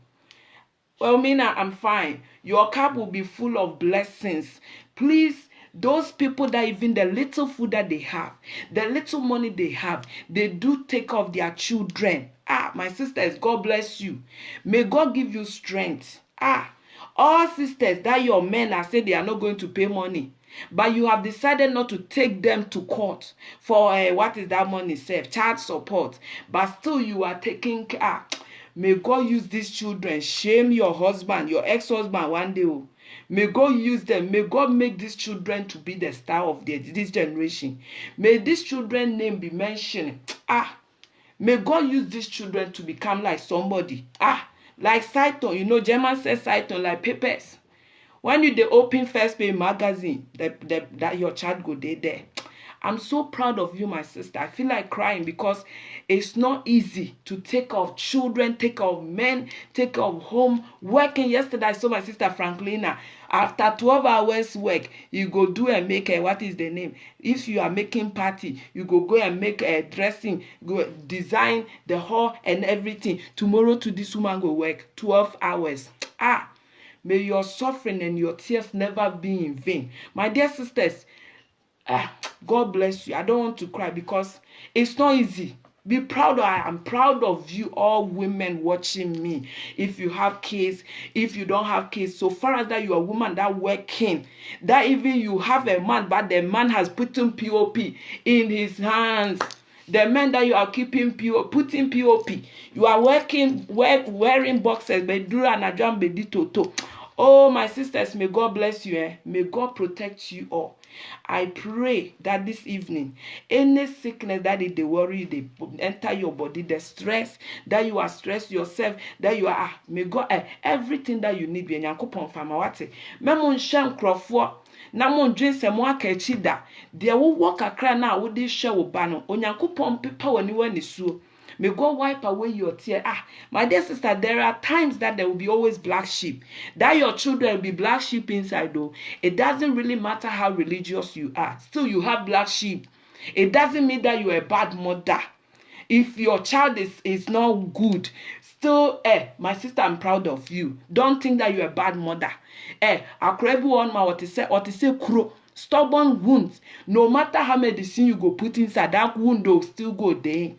Speaker 1: Well, Mina, I'm fine. Your cup will be full of blessings. Please, those people that even the little food that they have, the little money they have, they do take care of their children. My sisters, God bless you. May God give you strength. All sisters that your men are saying they are not going to pay money, but you have decided not to take them to court for what is that money saved? Child support. But still you are taking care. May God use these children. Shame your husband, your ex-husband one day. May God use them. May God make these children to be the star of this generation. May these children name be mentioned. May God use these children to become like somebody. Like Saiton. German says Saiton, like papers. When you dey open first page magazine, that your child go there. I'm so proud of you, my sister. I feel like crying because it's not easy to take care of children, take care of men, take care of home. Working yesterday, I saw my sister Franklina. After 12 hours work, you go do and make what is the name? If you are making party, you go and make a dressing, go design the hall and everything. Tomorrow to this woman go work 12 hours. May your suffering and your tears never be in vain. My dear sisters, God bless you. I don't want to cry because it's not easy. Be proud. I am proud of you, all women watching me. If you have kids, if you don't have kids, so far as that you are a woman that working, that even you have a man, but the man has put in POP in his hands. The men that you are keeping putting POP, you are wearing boxes, bedura and ajam beditoto. Oh, my sisters, may God bless you. May God protect you all. I pray that this evening, any sickness that they worry, they enter your body, the stress that you are stressed yourself, that you are, may God, everything that you need be Nyankopon famawate. Memon shan krofo. Na mo ndwen se mo aka echi da de wo wo kakra na wo de hwe wo ba no Onyankopon pepa wani wani suo. May God wipe away your tears. My dear sister, there are times that there will be always black sheep. That your children will be black sheep inside though. It doesn't really matter how religious you are. Still, you have black sheep. It doesn't mean that you're a bad mother. If your child is not good, still, my sister, I'm proud of you. Don't think that you're a bad mother. Akrebu on ma what is say kuro. Stubborn wounds. No matter how medicine you go put inside, that wound will still go there.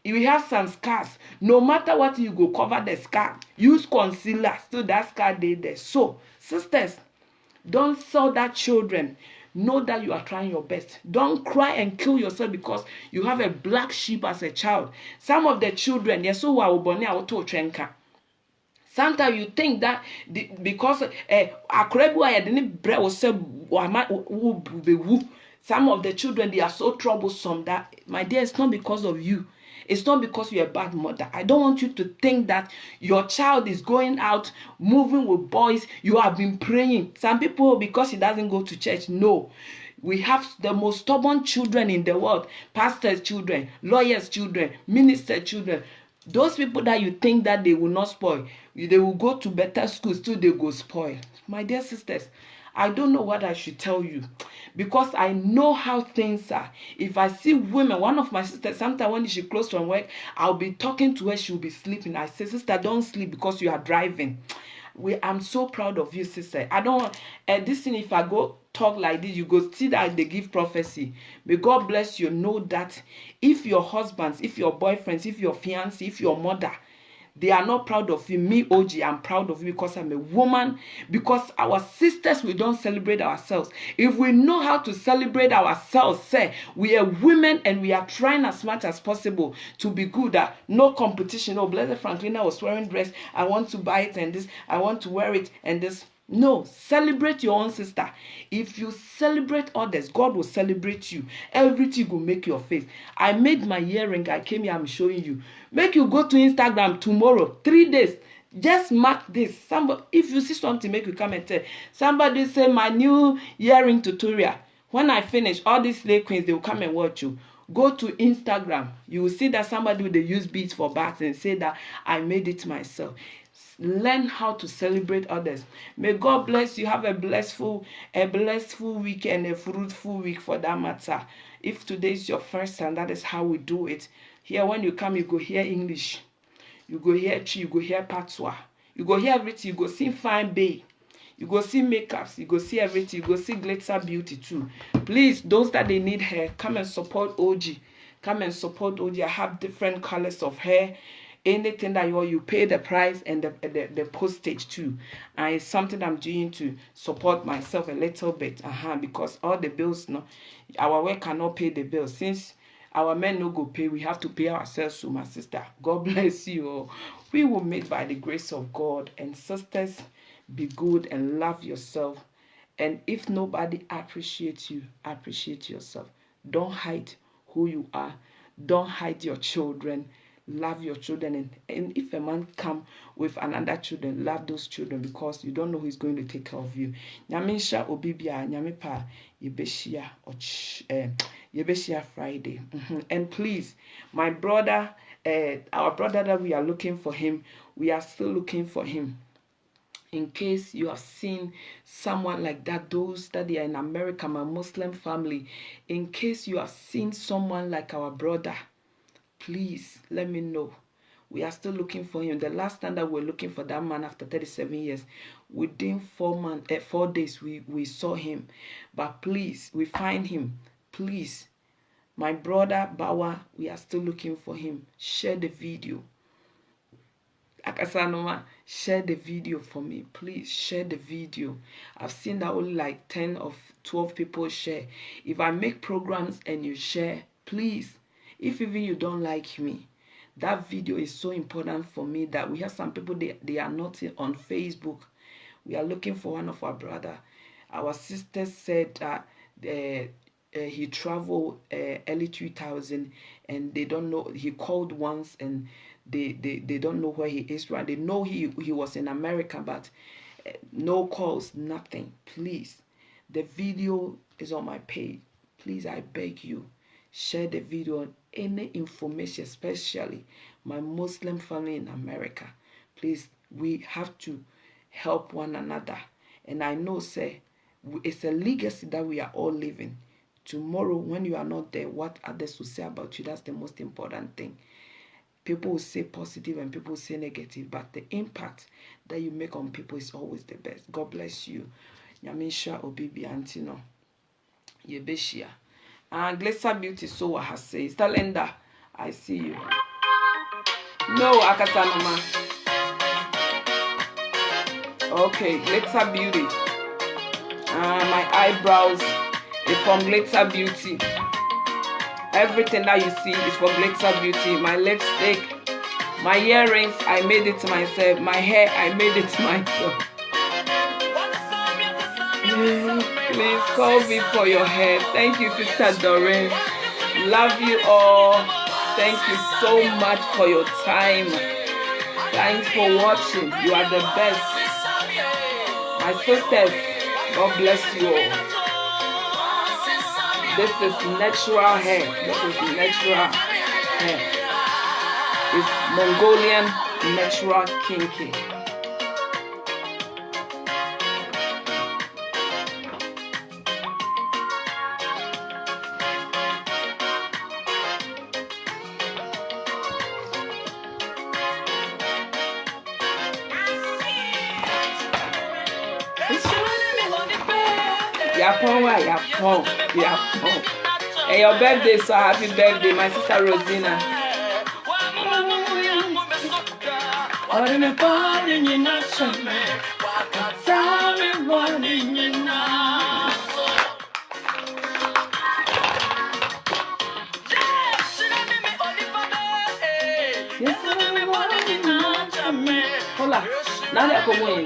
Speaker 1: You have some scars. No matter what you go cover the scar. Use concealer. Still that scar there. So, sisters, don't sell that children. Know that you are trying your best. Don't cry and kill yourself because you have a black sheep as a child. Some of the children, they're so wow. Sometimes you think that because some of the children, they are so troublesome that, my dear, it's not because of you. It's not because you're a bad mother. I don't want you to think that your child is going out, moving with boys. You have been praying. Some people, because he doesn't go to church, no. We have the most stubborn children in the world. Pastors' children, lawyers' children, minister children. Those people that you think that they will not spoil, they will go to better schools till they go spoil. My dear sisters, I don't know what I should tell you because I know how things are. If I see women, one of my sisters, sometimes when she close from work, I'll be talking to her, she'll be sleeping. I say, sister, don't sleep because you are driving. I'm so proud of you, sister. I don't this thing, if I go talk like this, you go see that they give prophecy. May God bless you. Know that if your husbands, if your boyfriends, if your fiancé, if your mother, they are not proud of you. Me, OG, I'm proud of you because I'm a woman. Because our sisters, we don't celebrate ourselves. If we know how to celebrate ourselves, say, we are women and we are trying as much as possible to be good. No competition. Oh, Blessed Franklina was wearing dress. I want to buy it and this. I want to wear it and this. No, celebrate your own sister. If you celebrate others, God will celebrate you. Everything will make your face. I made my earring. I came here. I'm showing you. Make you go to Instagram tomorrow. 3 days. Just mark this. Somebody, if you see something, make you come and tell. Somebody say my new earring tutorial. When I finish, all these slave queens, they will come and watch you. Go to Instagram. You will see that somebody will use beads for bags and say that I made it myself. Learn how to celebrate others. May God bless you. Have a blissful week and a fruitful week for that matter. If today is your first time, that is how we do it. Here, when you come, you go hear English. You go hear Chi, you go hear Patois. You go hear everything. You go see Fine Bay. You go see makeups. You go see everything. You go see Glitter Beauty too. Please, those that they need hair, come and support OG. Come and support OG. I have different colors of hair. Anything that you pay the price and the postage too. And it's something I'm doing to support myself a little bit. Because all the bills, no, our work cannot pay the bills. Since our men no go pay, we have to pay ourselves. So my sister, God bless you. We will meet by the grace of God. And sisters, be good and love yourself. And if nobody appreciates you, appreciate yourself. Don't hide who you are. Don't hide your children. Love your children, and if a man come with another children, love those children, because you don't know who is going to take care of you. Nyamisha obibia nyamipa yebeshia Friday. And please, my brother, our brother that we are looking for him, we are still looking for him. In case you have seen someone like that, those that they are in America, my Muslim family, in case you have seen someone like our brother, please let me know. We are still looking for him. The last time that we were looking for that man after 37 years, within 4 days, we saw him. But please, we find him. Please, my brother Bawa, we are still looking for him. Share the video. Akasanoma, share the video for me. Please share the video. I've seen that only like 10 or 12 people share. If I make programs and you share, please, if even you don't like me, that video is so important for me that we have some people, they are not on Facebook. We are looking for one of our brother. Our sister said that he traveled early 2000 and they don't know. He called once and they don't know where he is right. They know he was in America, but no calls, nothing. Please, the video is on my page. Please, I beg you, share the video on any information, especially my Muslim family in America. Please, we have to help one another. And I know, say, it's a legacy that we are all living. Tomorrow, when you are not there, what others will say about you, that's the most important thing. People will say positive and people will say negative, but the impact that you make on people is always the best. God bless you. Nyamisha Obibi Antino. Yebeshia. And Glitter Beauty Sowa has said, Stalenda, I see you. No, Akasanoma. Okay, Glitter Beauty. My eyebrows is from Glitter Beauty. Everything that you see is from Glitter Beauty. My lipstick, my earrings, I made it myself. My hair, I made it myself. Please call me for your hair. Thank you, Sister Doreen. Love you all. Thank you so much for your time. Thanks for watching. You are the best. My sisters, God bless you all. This is natural hair. This is natural hair. It's Mongolian natural kinky. Yapon. Hey, your birthday, so happy birthday, my sister Rosina. Hola, nada como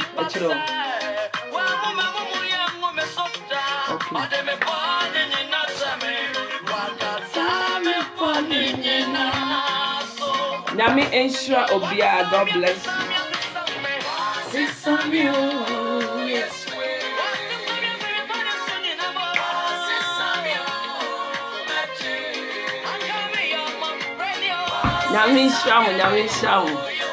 Speaker 1: Nami Ensure Obia, God bless you. Nami Ensure.